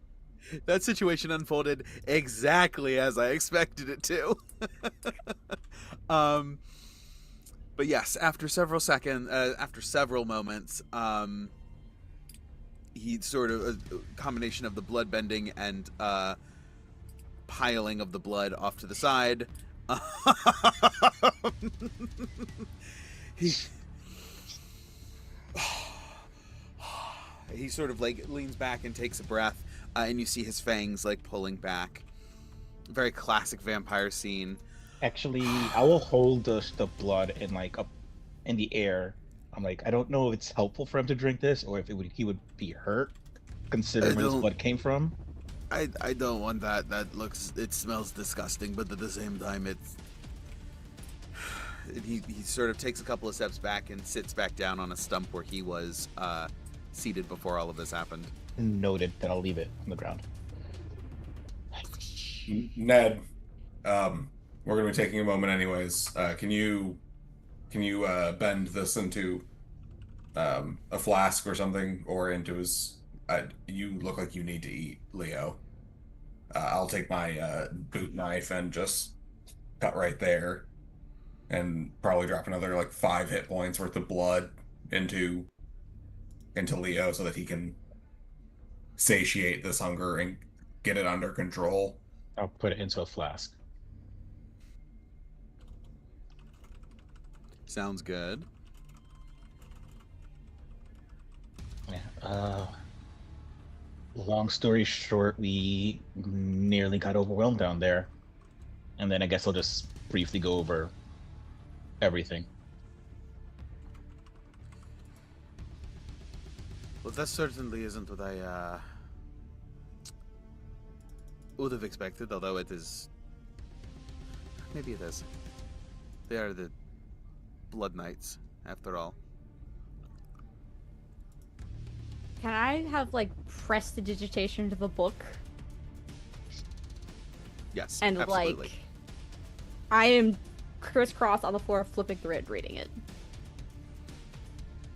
That situation unfolded exactly as I expected it to. But yes, after several moments, he sort of a combination of the blood bending and piling of the blood off to the side. He sort of like leans back and takes a breath, and you see his fangs like pulling back. Very classic vampire scene. Actually, I will hold the blood in like up in the air. I'm like, I don't know if it's helpful for him to drink this or if he would be hurt, considering where this blood came from. I don't want that. It smells disgusting, but at the same time, he sort of takes a couple of steps back and sits back down on a stump where he was seated before all of this happened. Noted. Then I'll leave it on the ground. Ned, we're going to be taking a moment anyways. Can you bend this into a flask or something, or into his. You look like you need to eat, Leo. I'll take my boot knife and just cut right there, and probably drop another like 5 hit points worth of blood into Leo so that he can satiate this hunger and get it under control. I'll put it into a flask. Sounds good. Yeah. Long story short, we nearly got overwhelmed down there. And then I guess I'll just briefly go over everything. Well, that certainly isn't what I would have expected, although it is. Maybe it is. They are the Blood Knights, after all. Can I have like prestidigitation to the book? Yes, And absolutely. like, I am crisscross on the floor, flipping through it, reading it.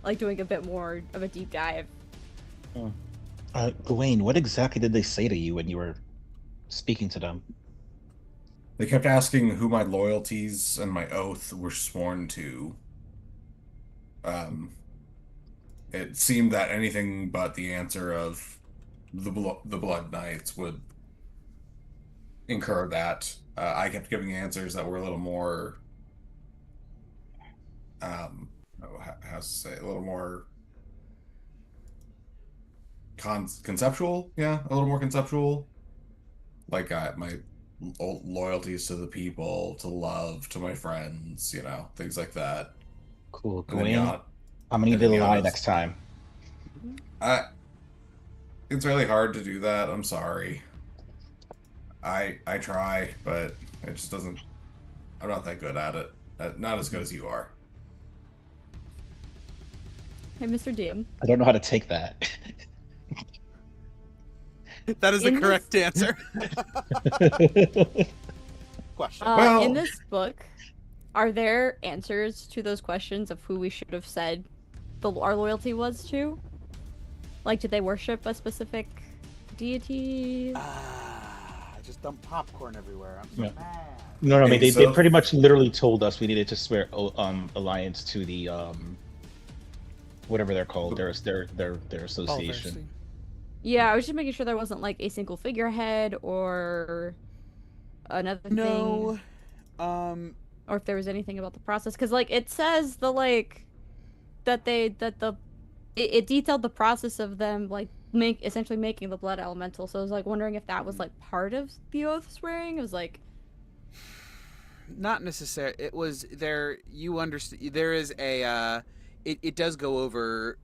Like doing a bit more of a deep dive. Gawain, what exactly did they say to you when you were speaking to them? They kept asking who my loyalties and my oath were sworn to. It seemed that anything but the answer of the Blood Knights would incur that. I kept giving answers that were a little more, how to say, a little more conceptual. Yeah, a little more conceptual. Like my loyalties to the people, to love, to my friends, things like that. Cool, And then Gawain. Yana, I'm gonna need and you then to lie Yana's- next time. It's really hard to do that. I'm sorry. I try, but it just doesn't. I'm not that good at it. Not as good as you are. Hey, Mr. DM. I don't know how to take that. That is the In this- correct answer. Question. Well- In this book, are there answers to those questions of who we should have said our loyalty was to? Like, did they worship a specific deity? I just dumped popcorn everywhere. I'm so Yeah. mad. No, I mean Okay, they so- pretty much literally told us we needed to swear alliance to the whatever they're called, their Oh, association. Versi. Yeah, I was just making sure there wasn't like a single figurehead or another thing, No. or if there was anything about the process. Because like it says it detailed the process of them like essentially making the blood elemental. So I was like wondering if that was like part of the oath swearing. It was like, Not necessarily. It was there. You understand. There is a. It does go over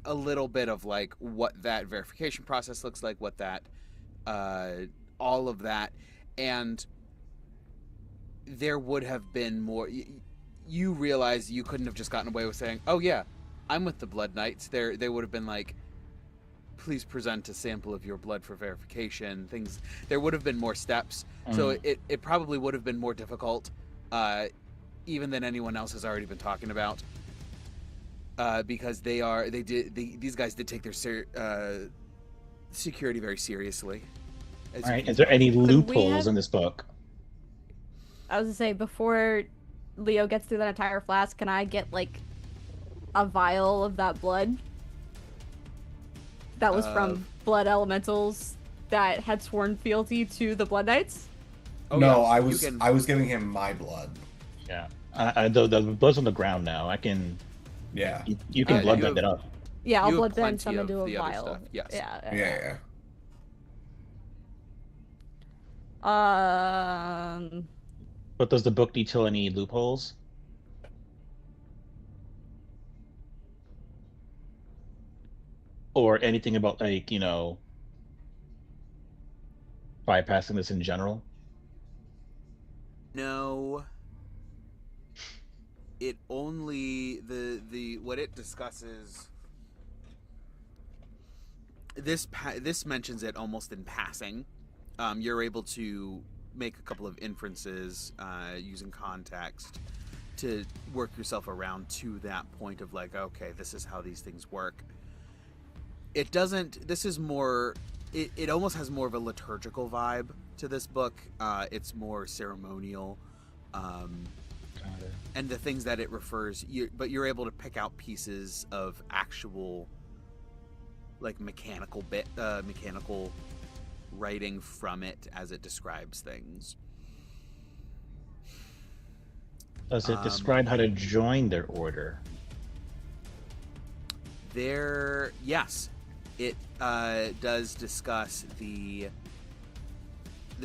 a little bit of like what that verification process looks like, what that, all of that, and there would have been more. You realize you couldn't have just gotten away with saying, "Oh yeah, I'm with the Blood Knights." They would have been like, "Please present a sample of your blood for verification." Things. There would have been more steps. So it probably would have been more difficult, even than anyone else has already been talking about, because these guys did take their security very seriously. As All you right. can Is there tell. any we loopholes have- in this book? I was gonna say before Leo gets through that entire flask, can I get like a vial of that blood that was from blood elementals that had sworn fealty to the Blood Knights? Oh, No, yeah, I you was can- I was giving him my blood. Yeah. The blood's on the ground now. I can. Yeah. You can Okay. blood You bend have- it up. Yeah, I'll You have blood bend plenty some of into a the other vial. stuff, yes. Yeah. Yeah. But does the book detail any loopholes? Or anything about like, bypassing this in general? No. It only the what it discusses. This mentions it almost in passing. You're able to make a couple of inferences using context to work yourself around to that point of like, okay, this is how these things work. It doesn't. This is more. It almost has more of a liturgical vibe to this book. It's more ceremonial, and the things that it refers. But you're able to pick out pieces of actual, like mechanical writing from it as it describes things. Does it describe how to join their order? Yes, it does discuss the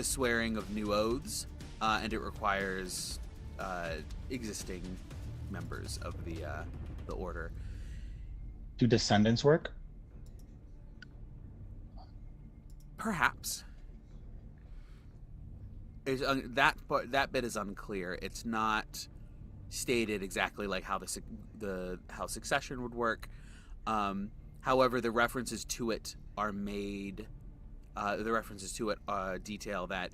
swearing of new oaths, and it requires existing members of the order. Do descendants work? Perhaps. That bit is unclear. It's not stated exactly like how how succession would work. However, the references to it are made. The references to it detail that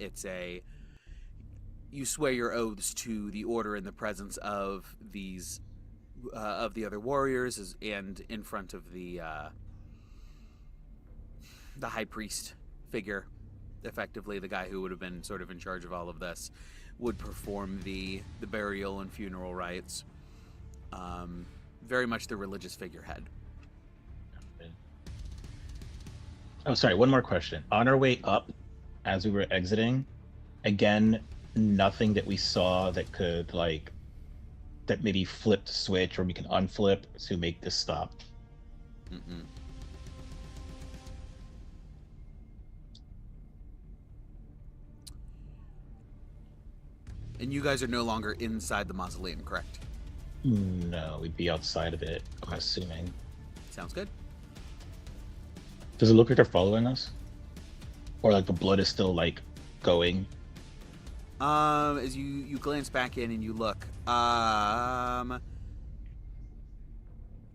you swear your oaths to the order in the presence of the other warriors and in front of the high priest figure. Effectively, the guy who would have been sort of in charge of all of this would perform the burial and funeral rites. Very much the religious figurehead. Oh, sorry. One more question. On our way up, as we were exiting, again, nothing that we saw that could that maybe flip the switch or we can unflip to make this stop. Mm-mm. And you guys are no longer inside the mausoleum, correct? No, we'd be outside of it, I'm assuming. Sounds good. Does it look like they're following us? Or like the blood is still like going? As you glance back in and you look, I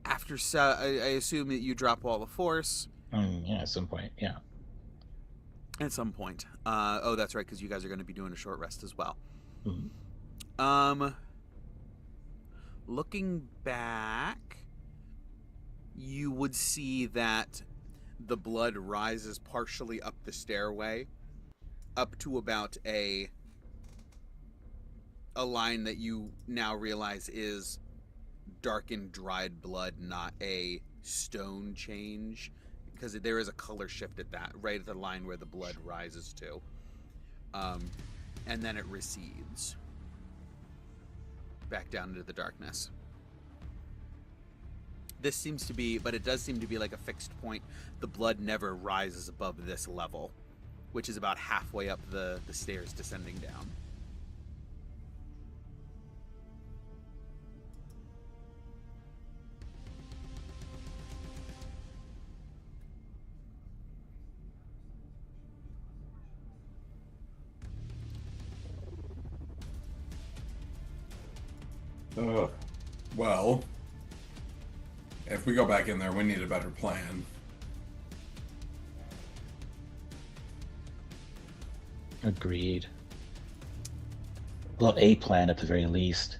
assume that you drop Wall of Force. Yeah, at some point, yeah. At some point. Oh, that's right, because you guys are going to be doing a short rest as well. Mm-hmm. Looking back, you would see that the blood rises partially up the stairway, up to about a line that you now realize is darkened, dried blood, not a stone change, because there is a color shift at that, right at the line where the blood rises to. And then it recedes back down into the darkness. This seems to be, but it does seem to be like a fixed point. The blood never rises above this level, which is about halfway up the stairs descending down. Well, if we go back in there, we need a better plan. Agreed. Well, a plan at the very least.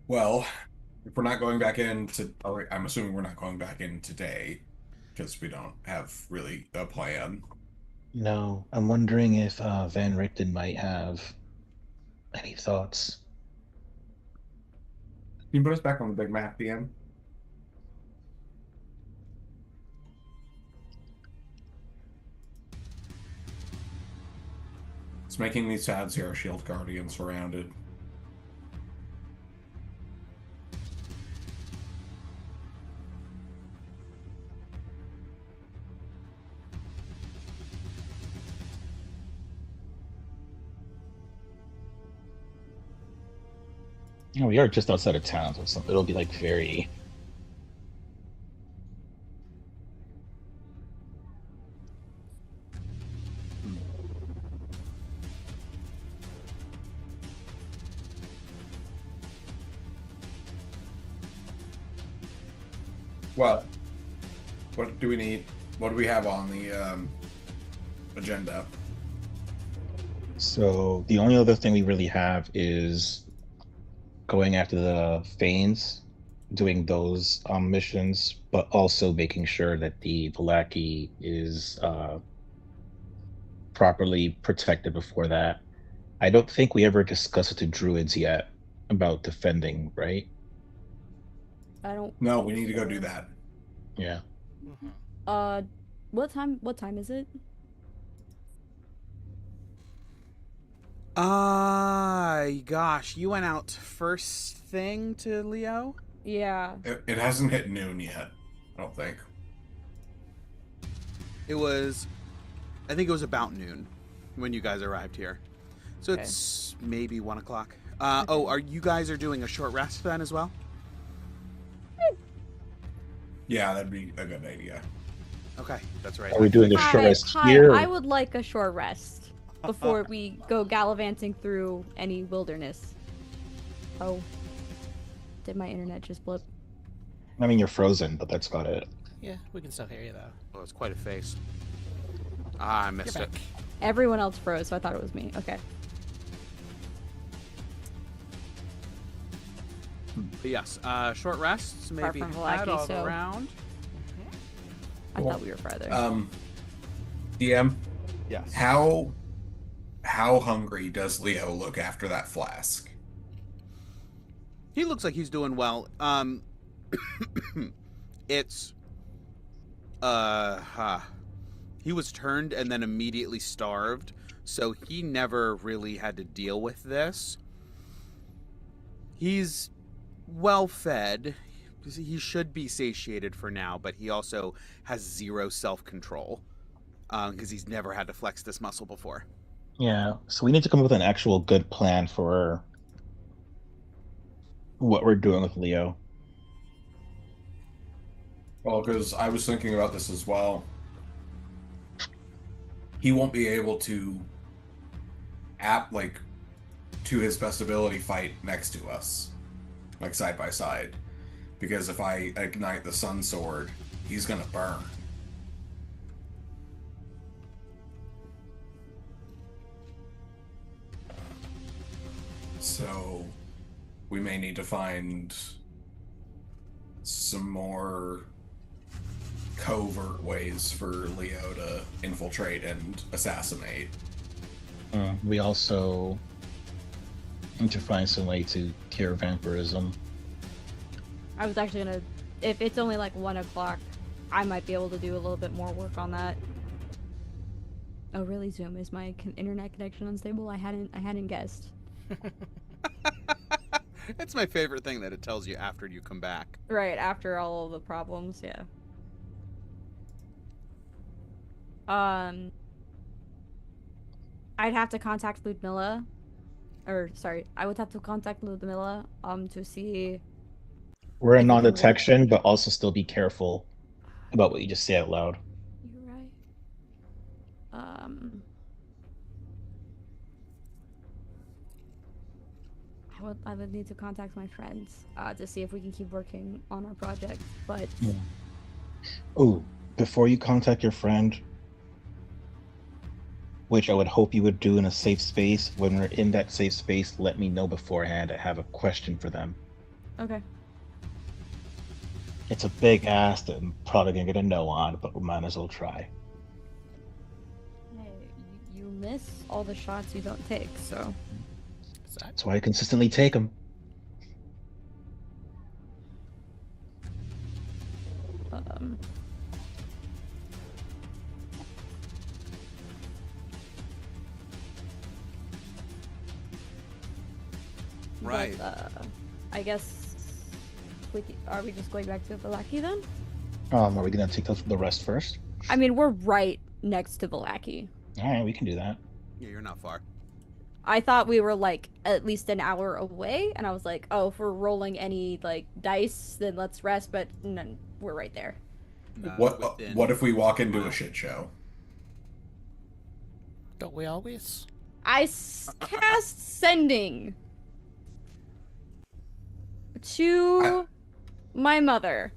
Well, if we're not going back in I'm assuming we're not going back in today, because we don't have really a plan. No, I'm wondering if Van Richten might have any thoughts. Can you put us back on the big map again? It's making me sad to see our shield guardian surrounded. You know, we are just outside of town, so it'll be like very. What? What do we need? What do we have on the agenda? So the only other thing we really have is going after the Fanes, doing those missions, but also making sure that the Valaki is properly protected before that. I don't think we ever discussed it to Druids yet about defending, right? I don't. No, we need to go do that. Yeah. Mhm. Uh, what time? What time is it? Gosh, you went out first thing to Leo? Yeah. It hasn't hit noon yet. I don't think. I think it was about noon when you guys arrived here. So Okay. it's maybe 1 o'clock. Okay. Oh, are you guys doing a short rest then as well? Yeah, that'd be a good idea. Okay, that's right. Are we doing a short rest Hi, here? I would like a short rest before we go gallivanting through any wilderness. Oh. Did my internet just blip? I mean, you're frozen, but that's about it. Yeah, we can still hear you though. Oh, it's quite a face. I You're missed back. it. Everyone else froze, so I thought it was me. Okay. But yes, short rests, maybe from had Valaki, all so- around. I thought we were farther. DM, Yes. how hungry does Leo look after that flask? He looks like he's doing well. It's he was turned and then immediately starved, so he never really had to deal with this. He's well fed. He should be satiated for now, but he also has zero self-control because he's never had to flex this muscle before. Yeah. So we need to come up with an actual good plan for what we're doing with Leo. Well, because I was thinking about this as well. He won't be able to, to his best ability, fight next to us, like side by side. Because if I ignite the sun sword, he's gonna burn. So, we may need to find some more covert ways for Leo to infiltrate and assassinate. We also need to find some way to cure vampirism. I was actually gonna. If it's only like 1 o'clock, I might be able to do a little bit more work on that. Oh, really? Zoom, is my internet connection unstable? I hadn't guessed. It's my favorite thing that it tells you after you come back. Right after all of the problems, yeah. I'd have to contact Ludmilla, or sorry, I would have to contact Ludmilla, to see. We're in If we can work- non-detection, but also still be careful about what you just say out loud. You're right. I would need to contact my friends to see if we can keep working on our project. But Oh, before you contact your friend, which I would hope you would do in a safe space, when we're in that safe space, let me know beforehand. I have a question for them. okay, It's a big ask that I'm probably gonna get a no on, but we might as well try. hey, you miss all the shots you don't take, so Is that That's why I consistently take them. um. but, Right. I guess are we just going back to Valaki then? Are we gonna take the rest first? I mean, we're right next to Valaki. All right, we can do that. Yeah, you're not far. I thought we were like at least an hour away, and I was like, oh, if we're rolling any like dice, then let's rest. But no, we're right there. Within- What if we walk into a shit show? don't we always? I cast sending to my mother.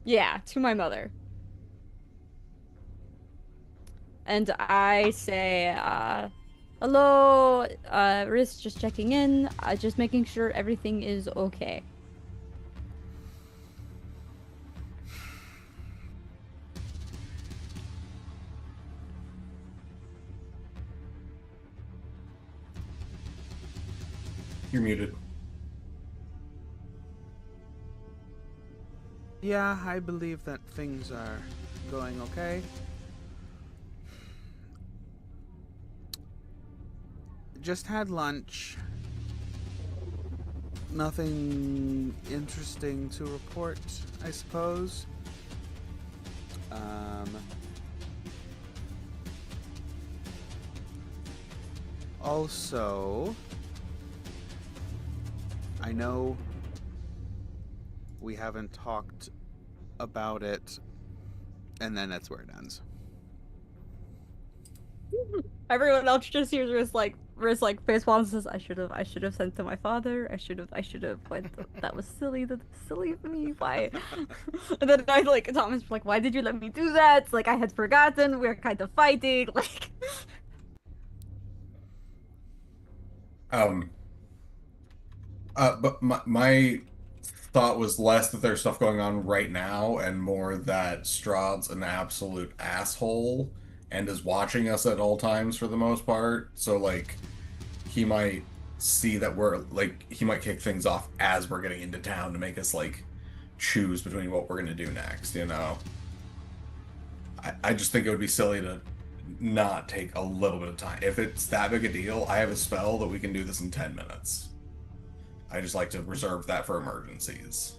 Yeah, to my mother. And I say, hello, Riz, just checking in, just making sure everything is okay. You're muted. Yeah, I believe that things are going okay. Just had lunch. Nothing interesting to report, I suppose. Also, I know we haven't talked about it, and then that's where it ends. Everyone else just hears Riz like face palms and says, I should have sent to my father. I should have. But that was silly. That was silly of me. Why? And then I like Thomas like, why did you let me do that? It's like I had forgotten. We were kind of fighting. Like, Um, but my thought was less that there's stuff going on right now and more that Strahd's an absolute asshole and is watching us at all times for the most part. So, like, he might see that we're, like, he might kick things off as we're getting into town to make us, like, choose between what we're going to do next, you know? I just think it would be silly to not take a little bit of time. If it's that big a deal, I have a spell that we can do this in 10 minutes. I just like to reserve that for emergencies.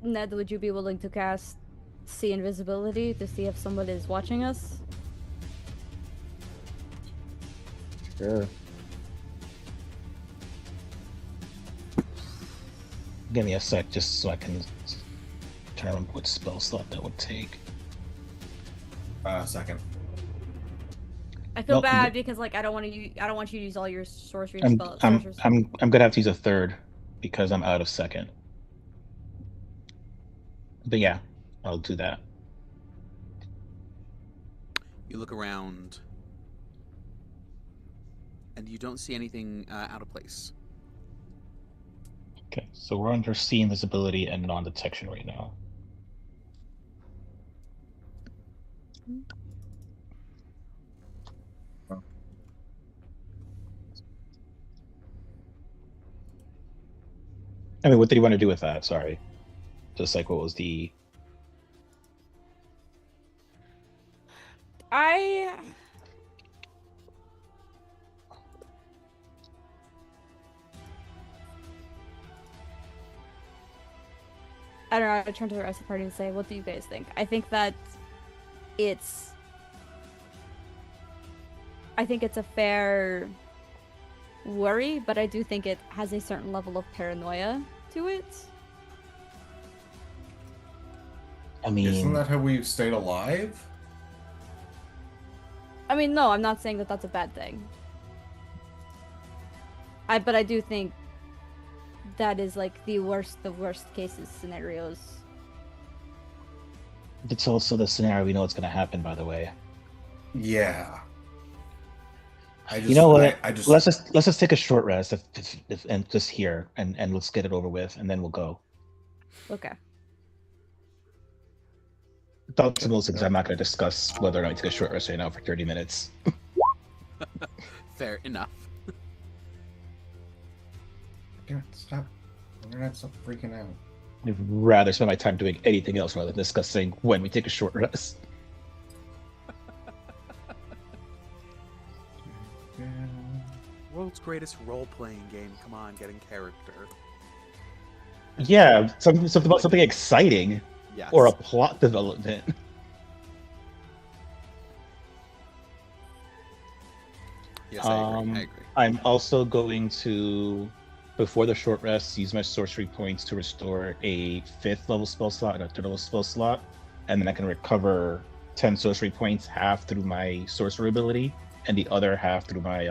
Ned, would you be willing to cast See Invisibility to see if someone is watching us? Sure. Give me a sec just so I can determine what spell slot that would take. Second. I feel No, bad because like I don't want you to use all your sorcery I'm spells. gonna have to use a third because I'm out of second. But yeah, I'll do that. You look around, and you don't see anything out of place. Okay, so we're under See Invisibility and non-detection right now. I mean, what did you want to do with that? Sorry. Just like what was the... I don't know. I turn to the rest of the party and say, what do you guys think? I think it's a fair worry, but I do think it has a certain level of paranoia to it. I mean... Isn't that how we've stayed alive? I mean, no, I'm not saying that that's a bad thing. But I do think that is like the worst cases scenarios. It's also the scenario we know what's going to happen, by the way. Yeah. You know what? Let's just take a short rest and just here and let's get it over with, and then we'll go. Okay. Thoughts and things I'm not going to discuss whether or not I take a short rest right now for 30 minutes. Fair enough. Damn it, stop. We're gonna stop freaking out. I'd rather spend my time doing anything else rather than discussing when we take a short rest. World's greatest role-playing game. Come on, get in character. Yeah, something exciting. Yes. Or a plot development. Yes, I agree. I'm also going to, before the short rest, use my sorcery points to restore a 5th level spell slot and a 3rd level spell slot, and then I can recover 10 sorcery points, half through my sorcery ability, and the other half through my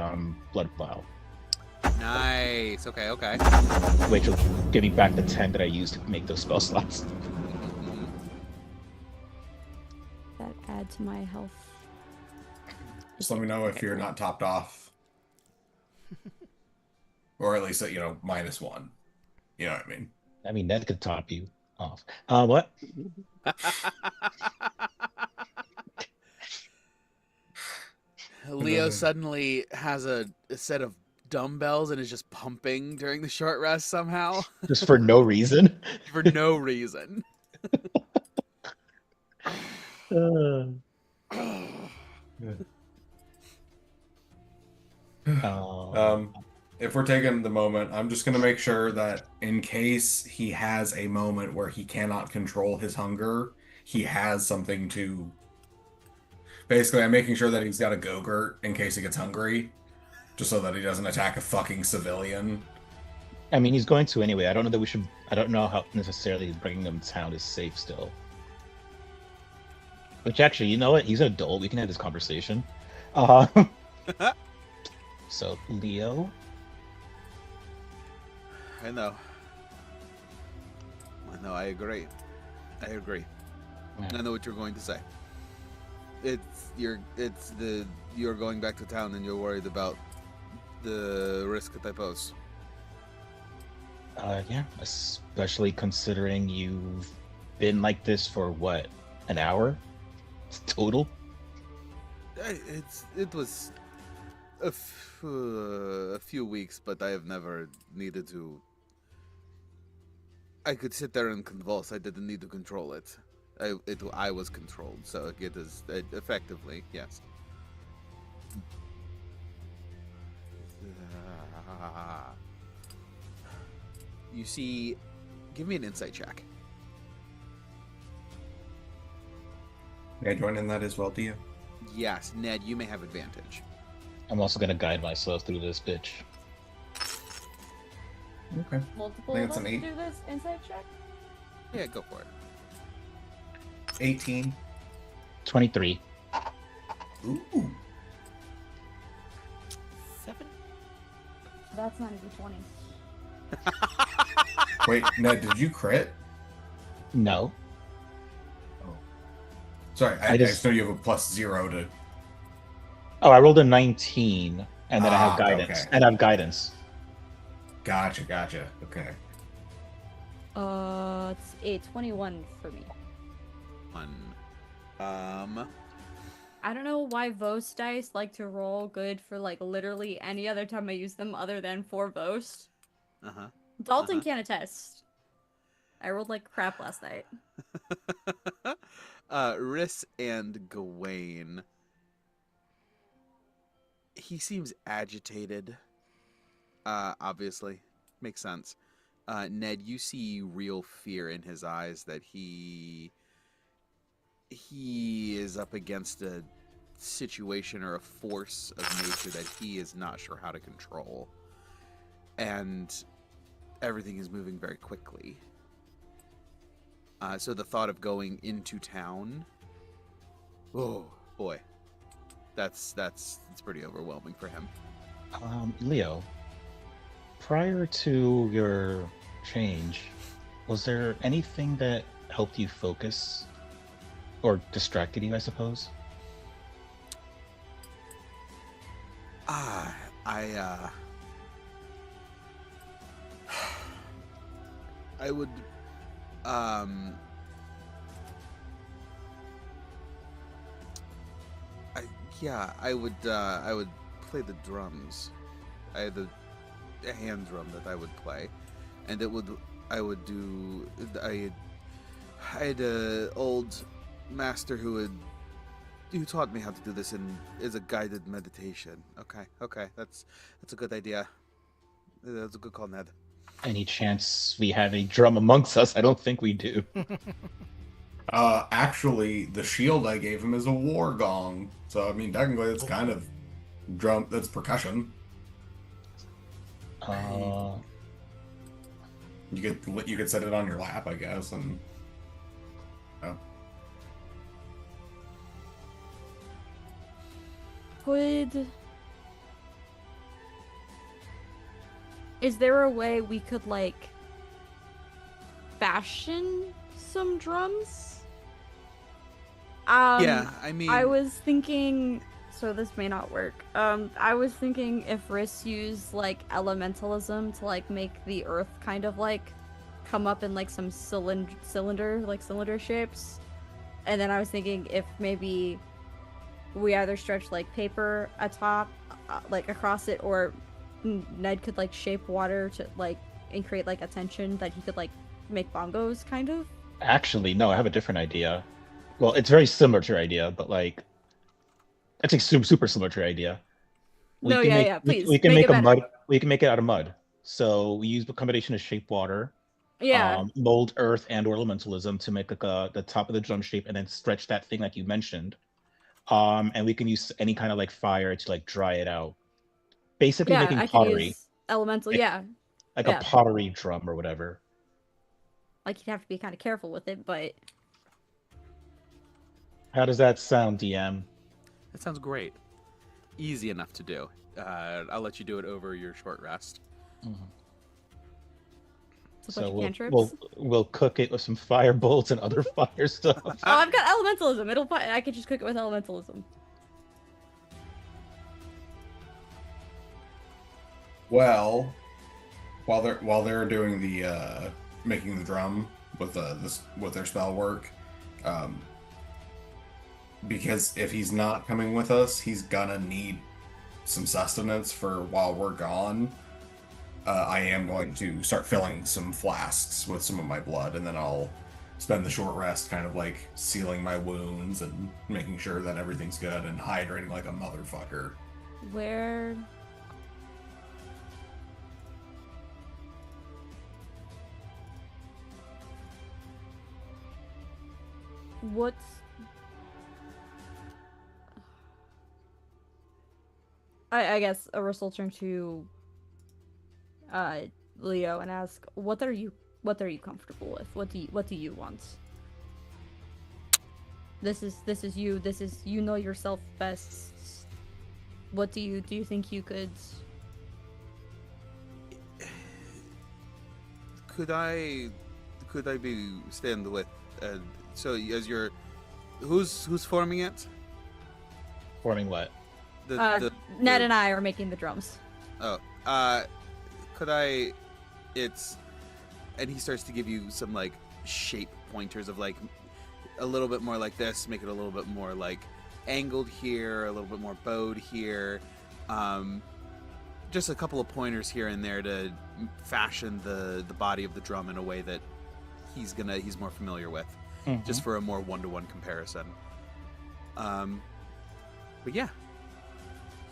blood plow. Nice. Okay, okay. which will give me back the 10 that I used to make those spell slots. Mhm. That adds my health. Just let me know if you're not topped off. Or at least, -1. You know what I mean? I mean, that could top you off. What? Leo suddenly has a set of dumbbells and is just pumping during the short rest somehow Just for no reason. for no reason. Uh, Um, if we're taking the moment, I'm just going to make sure that in case he has a moment where he cannot control his hunger, he has something to. Basically, I'm making sure that he's got a go-gurt in case he gets hungry, just so that he doesn't attack a fucking civilian. I mean, he's going to anyway. I don't know that we should. I don't know how necessarily bringing him to town is safe still. Which actually, you know what? He's an adult. We can have this conversation. Uh, so, Leo. I know. I agree. I know what you're going to say. You're going back to town and you're worried about the risk that I pose. Yeah, especially considering you've been like this for what, an hour total? It was a few weeks, but I have never needed to. I could sit there and convulse. I didn't need to control it. I was controlled, so it is effectively yes. You see, give me an insight check. May I join in that as well, do you? Yes, Ned, you may have advantage. I'm also gonna guide myself through this bitch. Okay. Multiple I think of it's us an 8. do this insight check? Yeah, go for it. 18. 23. Ooh. 7. That's not even 20. Wait, Ned, did you crit? No. Sorry, I just- just know you have a +0 to. Oh, I rolled a 19, and then I have guidance. okay. And I have guidance. Gotcha. Okay. It's a 21 for me. I don't know why Vost dice like to roll good for like literally any other time I use them other than for Vost. Uh-huh. Dalton can attest. I rolled like crap last night. Riss and Gawain. He seems agitated. Obviously. Makes sense. Ned, you see real fear in his eyes that he is up against a situation or a force of nature that he is not sure how to control. And everything is moving very quickly. So the thought of going into town, oh boy, it's pretty overwhelming for him. Leo, prior to your change, was there anything that helped you focus or distracted you, I suppose? I would I would play the drums. I had a hand drum that I would play, and I had a old master who taught me how to do this as a guided meditation. Okay, that's a good idea. That's a good call, Ned. Any chance we have a drum amongst us? I don't think we do. Actually, the shield I gave him is a war gong. So, I mean, technically, it's kind of drum. That's percussion. You could set it on your lap, I guess, and. Oh. is there a way we could like fashion some drums? Yeah, I mean, I was thinking, so this may not work. I was thinking if Riss used like elementalism to like make the earth kind of like come up in like some cylinder shapes. And then I was thinking if maybe we either stretch like paper atop, like across it, or Ned could like shape water to like and create like a tension that he could like make bongos kind of. Actually, no, I have a different idea. Well, it's very similar to your idea, but like it's like super similar to your idea. We No, can yeah, make yeah. Please we can make make it a better. mud. We can make it out of mud. So we use a combination of shape water, Yeah, mold earth and or elementalism to make like the top of the drum shape, and then stretch that thing like you mentioned. And we can use any kind of like fire to like dry it out. Basically yeah. making I could pottery, use elemental. like Yeah, like a yeah. pottery drum or whatever. Like you'd have to be kind of careful with it, but How does that sound, DM? that sounds great. Easy enough to do. I'll let you do it over your short rest. it's a So bunch of we'll cantrips. we'll cook it with some fire bolts and other fire stuff. Oh, I've got elementalism. I could just cook it with elementalism. Well, while they're doing the making the drum with this with their spell work, um, because if he's not coming with us, he's gonna need some sustenance for while we're gone. I am going to start filling some flasks with some of my blood, and then I'll spend the short rest kind of like sealing my wounds and making sure that everything's good and hydrating like a motherfucker. Where? What's? I guess Ursa will turn to Leo and ask, what are you comfortable with? What do you want? This is you know yourself best. What do you think you could? Could I be stand with? So as you're, who's forming it? Forming what? Ned and I are making the drums. Oh, could I? It's, and he starts to give you some like shape pointers of like a little bit more like this, make it a little bit more like angled here, a little bit more bowed here, just a couple of pointers here and there to fashion the body of the drum in a way that he's more familiar with, just for a more one-to-one comparison. But yeah,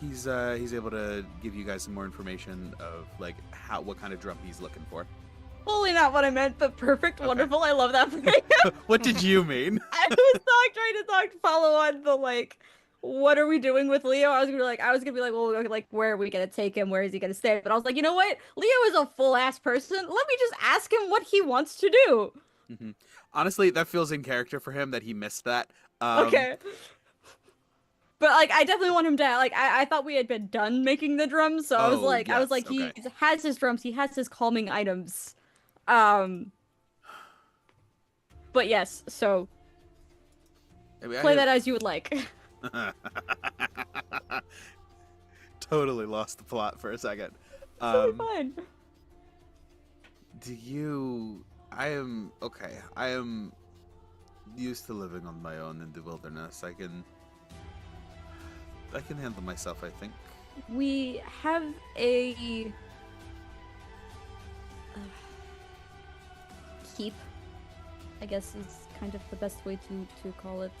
he's able to give you guys some more information of like what kind of drum he's looking for. Totally not what I meant, but perfect, wonderful. I love that for you. What did you mean? I was trying to follow on the like, what are we doing with Leo? I was gonna be like, well, like, where are we gonna take him? Where is he gonna stay? But I was like, you know what? Leo is a full ass person. Let me just ask him what he wants to do. Mm-hmm. Honestly, that feels in character for him that he missed that. Okay. But like, I definitely want him to like. I thought we had been done making the drums, so I was like, okay. he has his drums, he has his calming items. But yes, so I mean, play that as you would like. Totally lost the plot for a second. Totally fine. I am used to living on my own in the wilderness. I can handle myself, I think. We have a keep, I guess is kind of the best way to call it.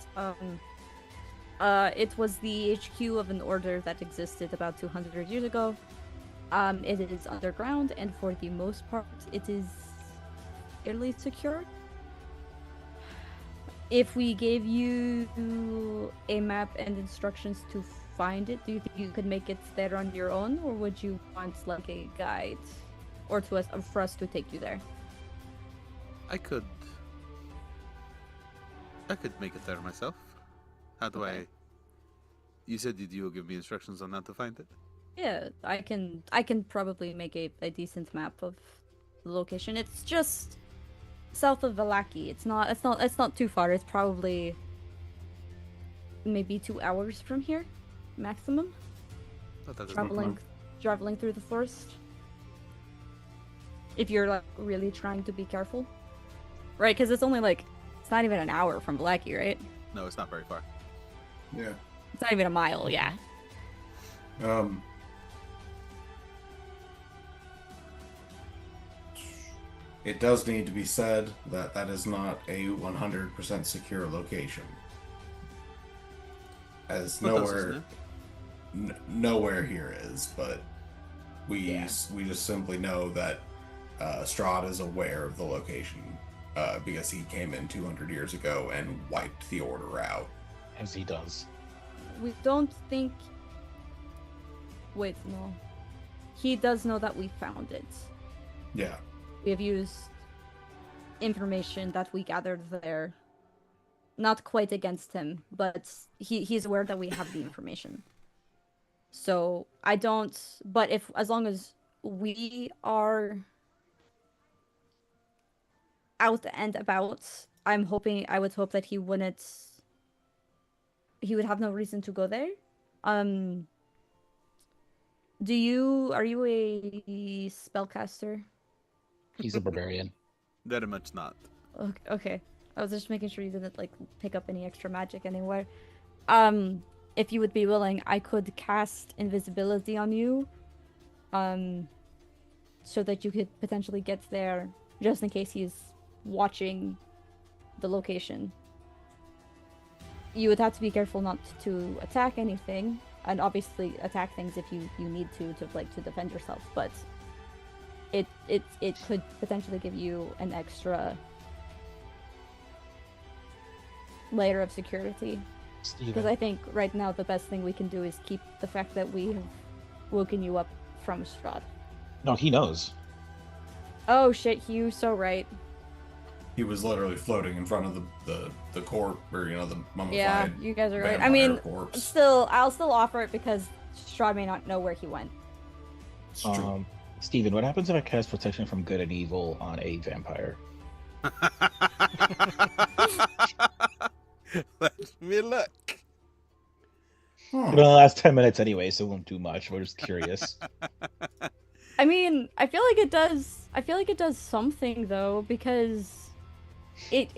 It was the HQ of an order that existed about 200 years ago. It is underground, and for the most part, it is fairly secure. If we gave you a map and instructions to find it, do you think you could make it there on your own, or would you want like a guide, or for us to take you there? I could make it there myself. How do Okay. You said you will give me instructions on how to find it? Yeah, I can probably make a decent map of the location. It's just south of Valaki. It's not too far. It's probably maybe 2 hours from here, maximum. Thought that was Traveling through the forest. If you're like really trying to be careful, right? Because it's only like it's not even an hour from Valaki, right? No, it's not very far. Yeah. It's not even a mile. Yeah. It does need to be said that that is not a 100% secure location. As What else isn't nowhere, it? nowhere here is, but we just simply know that Strahd is aware of the location because he came in 200 years ago and wiped the Order out. As he does. We don't think. Wait, no. He does know that we found it. Yeah. We have used information that we gathered there. Not quite against him, but he's aware that we have the information. So I don't. But as long as we are out and about, I would hope that he wouldn't. He would have no reason to go there. Are you a spellcaster? He's a barbarian. Very much not. Okay. I was just making sure you didn't like pick up any extra magic anywhere. If you would be willing, I could cast invisibility on you. So that you could potentially get there just in case he's watching the location. You would have to be careful not to attack anything, and obviously attack things if you need to defend yourself, but it could potentially give you an extra layer of security. Because I think right now the best thing we can do is keep the fact that we have woken you up from Strahd. No, he knows. Oh shit, Hugh, so right. He was literally floating in front of the corpse, or the mummified. Yeah, you guys are right. I vampire mean, corpse. I'll still offer it because Strahd may not know where he went. It's true. Steven, what happens if I cast protection from good and evil on a vampire? Let me look. Huh. It'll last 10 minutes anyway, so it won't do much. We're just curious. I mean, I feel like it does something though, because it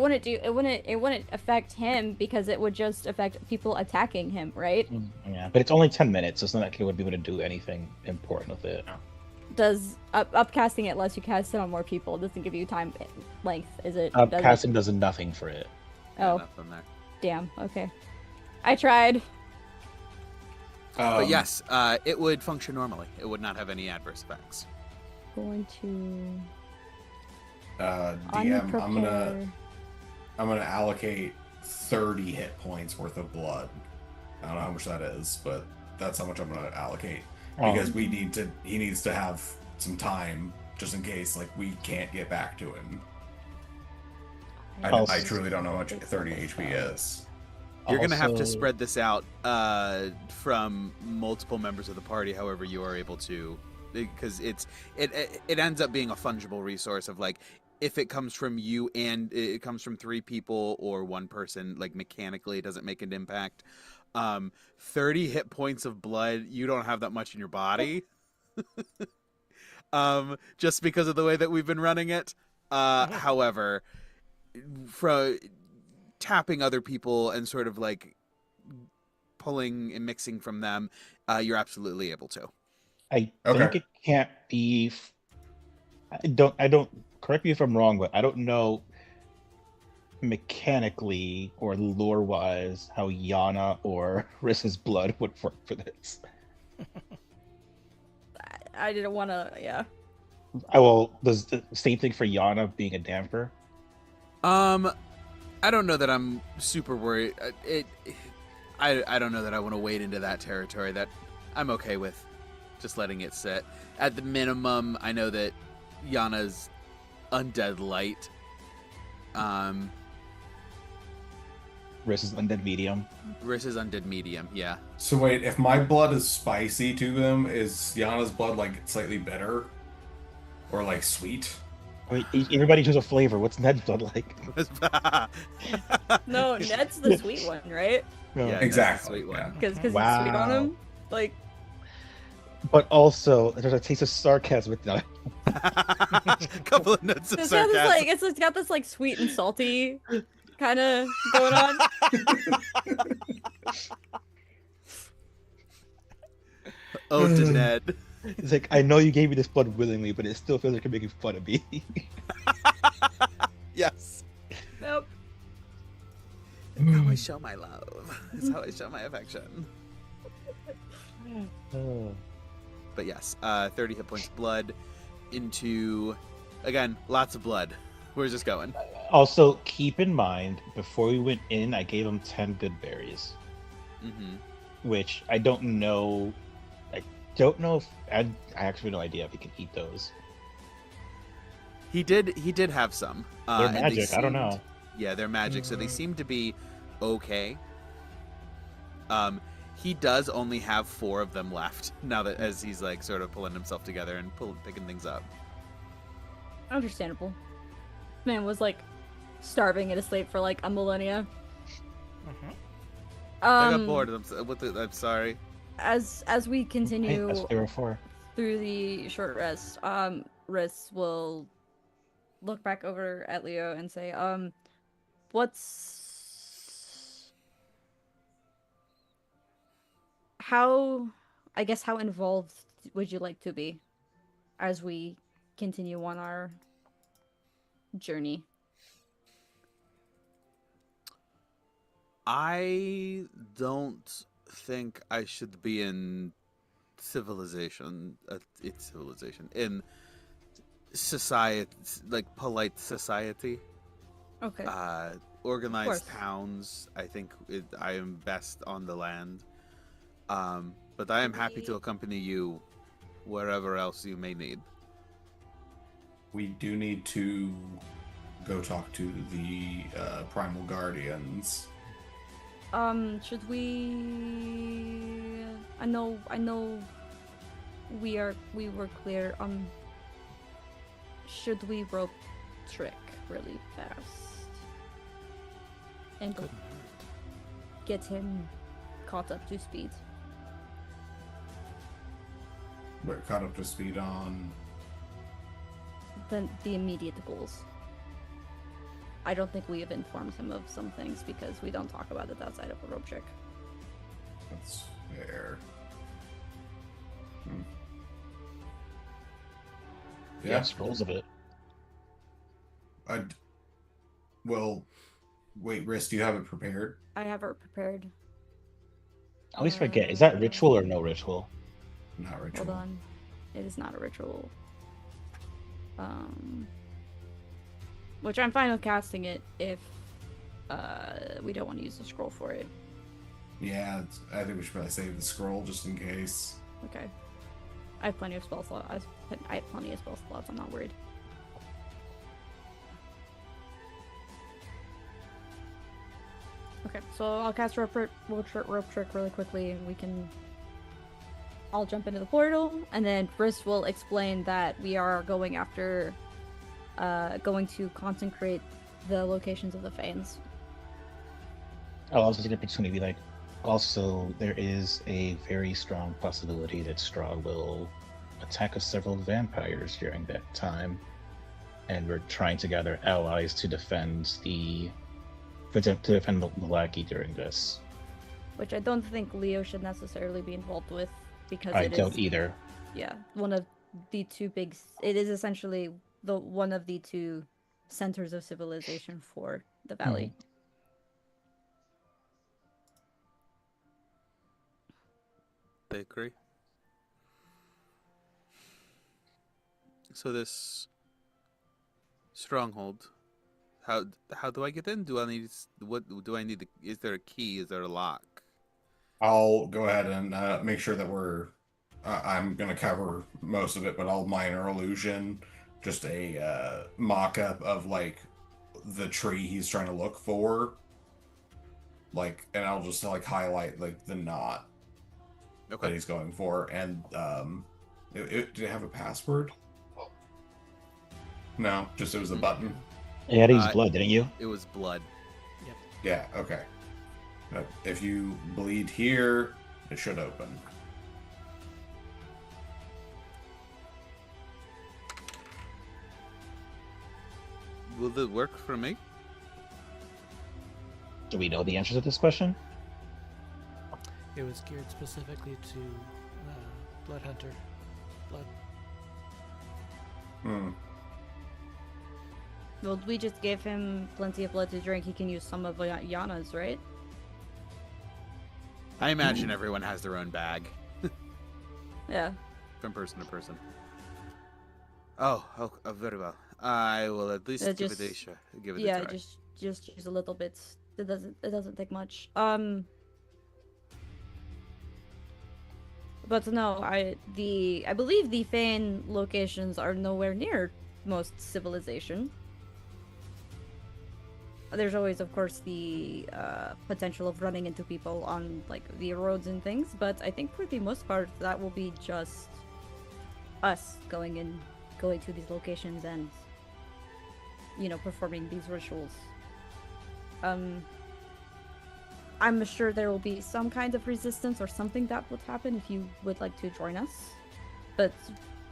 wouldn't affect him because it would just affect people attacking him, right? Yeah, but it's only 10 minutes, so it's not like he would be able to do anything important with it. Does upcasting it lets you cast it on more people? It doesn't give you time length, is it? Upcasting does nothing for it. Oh, Nothing there. damn. Okay, I tried. But yes, it would function normally. It would not have any adverse effects. Going to DM, I'm gonna allocate 30 hit points worth of blood. I don't know how much that is, but that's how much I'm gonna allocate because he needs to have some time just in case we can't get back to him. I truly don't know how much 30 HP is. You're going to have to Also- spread this out from multiple members of the party, however you are able to, because it ends up being a fungible resource of if it comes from you and it comes from 3 people or 1 person, mechanically it doesn't make an impact. 30 hit points of blood, you don't have that much in your body. Just because of the way that we've been running it. However, from tapping other people and sort of pulling and mixing from them, you're absolutely able to. I think it can't be. I don't. Correct me if I'm wrong, but I don't know mechanically or lore-wise how Yana or Riss's blood would work for this. I didn't want to. Yeah. Does the same thing for Yana being a damper? I don't know that I'm super worried. I don't know that I want to wade into that territory. That I'm okay with just letting it sit. At the minimum, I know that Yana's undead light. versus undead medium. Versus undead medium, yeah. So wait, if my blood is spicy to them, is Yana's blood like slightly bitter? Or like sweet? Wait, everybody choose a flavor. What's Ned's blood like? No, Ned's the sweet one, right? No. Yeah, that's the Exactly. sweet one. Yeah. Because he's sweet on Wow. him. Like, But also, there's a taste of sarcasm with that. Couple of notes of it's got this sarcasm. like it's got this like sweet and salty kind of going on. Oh, to Ned. It's like, I know you gave me this blood willingly, but it still feels like you're making fun of me. Yes. Nope. It's how I show my love. It's how I show my affection. Oh. But yes, 30 hit points of blood into, again, lots of blood. Where's this going? Also, keep in mind, before we went in, I gave him 10 good berries, Mm-hmm. which I don't know. I don't know if I actually have no idea if he can eat those. He did have some. They're and they magic. I don't seemed- know. Yeah, they're magic, so they seem to be okay. He does only have 4 of them left now that as he's like sort of pulling himself together and picking things up. Understandable. Man was like starving and asleep for like a millennia. Mhm. I got bored. I'm sorry. As we Hey, continue that's 3 or 4. through the short rest, Riss will look back over at Leo and say, how involved would you like to be as we continue on our journey? I don't think I should be in civilization. It's civilization in society, like polite society. Okay. Organized course. towns. I think I am best on the land. But I am happy to accompany you wherever else you may need. We do need to go talk to the Primal Guardians. Should we? I know. We were clear. Should we rope trick really fast and get him caught up to speed? We're caught up to speed on. The immediate goals. I don't think we have informed him of some things because we don't talk about it outside of a rope trick. That's fair. Yeah, scrolls of it. Well, wait, Riss, do you have it prepared? I have it prepared. I always forget. Is that ritual or no ritual? Not ritual. Hold on. It is not a ritual. Which I'm fine with casting it if we don't want to use the scroll for it. Yeah, I think we should probably save the scroll just in case. Okay. I have plenty of spell slots. I have plenty of spell slots. I'm not worried. Okay, so I'll cast rope trick really quickly, and we can all jump into the portal, and then Briss will explain that we are going after, going to consecrate the locations of the Fanes. I'll also take an opportunity to be like, also, there is a very strong possibility that Straw will attack us several vampires during that time, and we're trying to gather allies to defend the Malaki during this. Which I don't think Leo should necessarily be involved with, because I it don't is, either. yeah, one of the two big. It is essentially one of the two centers of civilization for the valley. I agree. So this stronghold, how do I get in? Do I need what? Do I need? Is there a key? Is there a lock? I'll go ahead and make sure that we're. I'm gonna cover most of it, but I'll minor illusion, just a mock-up of like the tree he's trying to look for. like, and I'll just like highlight like the knot that Okay. he's going for, and did it have a password? No, just it was a button. You had to use Uh, blood, didn't you? It was blood. Yep. Yeah, okay. If you bleed here, it should open. Will it work for me? Do we know the answer to this question? It was geared specifically to Blood Hunter. Blood. Hmm. Well, we just gave him plenty of blood to drink. He can use some of Yana's, right? I imagine everyone has their own bag Yeah. from person to person. Oh, very well. I will at least give it a Just- shot. Give it Yeah, a try. just use a little bit. It doesn't take much. But no, I believe the Fane locations are nowhere near most civilization. There's always, of course, the potential of running into people on like the roads and things, but I think for the most part that will be just us going to these locations and performing these rituals. I'm sure there will be some kind of resistance or something that would happen if you would like to join us. But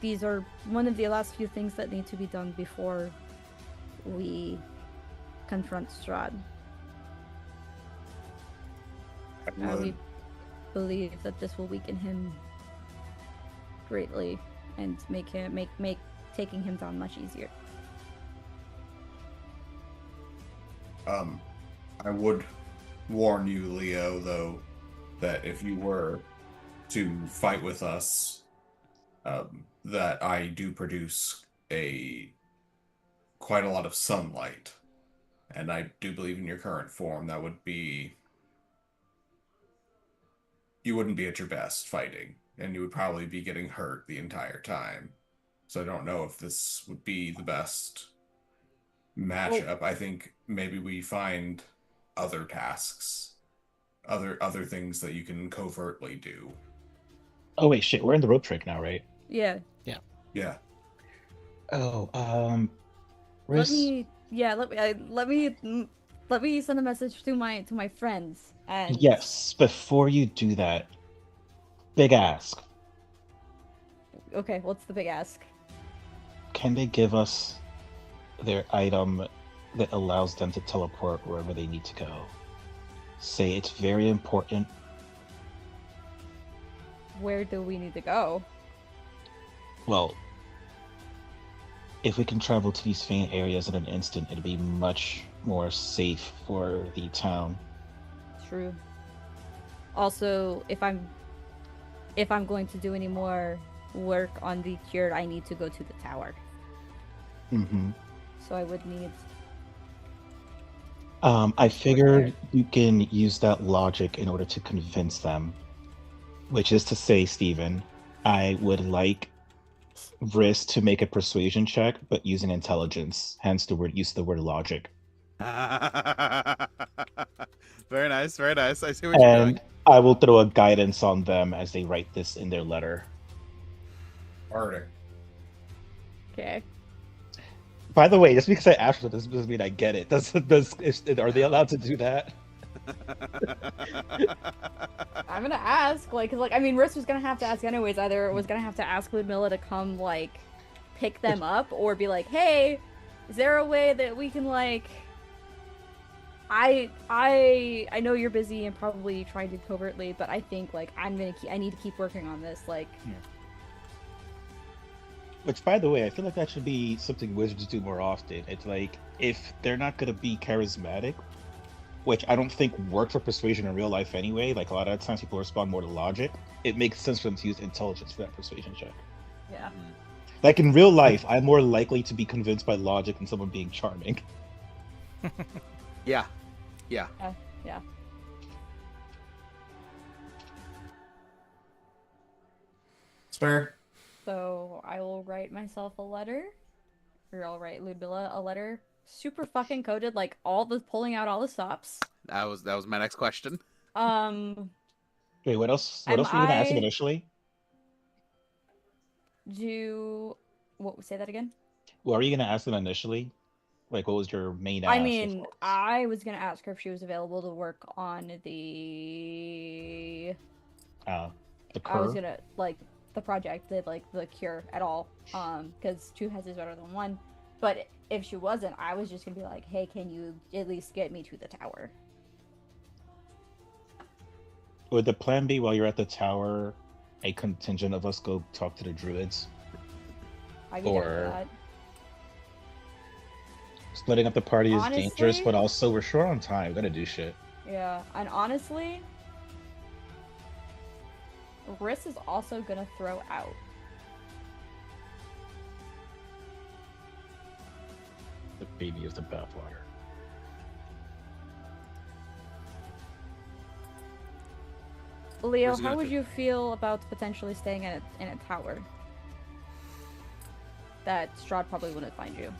these are one of the last few things that need to be done before we confront Strahd. We believe that this will weaken him greatly and make taking him down much easier. I would warn you, Leo, though, that if you were to fight with us, that I do produce quite a lot of sunlight, and I do believe in your current form that would be you wouldn't be at your best fighting, and you would probably be getting hurt the entire time. So I don't know if this would be the best matchup. I think maybe we find other tasks, other things that you can covertly do. Oh wait, shit, we're in the rope trick now, right? Yeah. Yeah. Oh, Let Riss, me. Yeah. Let me send a message to my friends. And yes, before you do that, big ask. Okay, what's the big ask? Can they give us their item that allows them to teleport wherever they need to go? Say it's very important. Where do we need to go? Well, if we can travel to these faint areas in an instant, it'd be much more safe for the town. True. Also, if I'm going to do any more work on the cure, I need to go to the tower. Mm-hmm. So I would need. I figured you can use that logic in order to convince them. Which is to say, Stephen, I would like Vriss to make a persuasion check, but using intelligence. Hence the use of the word logic. Very nice, very nice. I see what you're doing. And I will throw a guidance on them as they write this in their letter. Alright. Okay. By the way, just because I asked for this doesn't mean I get it. Are they allowed to do that? I'm gonna ask, I mean, Riss was gonna have to ask anyways. Either it was gonna have to ask Ludmilla to come, pick them up, or be like, hey, is there a way that we can, I know you're busy and probably trying to covertly, but I think, I need to keep working on this, Which, by the way, I feel like that should be something wizards do more often. It's like, if they're not going to be charismatic, which I don't think works for persuasion in real life anyway, like a lot of times people respond more to logic, it makes sense for them to use intelligence for that persuasion check. Yeah. Like in real life, I'm more likely to be convinced by logic than someone being charming. Yeah. Yeah. It's fair. So I will write myself a letter, or I'll write Ludmilla a letter, super fucking coded, pulling out all the stops. That was my next question. Wait, what else? What Am else were you gonna ask him I initially? what? Say that again. What were you gonna ask him initially? Like, what was your main I ask of mean, sorts? I was gonna ask her if she was available to work on the. Uh, the I was cur. gonna like the project, the cure at all. Because two heads is better than one. But if she wasn't, I was just gonna be like, hey, can you at least get me to the tower? Would the plan be while you're at the tower, a contingent of us go talk to the druids? I get down for Or that. splitting up the party is dangerous, Honestly, but also we're short on time. We gotta do shit. yeah, and honestly, Riss is also gonna throw out. The baby is the bathwater. Leo, Where's he how gonna would fit? you feel about potentially staying in a tower? That Strahd probably wouldn't find you.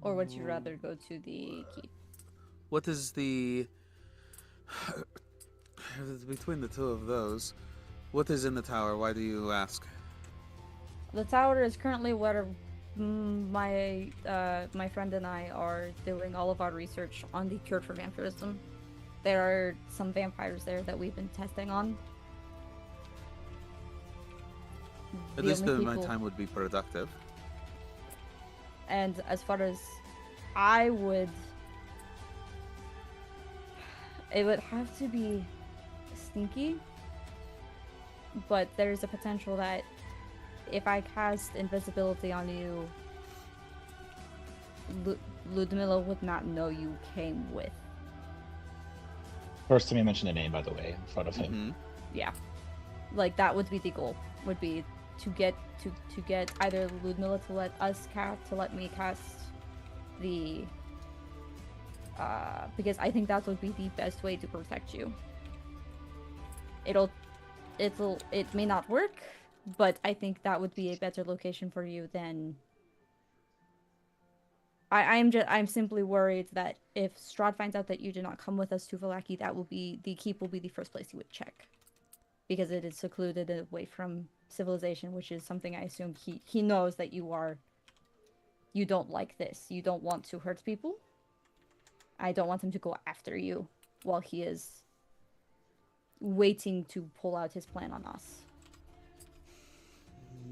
Or would you rather go to the keep? What is the between the two of those? What is in the tower? Why do you ask? The tower is currently where my friend and I are doing all of our research on the cure for vampirism. There are some vampires there that we've been testing on. At The least only my people- time would be productive. And as far as I would, it would have to be sneaky, but there's a potential that if I cast invisibility on you, Ludmilla would not know you came with. First time you mentioned the name, by the way, in front of him. Mhm. Yeah, like that would be the goal. Would be to get either Ludmilla to let me cast the because I think that would be the best way to protect you. It may not work, but I think that would be a better location for you than I'm simply worried that if Strahd finds out that you did not come with us to Vallaki, that will be the keep will be the first place he would check. Because it is secluded away from civilization, which is something I assume he knows that you don't like this. You don't want to hurt people. I don't want him to go after you while he is waiting to pull out his plan on us.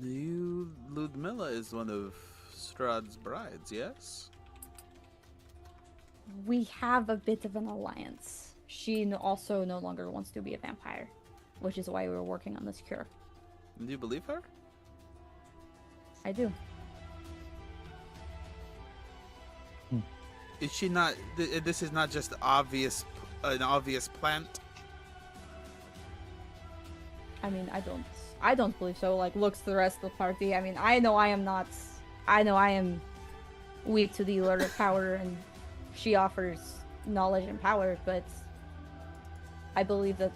Ludmilla is one of Strahd's brides, yes? We have a bit of an alliance. She also no longer wants to be a vampire, which is why we were working on this cure. Do you believe her? I do. Is she not? This is not just an obvious plant. I mean, I don't believe so. Like, looks to the rest of the party. I mean, I know I am weak to the allure of power, and she offers knowledge and power, but I believe that,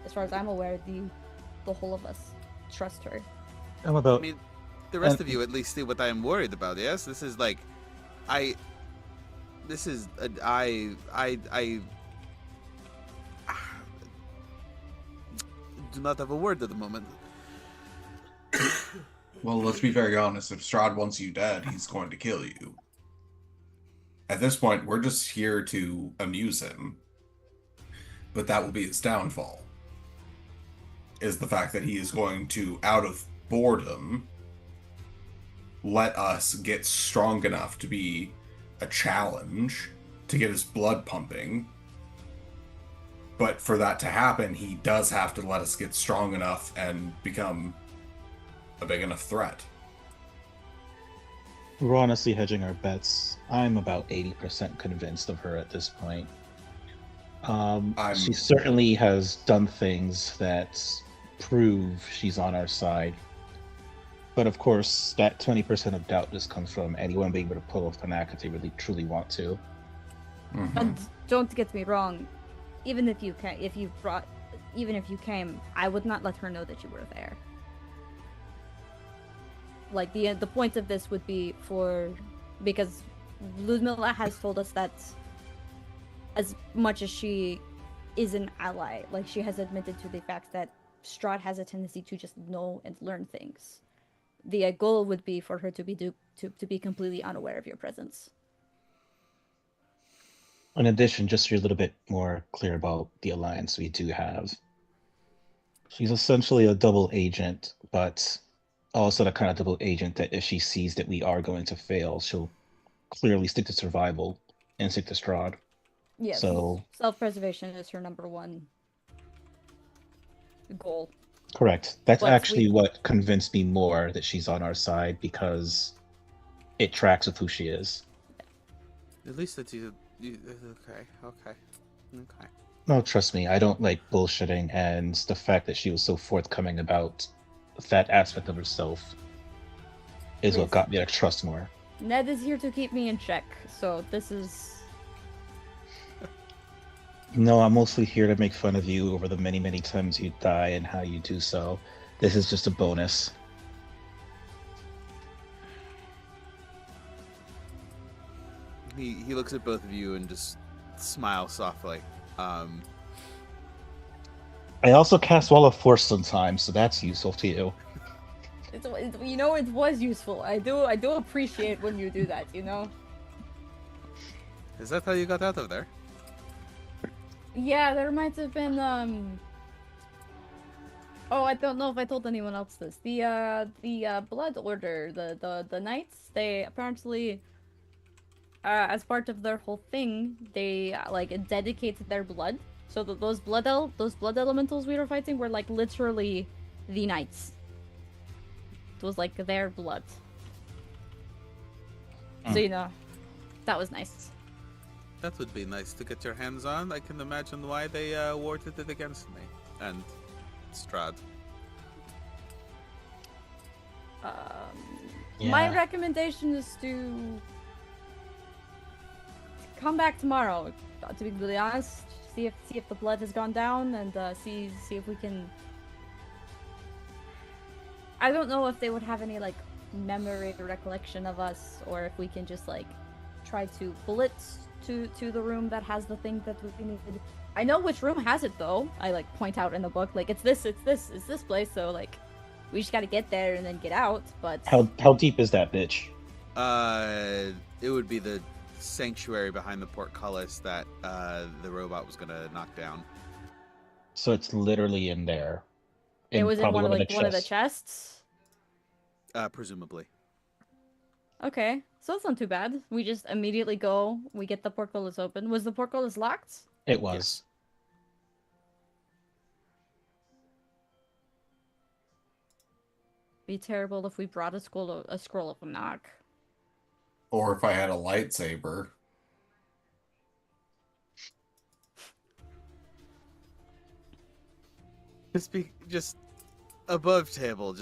as far as I'm aware, the whole of us trust her. I'm I about. mean, the rest of you at least see what I am worried about. Yes, this is like, I do not have a word at the moment. Well, let's be very honest. If Strahd wants you dead, he's going to kill you. At this point, we're just here to amuse him. But that will be his downfall. Is the fact that he is going to, out of boredom, let us get strong enough to be a challenge, to get his blood pumping. But for that to happen, he does have to let us get strong enough and become a big enough threat. We're honestly hedging our bets. I'm about 80% convinced of her at this point. She certainly has done things that prove she's on our side. But of course, that 20% of doubt just comes from anyone being able to pull off an act if they really truly want to. Mm-hmm. And don't get me wrong, even if you even if you came, I would not let her know that you were there. Like, the point of this would be because Ludmilla has told us that as much as she is an ally, like, she has admitted to the fact that Strahd has a tendency to just know and learn things. The goal would be for her to be completely unaware of your presence. In addition, just so you're a little bit more clear about the alliance we do have, she's essentially a double agent, but also the kind of double agent that if she sees that we are going to fail, she'll clearly stick to survival and stick to Strahd. Yes. So Self-preservation is her number one goal. correct. That's But actually what convinced me more that she's on our side, because it tracks with who she is. At least that you okay. No, trust me, I don't like bullshitting, and the fact that she was so forthcoming about that aspect of herself is what Please. got me to trust more. Ned is here to keep me in check, so this is... No, I'm mostly here to make fun of you over the many, many times you die and how you do so. This is just a bonus. He looks at both of you and just smiles softly. I also cast Wall of Force sometimes, so that's useful to you. You know, it was useful. I do appreciate when you do that, you know? Is that how you got out of there? Yeah, there might have been, Oh, I don't know if I told anyone else this. The Blood Order, the Knights, they apparently, as part of their whole thing, they, like, dedicated their blood. So those blood elementals we were fighting were, like, literally the Knights. It was, like, their blood. So, you know, that was nice. That would be nice to get your hands on. I can imagine why they warded it against me. And Strahd. My recommendation is to come back tomorrow. To be completely honest, see if the blood has gone down, and see if we can. I don't know if they would have any like memory or recollection of us, or if we can just like try to blitz to the room that has the thing that we needed. I know which room has it though. I like point out in the book, like it's this place. So like, we just gotta get there and then get out. But How deep is that bitch? It would be the sanctuary behind the portcullis that the robot was gonna knock down. So it's literally in there. it was in probably one of the chests. chests. Presumably. Okay, so that's not too bad. We just immediately go. We get the portcullis open. Was the portcullis locked? It was. Yes. Be terrible if we brought a scroll of knock. Or if I had a lightsaber. Just above table.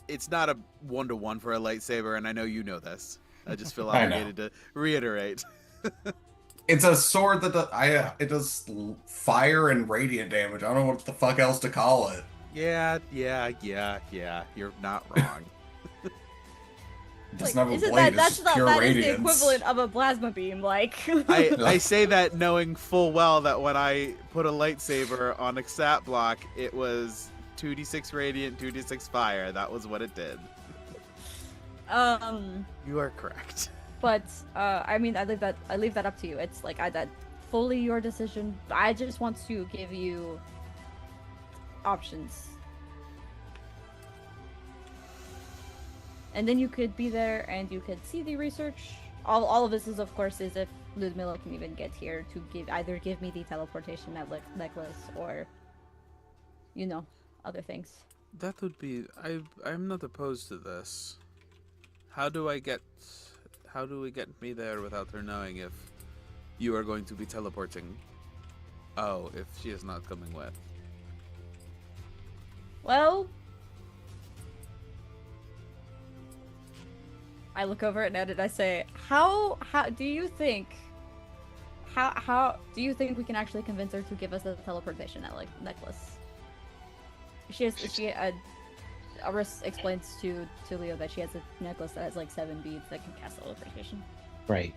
It's not a 1-to-1 for a lightsaber, and I know you know this. I just feel I know. obligated to reiterate. It's a sword that it does fire and radiant damage. I don't know what the fuck else to call it. Yeah. You're not wrong. It's not a blade, it's just pure that is radiance. the equivalent of a plasma beam, like. I say that knowing full well that when I put a lightsaber on a stat block, it was 2d6 radiant, 2d6 fire. That was what it did. You are correct. But I mean, I leave that up to you. It's like that fully your decision. I just want to give you options. And then you could be there and you could see the research. All of this is, of course, is if Ludmilla can even get here to either give me the teleportation necklace or, you know, other things. That would be. I'm not opposed to this. How do we get me there without her knowing if you are going to be teleporting? Oh, if she is not coming with. Well, I look over at Ned and I say, how do you think how do you think we can actually convince her to give us a teleportation necklace? Aris explains to Leo that she has a necklace that has like 7 beads that can cast teleportation. Right.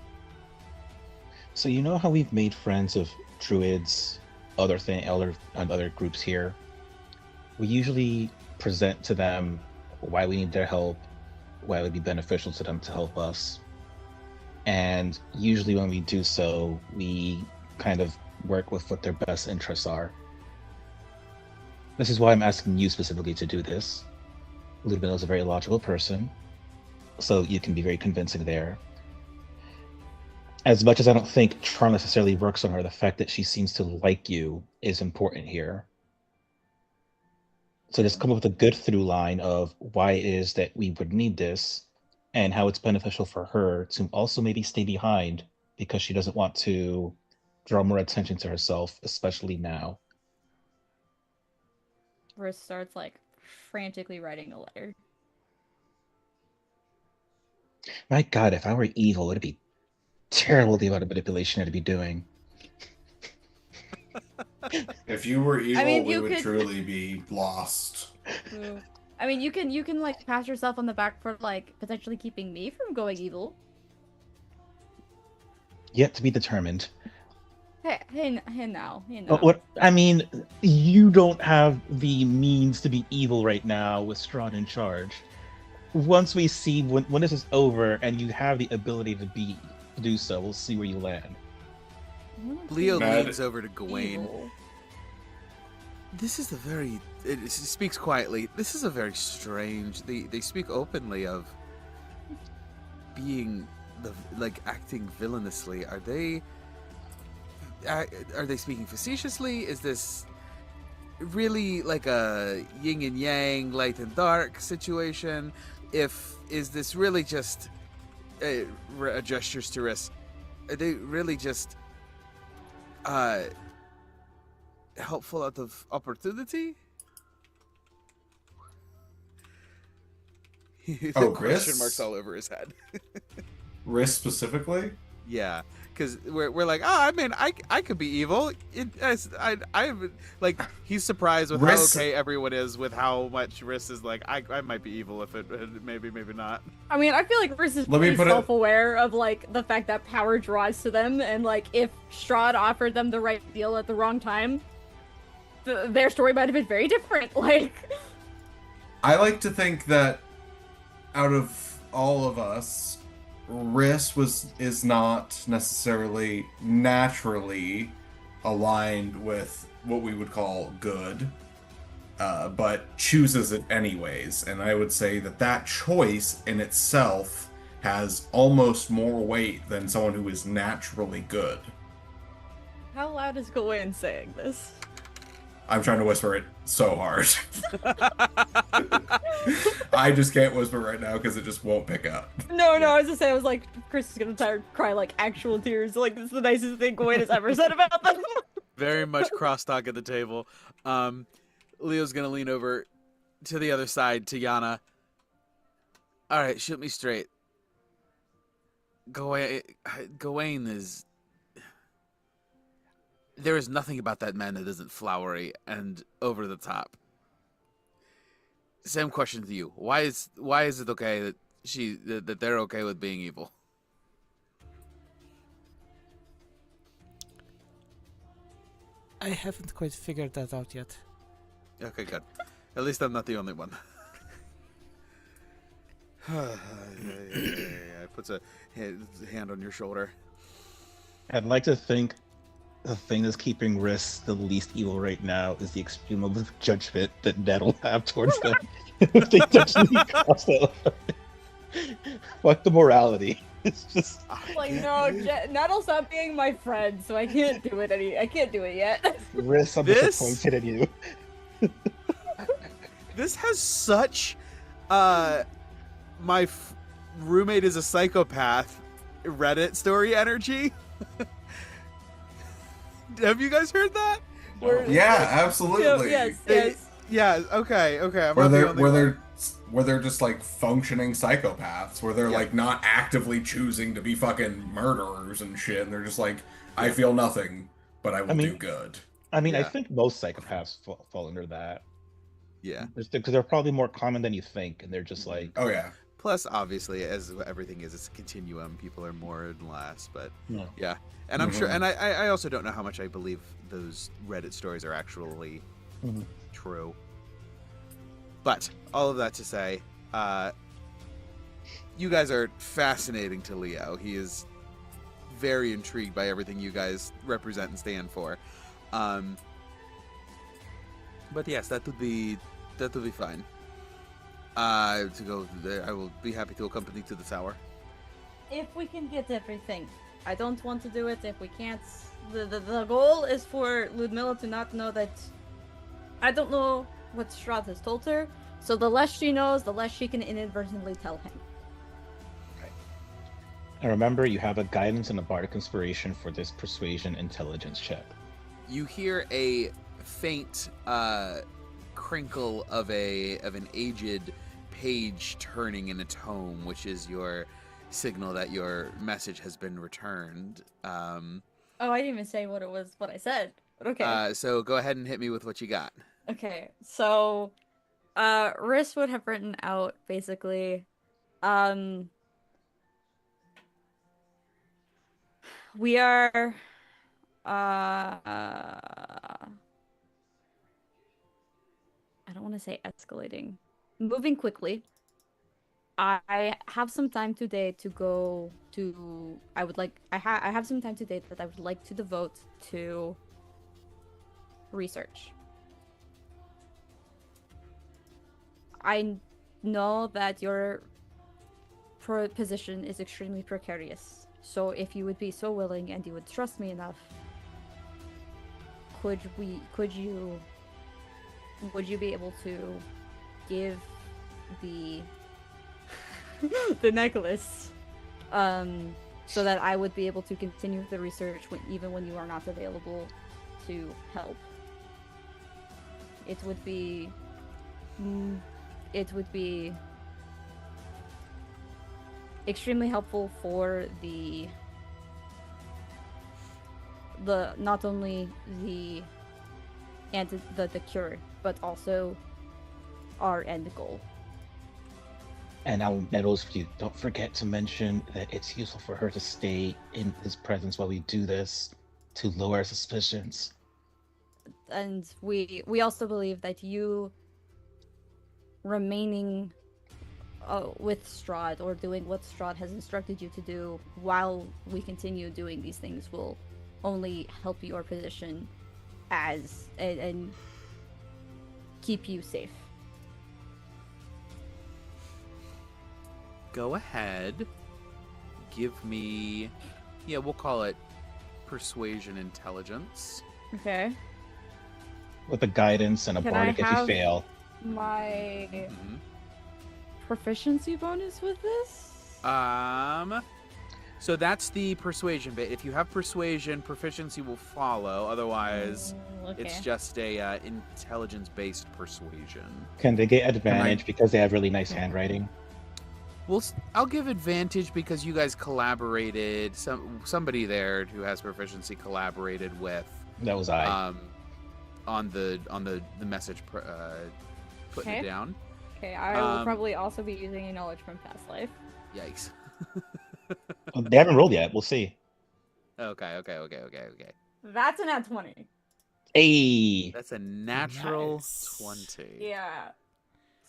So you know how we've made friends of druids, other groups here. We usually present to them why we need their help, why it would be beneficial to them to help us. And usually when we do so, we kind of work with what their best interests are. This is why I'm asking you specifically to do this. Ludmilla is a very logical person, so you can be very convincing there. As much as I don't think charm necessarily works on her, the fact that she seems to like you is important here. So just come up with a good through line of why it is that we would need this, and how it's beneficial for her to also maybe stay behind because she doesn't want to draw more attention to herself, especially now. Riss starts like frantically writing a letter. My God, if I were evil, it'd be terrible the amount of manipulation I'd be doing. If you were evil, I mean, we you would could- truly be lost. Ooh. I mean, you can like pat yourself on the back for like potentially keeping me from going evil. Yet to be determined. Hey now. What I mean, you don't have the means to be evil right now with Strahd in charge. Once we see when this is over and you have the ability to do so, we'll see where you land. Leo Mad leans over to Gawain. Evil. This is a very. It speaks quietly. This is a very strange. They speak openly of being acting villainously. Are they speaking facetiously? Is this really like a yin and yang, light and dark situation? Is this really just gestures to risk? Are they really just helpful out of opportunity? Oh, question Riss? marks all over his head. Risk specifically? Yeah, because we're like, I mean, I could be evil. I'm like, he's surprised with Riss- how okay everyone is with how much Riss is like, I might be evil if it maybe not. I mean, I feel like Riss is Let me pretty put it- self-aware of like the fact that power draws to them, and like if Strahd offered them the right deal at the wrong time, their story might have been very different. Like, I like to think that out of all of us, Riss is not necessarily naturally aligned with what we would call good, but chooses it anyways. And I would say that choice in itself has almost more weight than someone who is naturally good. how loud is Gawain saying this? I'm trying to whisper it so hard. I just can't whisper right now because it just won't pick up. No, I was just saying, I was like, Chris is gonna cry like actual tears. Like, this is the nicest thing Gawain has ever said about them. Very much crosstalk at the table. Leo's gonna lean over to the other side to Yana. All right, shoot me straight. Gawain is. There is nothing about that man that isn't flowery and over the top. Same question to you. Why is it okay that they're okay with being evil? I haven't quite figured that out yet. Okay, good. At least I'm not the only one. Puts a hand on your shoulder. I'd like to think the thing that's keeping Riss the least evil right now is the extreme of judgment that Ned will have towards them if they touch me across that line. Fuck the morality. It's just Like, no, Ned'll stop being my friend, so I can't do it I can't do it yet. Riss, I'm This- disappointed in you. This has such my roommate is a psychopath Reddit story energy. Have you guys heard that? Yeah, absolutely. Yes. Yeah. Okay. I'm Where not the they're only where one. they're just like functioning psychopaths, where they're Yeah. like not actively choosing to be fucking murderers and shit, and they're just like, I feel nothing, but I will do good. I Yeah. think most psychopaths fall under that. Yeah. Because they're probably more common than you think, and they're just like, Oh yeah. Plus, obviously, as everything is, it's a continuum. People are more and less, but Yeah. yeah. And I'm sure, and I also don't know how much I believe those Reddit stories are actually true. But all of that to say, you guys are fascinating to Leo. He is very intrigued by everything you guys represent and stand for. But yes, that would be fine. To go there, I will be happy to accompany to the tower. If we can get everything. I don't want to do it if we can't. The goal is for Ludmilla to not know that. I don't know what Strahd has told her, so the less she knows, the less she can inadvertently tell him. and remember, you have a guidance and a bardic inspiration for this persuasion intelligence check. You hear a faint crinkle of an aged page turning in a tome, which is your signal that your message has been returned. Oh, I didn't even say what it was, what I said. But okay. So go ahead and hit me with what you got. Okay, so, Riss would have written out, basically, we are, I don't want to say escalating. Moving quickly. I have some time today to go to, I have some time today that I would like to devote to research. I know that your position is extremely precarious, so if you would be so willing and you would trust me enough, would you be able to give the the necklace so that I would be able to continue the research even when you are not available to help? It would be extremely helpful for the not only the cure, but also our end goal. And I'll medals for you. Don't forget to mention that it's useful for her to stay in his presence while we do this to lower suspicions. And we also believe that you remaining with Strahd or doing what Strahd has instructed you to do while we continue doing these things will only help your position and keep you safe. Go ahead. Give me, we'll call it persuasion intelligence. Okay. With a guidance and a Can bardic I if you have fail. My proficiency bonus with this? So that's the persuasion bit. If you have persuasion, proficiency will follow. Otherwise, Okay. it's just a intelligence-based persuasion. Can they get advantage because they have really nice handwriting? Well, I'll give advantage because you guys collaborated. Somebody there who has proficiency collaborated with. That was I. On the message, putting it down. Okay, I will probably also be using a knowledge from past life. Yikes. They haven't rolled yet. We'll see. Okay. That's a nat 20. Hey. That's a natural Nice. 20. Yeah.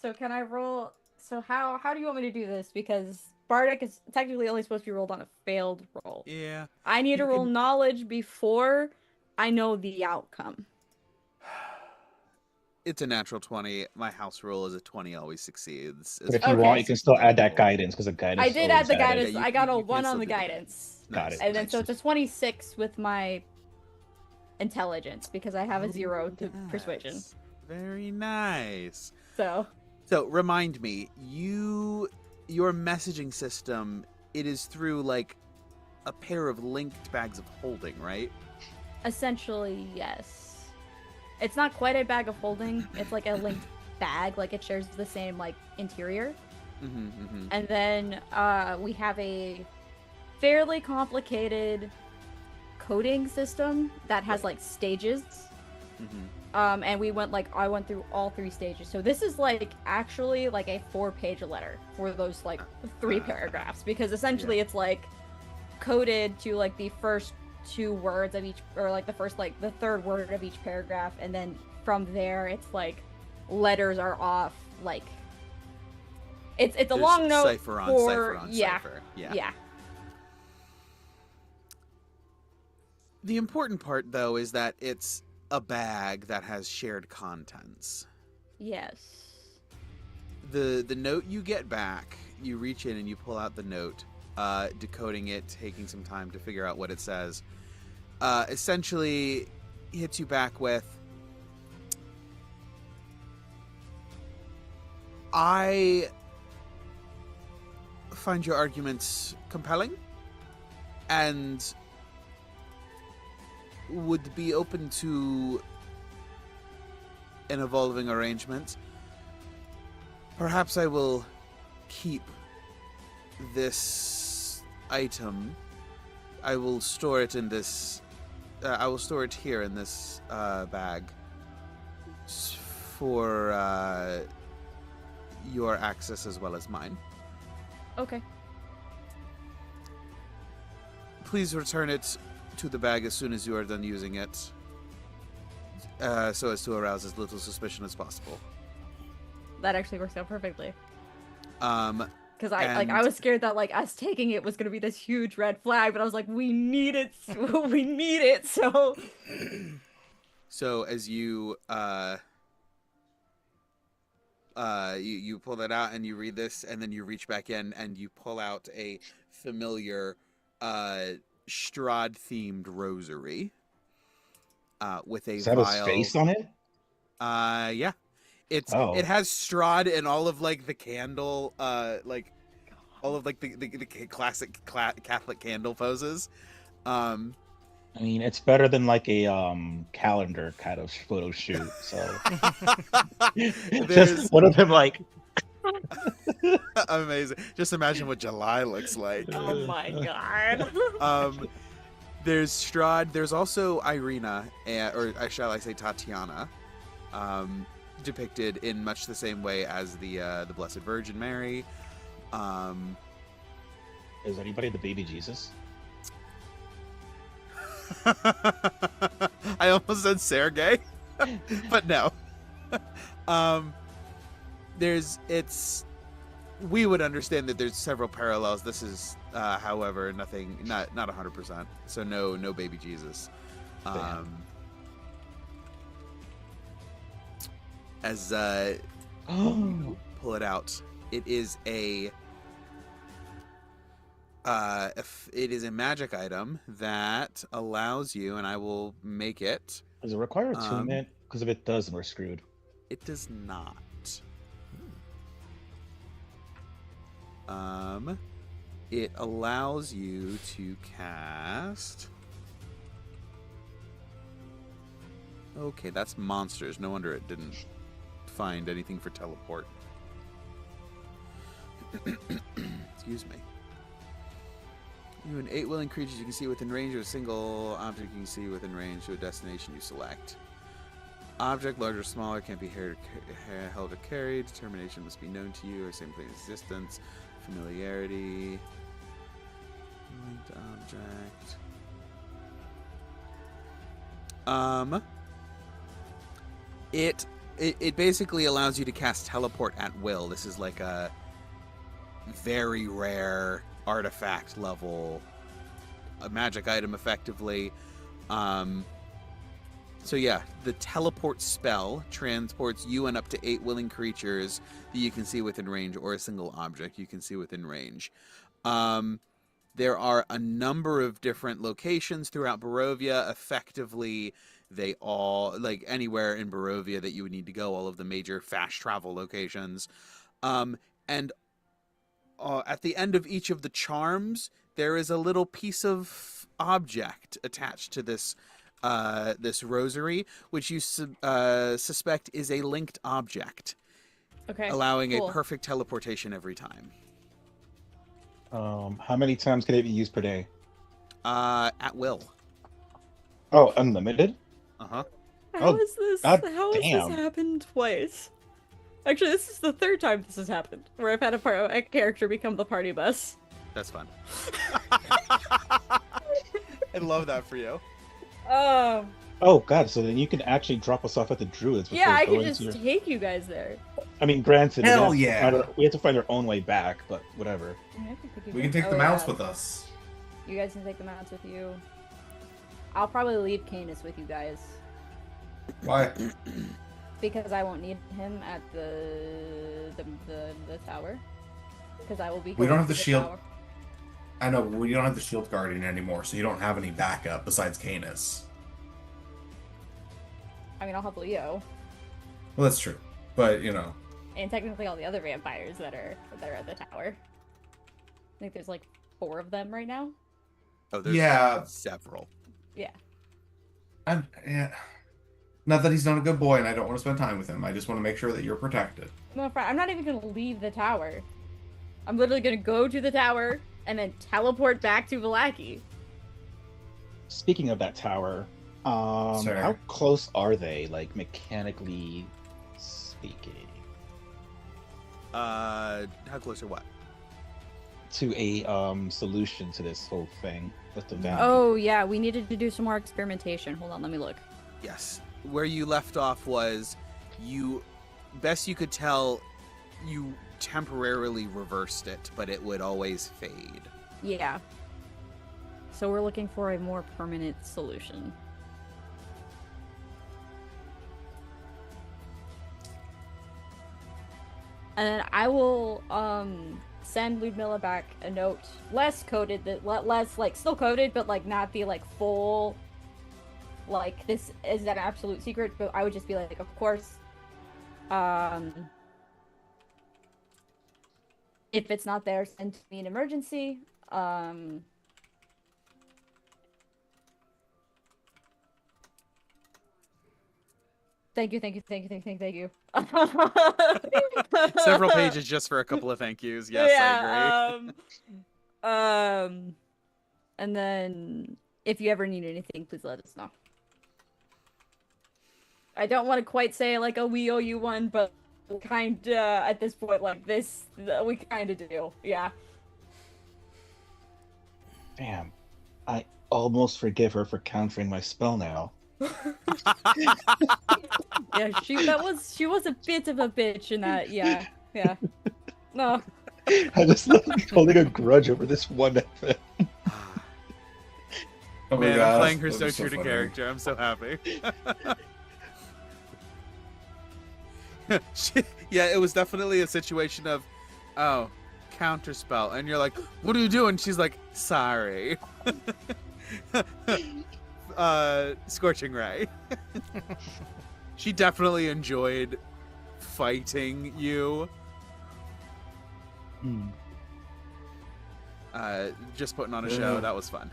So can I roll? So how do you want me to do this? Because Bardic is technically only supposed to be rolled on a failed roll. Yeah. I need to roll knowledge before I know the outcome. It's a natural 20. My house rule is a 20 always succeeds. But if you want, you can still add that guidance because the guidance. I did add the always added. guidance. Yeah, I got a you can 1 still on the do the guidance. Got it. And then so it's a 26 with my intelligence because I have a 0 to persuasion. Nice. Very nice. So remind me, your messaging system, it is through like a pair of linked bags of holding, right? essentially, yes. It's not quite a bag of holding. It's like a linked bag. Like it shares the same like interior. And then we have a fairly complicated coding system that has like stages. And I went through all 3 stages. So this is like actually like a 4-page letter for those like 3 paragraphs, because essentially it's like coded to like the first 2 words of each, or like the first like the 3rd word of each paragraph, and then from there it's like letters are off, like it's a There's long note cipher on for cipher on cipher. yeah. The important part, though, is that it's a bag that has shared contents. Yes. The note you get back, you reach in and you pull out the note, decoding it, taking some time to figure out what it says. Essentially hits you back with, I find your arguments compelling and would be open to an evolving arrangement. Perhaps I will keep this item. I will store it in this. I will store it here in this bag for your access as well as mine. Okay. Please return it to the bag as soon as you are done using it, so as to arouse as little suspicion as possible. That actually works out perfectly. Because And- I was scared that like us taking it was gonna be this huge red flag, but I was like, we need it, we need it. So So as you you pull that out and you read this, and then you reach back in and you pull out a familiar Strahd themed rosary with a Does that have vial. his face on it? Yeah. It has Strahd and all of like the candle, like all of like the classic Catholic candle poses. I mean, it's better than like a calendar kind of photo shoot. So just one of them like amazing. Just imagine what July looks like. oh my god. There's Strahd. There's also Irina, or shall I say Tatiana, depicted in much the same way as the Blessed Virgin Mary. Is anybody the baby Jesus? I almost said Sergey, but no. We would understand that there's several parallels. This is, however, not 100%. So no baby Jesus. As you pull it out, it is a magic item that allows you, and I will make it. Does it require attunement? Because if it does, we're screwed. It does not. It allows you to cast. Okay, that's monsters. No wonder it didn't find anything for teleport. Excuse me. You and 8 willing creatures you can see within range of a single object you can see within range to a destination you select. Object, larger or smaller, can't be held or carried. Determination must be known to you or same plane of existence. Familiarity. Linked object. It basically allows you to cast teleport at will. This is like a very rare artifact level, a magic item effectively. So yeah, the teleport spell transports you and up to 8 willing creatures that you can see within range, or a single object you can see within range. There are a number of different locations throughout Barovia. Effectively, they all, like anywhere in Barovia that you would need to go, all of the major fast travel locations. And at the end of each of the charms, there is a little piece of object attached to this this rosary, which you suspect is a linked object, allowing a perfect teleportation every time. How many times can it be used per day? At will. Oh, unlimited? Uh-huh. How Oh, is this? god How has this damn. happened twice? Actually, this is the third time this has happened, where I've had a character become the party bus. That's fun. I love that for you. Um, Oh god, so then you can actually drop us off at the druids yeah, before I could going just to your... take you guys there. I mean, granted, Hell we have to find our own way back, but whatever. Yeah, I can take you We can guys- take the oh, mounts yeah. with us. You guys can take the mounts with you. I'll probably leave Canis with you guys. Why? Because I won't need him at the tower. Because I will be. We don't going have the to shield. tower. I know, but we don't have the shield guardian anymore, so you don't have any backup besides Canis. I mean, I'll have Leo, Well, that's true. But, you know. and technically all the other vampires that are at the tower. I think there's like 4 of them right now. Oh, there's Yeah. several. Yeah. Yeah. Not that he's not a good boy and I don't want to spend time with him. I just want to make sure that you're protected. I'm not even gonna leave the tower. I'm literally gonna go to the tower and then teleport back to Vallaki. Speaking of that tower, Sir. how close are they, like, mechanically speaking, How close or what? to a solution to this whole thing with the valley? Oh yeah, we needed to do some more experimentation. Hold on, let me look. Yes. Where you left off was best you could tell, you temporarily reversed it, but it would always fade. Yeah. So we're looking for a more permanent solution. And then I will send Ludmilla back a note, less coded, less like still coded, but like not the like full, like this is an absolute secret. But I would just be like, of course, if it's not there, send to me an emergency. Thank you. Several pages just for a couple of thank yous. Yes, I agree. And then if you ever need anything, please let us know. I don't want to quite say like a we owe you one, but kinda at this point, like this, we kinda do. Yeah. Damn, I almost forgive her for countering my spell now. Yeah, she was a bit of a bitch in that. Yeah. No. I just like holding a grudge over this one event. Oh my Man, God, I'm playing her that'd so be true to funny. character. I'm so happy. Yeah, it was definitely a situation of, oh, counterspell, and you're like, what are you doing? She's like, sorry. Scorching Ray. She definitely enjoyed fighting you. Just putting on a show. Yeah. That was fun.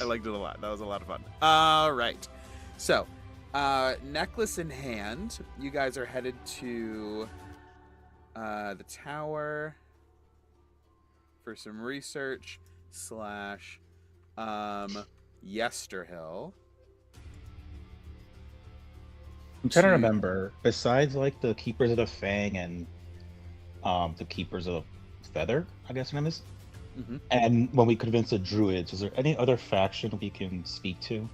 I liked it a lot. That was a lot of fun. All right. So, necklace in hand, you guys are headed to the tower for some research / Yesterhill. I'm trying to remember, besides like the Keepers of the Fang and the Keepers of Feather, I guess her name is. Mm-hmm. And when we convince the Druids, is there any other faction we can speak to?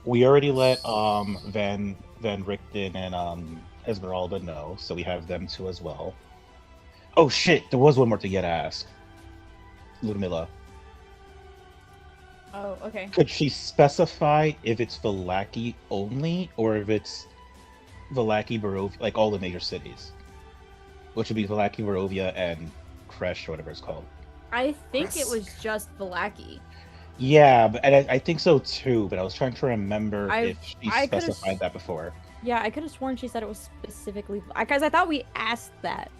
We already let Van Richten and Esmeralda know, so we have them too as well. Oh shit, there was one more to yet ask. Ludmilla. Oh, okay. Could she specify if it's Vallaki only, or if it's Vallaki, Barovia, like all the major cities? Which would be Vallaki, Barovia, and Kresh, or whatever it's called. I think it was just Vallaki. Yeah, and I think so too, but I was trying to remember I if she could've specified that before. Yeah, I could have sworn she said it was specifically because I thought we asked that.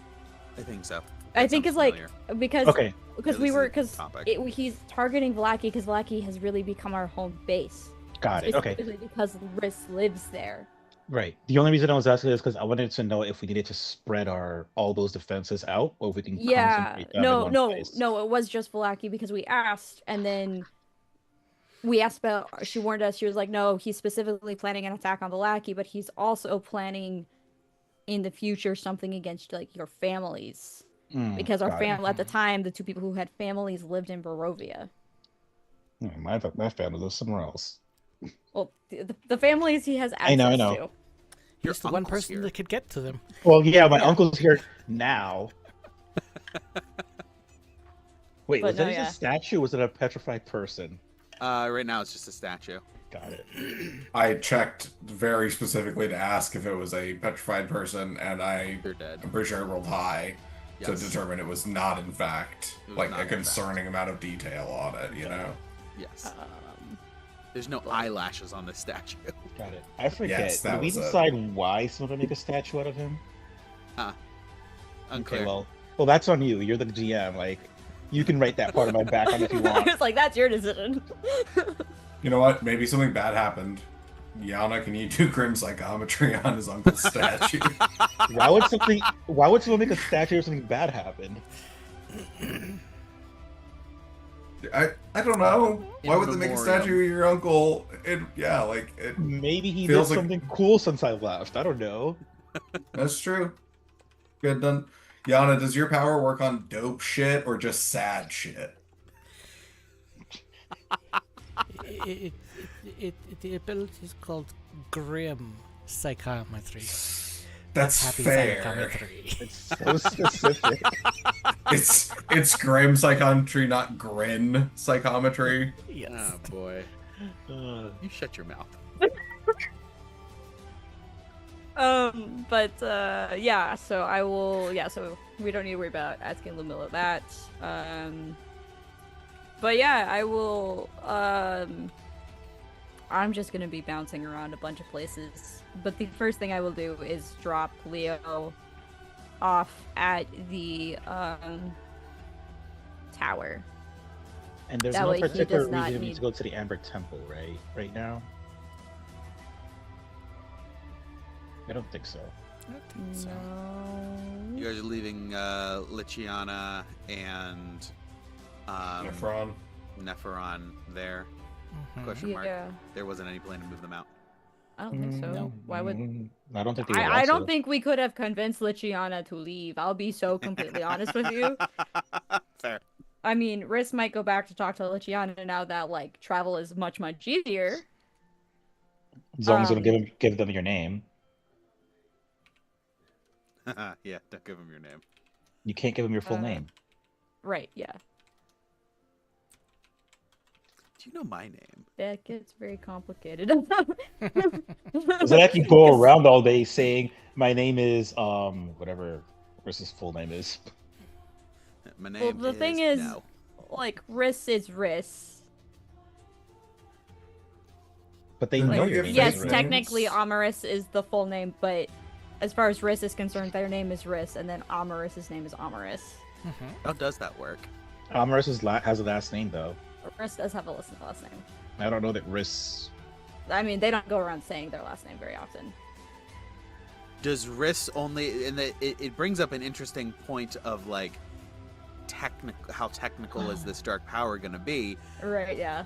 I think so. I That think sounds it's like familiar. because Okay, because Yeah, we this were is a because topic. he's targeting Vallaki because Vallaki has really become our home base. got it. Okay, Specifically because Riss lives there. right. The only reason I was asking is because I wanted to know if we needed to spread all those defenses out, or if we can Yeah, concentrate them in one place. no, it was just Vallaki because we asked, and then we asked about, she warned us, she was like, no, he's specifically planning an attack on the lackey, but he's also planning in the future something against like your families. Because our Got it. family at the time, the two people who had families lived in Barovia. My family lives somewhere else. Well, the families he has access I know. to. He's the one person here. that could get to them. Well, yeah, my uncle's here now. Wait, But was that no, just yeah. a statue or was it a petrified person? Right now it's just a statue. Got it. I checked very specifically to ask if it was a petrified person, and They're dead. I'm pretty sure I rolled high to Yes. determine it was not, in fact, It was like not, a in concerning amount of detail on it, you know? Yes. There's no eyelashes on this statue. Got it. I forget. Yes, that Did we was it. decide why someone would make a statue out of him? Unclear. Okay, well, that's on you. You're the GM. Like, you can write that part of my background if you want. It's like, that's your decision. You know what? Maybe something bad happened. Yana, can you do grim psychometry on his uncle's statue? Why would someone make a statue if something bad happened? I don't know. Why In would they make a memoriam. statue of your uncle? Maybe he Feels did like- something cool since I left. I don't know. That's true. Good done. Yana, does your power work on dope shit or just sad shit? The ability is called grim psychometry. That's Happy fair. psychometry. It's so specific. It's grim psychometry, not grin psychometry. Yes. Oh boy. Uh, You shut your mouth. But yeah, so I will, yeah, so we don't need to worry about asking Lumilla that. But yeah, I will, I'm just gonna be bouncing around a bunch of places. But the first thing I will do is drop Leo off at the, tower. and there's That no way he particular does not reason we need need- to go to the Amber Temple, right? Right now? I don't think so. I don't think so. You No. guys are leaving Lichiana and Nephron. Nepharon there. Mhm. Question mark. Yeah, There wasn't any plan to move them out. I don't think so. No. Why would... I don't think they would I don't also. think we could have convinced Lichiana to leave. I'll be so completely honest with you. Fair. I mean, Riss might go back to talk to Lichiana now that like travel is much easier. Zong's gonna give them your name. Yeah, don't give him your name. You can't give them your full Uh, name. Right? Yeah. Do you know my name? That gets very complicated. Because then I can go around all day saying my name is whatever Chris's full name is. My name Well, the thing is, no. like, Riss is Riss. But they Like, know your if name. Yes, Riss. right? technically Amaris is the full name, but as far as Riss is concerned, their name is Riss, and then Amaris's name is Amaris. Mhm. How does that work? Amaris has a last name though. Riss does have a last name. I don't know that Riss. I mean, they don't go around saying their last name very often. Does Riss only? And it brings up an interesting point of like, how technical is this dark power going to be? Right? Yeah.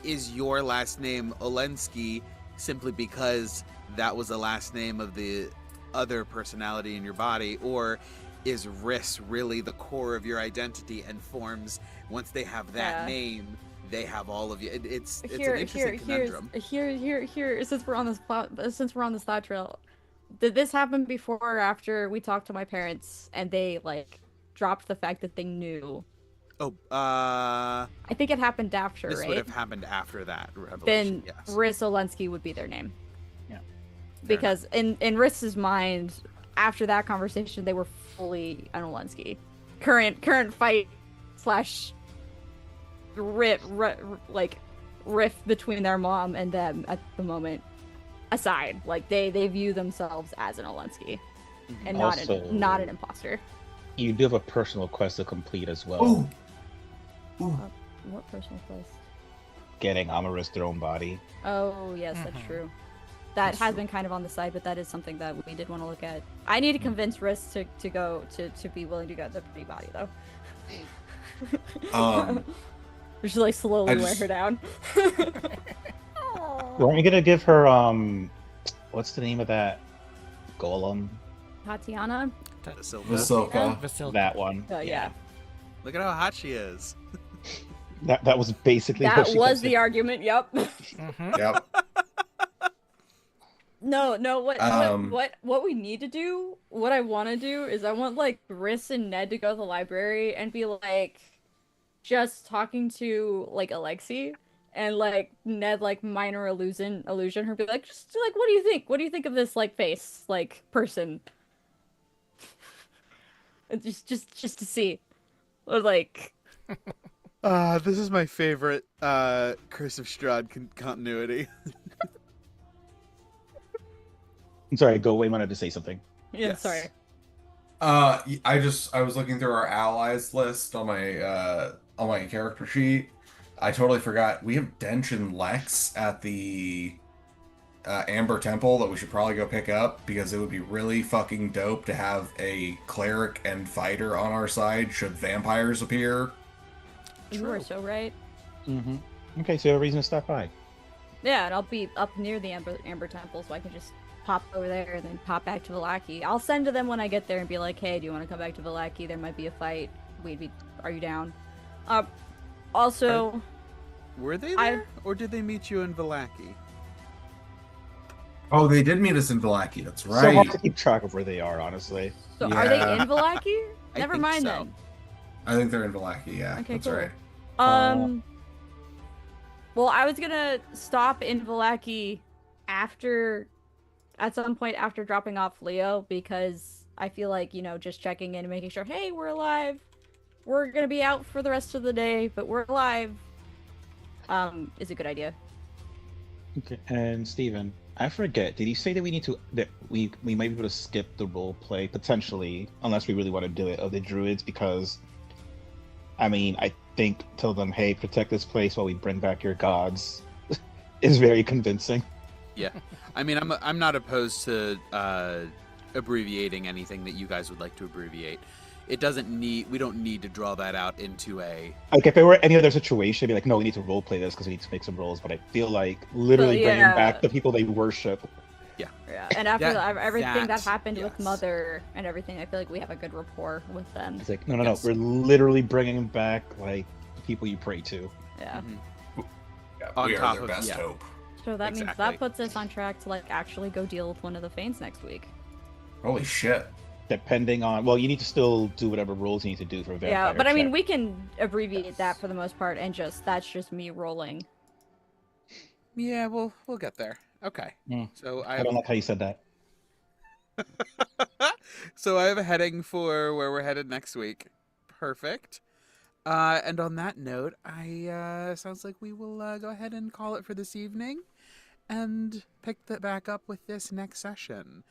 Is your last name Olensky simply because that was the last name of the other personality in your body, or is Riss really the core of your identity and forms once they have that Yeah. name, they have all of you? It's an Here, interesting conundrum. here. Since we're on this thought trail, did this happen before or after we talked to my parents and they like dropped the fact that they knew? Oh, I think it happened after, this right? would have happened after that revelation. Then Yes. Riss Olensky would be their name. Yeah. Because in Riss's mind, after that conversation, they were fully an Olensky. Current fight slash riff between their mom and them at the moment aside, like they view themselves as an Olensky and Also- not an imposter. You do have a personal quest to complete as well. Ooh. Ooh. What personal quest? Getting Amaris their own body. Oh yes, that's Mhm. true. That That's has true. been kind of on the side, but that is something that we did want to look at. I need to convince Riss to go to be willing to go to the pretty body though. Just like slowly wear just- her down. Weren't we gonna give her what's the name of that golem? Tatiana? Vasilka. Vasilka. Vasilka. That one. Oh yeah. Look at how hot she is. That was basically what That she was kept the saying. argument, yep. Mhm. Yep. No, Um, what we need to do, what I want to do is I want like Briss and Ned to go to the library and be like just talking to like Alexi and like Ned like minor illusion her be like just like what do you think? What do you think of this like face like person? And just to see. Or like This is my favorite Curse of Strahd continuity. I'm sorry, go away. Wanted to say something. yeah, Yes. sorry. I was looking through our allies list on my character sheet. I totally forgot we have Dench and Lex at the Amber Temple that we should probably go pick up because it would be really fucking dope to have a cleric and fighter on our side should vampires appear. You are True. so right. Mm-hmm. Okay, so you have a reason to stop by. Yeah, and I'll be up near the Amber Temple, so I can just pop over there and then pop back to Vallaki. I'll send to them when I get there and be like, "Hey, do you want to come back to Vallaki? There might be a fight. Are you down?" Also, Were they there, or did they meet you in Vallaki? Oh, they did meet us in Vallaki. That's So right. hard to keep track of where they are, honestly. so are they Yeah. in Vallaki? I Never think mind so. then. I think they're in Vallaki. Yeah, Okay, that's cool. right. Well, I was gonna stop in Vallaki at some point after dropping off Leo because I feel like, just checking in and making sure, hey, we're alive. We're gonna be out for the rest of the day, but we're alive. Is a good idea. Okay, and Steven, I forget. Did you say that we might be able to skip the role play potentially, unless we really want to do it, of the druids? Because, I mean, I think tell them, hey, protect this place while we bring back your gods, is very convincing. Yeah, I mean, I'm not opposed to abbreviating anything that you guys would like to abbreviate. We don't need to draw that out into a. Like, if it were any other situation, I'd be like, no, we need to role play this because we need to make some rolls. But I feel like literally Well, bringing yeah. back the people they worship. Yeah, and after everything that that, happened with yes. Mother and everything, I feel like we have a good rapport with them. It's like, no, Yes. we're literally bringing back like the people you pray to. Yeah. Yeah, On we top are their of- best yeah. hope. So that means Exactly. that puts us on track to like actually go deal with one of the Fanes next week. Holy shit. Depending on, well, you need to still do whatever rules you need to do for a vampire. Yeah, but I mean, check. we can abbreviate that for the most part, and that's just me rolling. Yeah, we'll get there. Okay. Mm. So I don't like how you said that. So I have a heading for where we're headed next week. Perfect. And on that note, sounds like we will go ahead and call it for this evening, and pick that back up with this next session.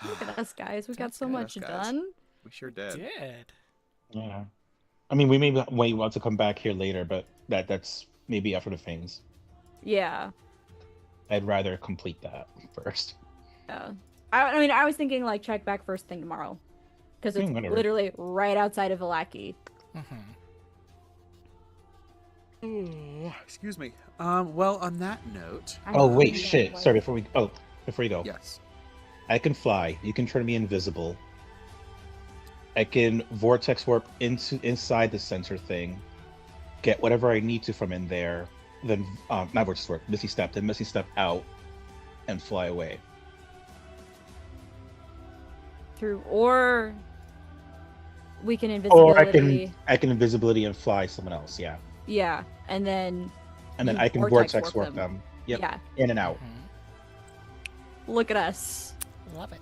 Look at us, guys. We got Sounds so good, much us guys. done. We sure did. Did. Yeah. I mean, we may want to come back here later, but that's maybe after the things. Yeah. I'd rather complete that first. Yeah. I mean, I was thinking like check back first thing tomorrow, because it's Whatever. literally right outside of Vallaki. Excuse me. Well, on that note, I'm Oh wait, hungry, shit. like- Sorry, before you go. yes. I can fly. You can turn me invisible. I can vortex warp inside the sensor thing, get whatever I need to from in there, then not vortex warp, Misty Step, then Misty Step out, and fly away. Or we can invisibility. Or I can invisibility and fly someone else. Yeah, Yeah, and then and then You I can vortex vortex warp warp them. Yep, yeah, in and out. look at us Love it.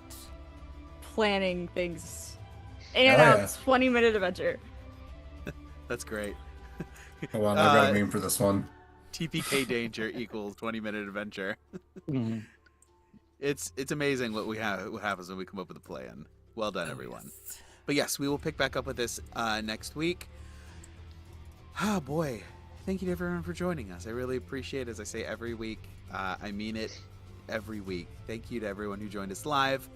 planning things. In and Oh, out, yeah. 20-minute adventure. That's great. Hold on, I've got a meme for this one. TPK danger equals 20-minute adventure. Mhm. It's amazing what happens when we come up with a plan. Well done, everyone. Yes. But yes, we will pick back up with this next week. Oh boy, thank you to everyone for joining us. I really appreciate it. As I say every week, I mean it every week. Thank you to everyone who joined us live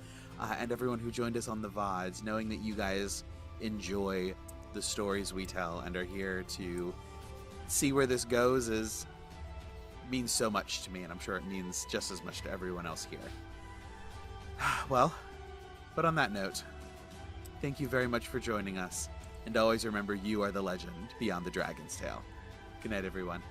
and everyone who joined us on the VODs, knowing that you guys enjoy the stories we tell and are here to see where this goes means so much to me, and I'm sure it means just as much to everyone else here. Well, but on that note, thank you very much for joining us, and always remember you are the legend beyond the dragon's tail. Good night, everyone.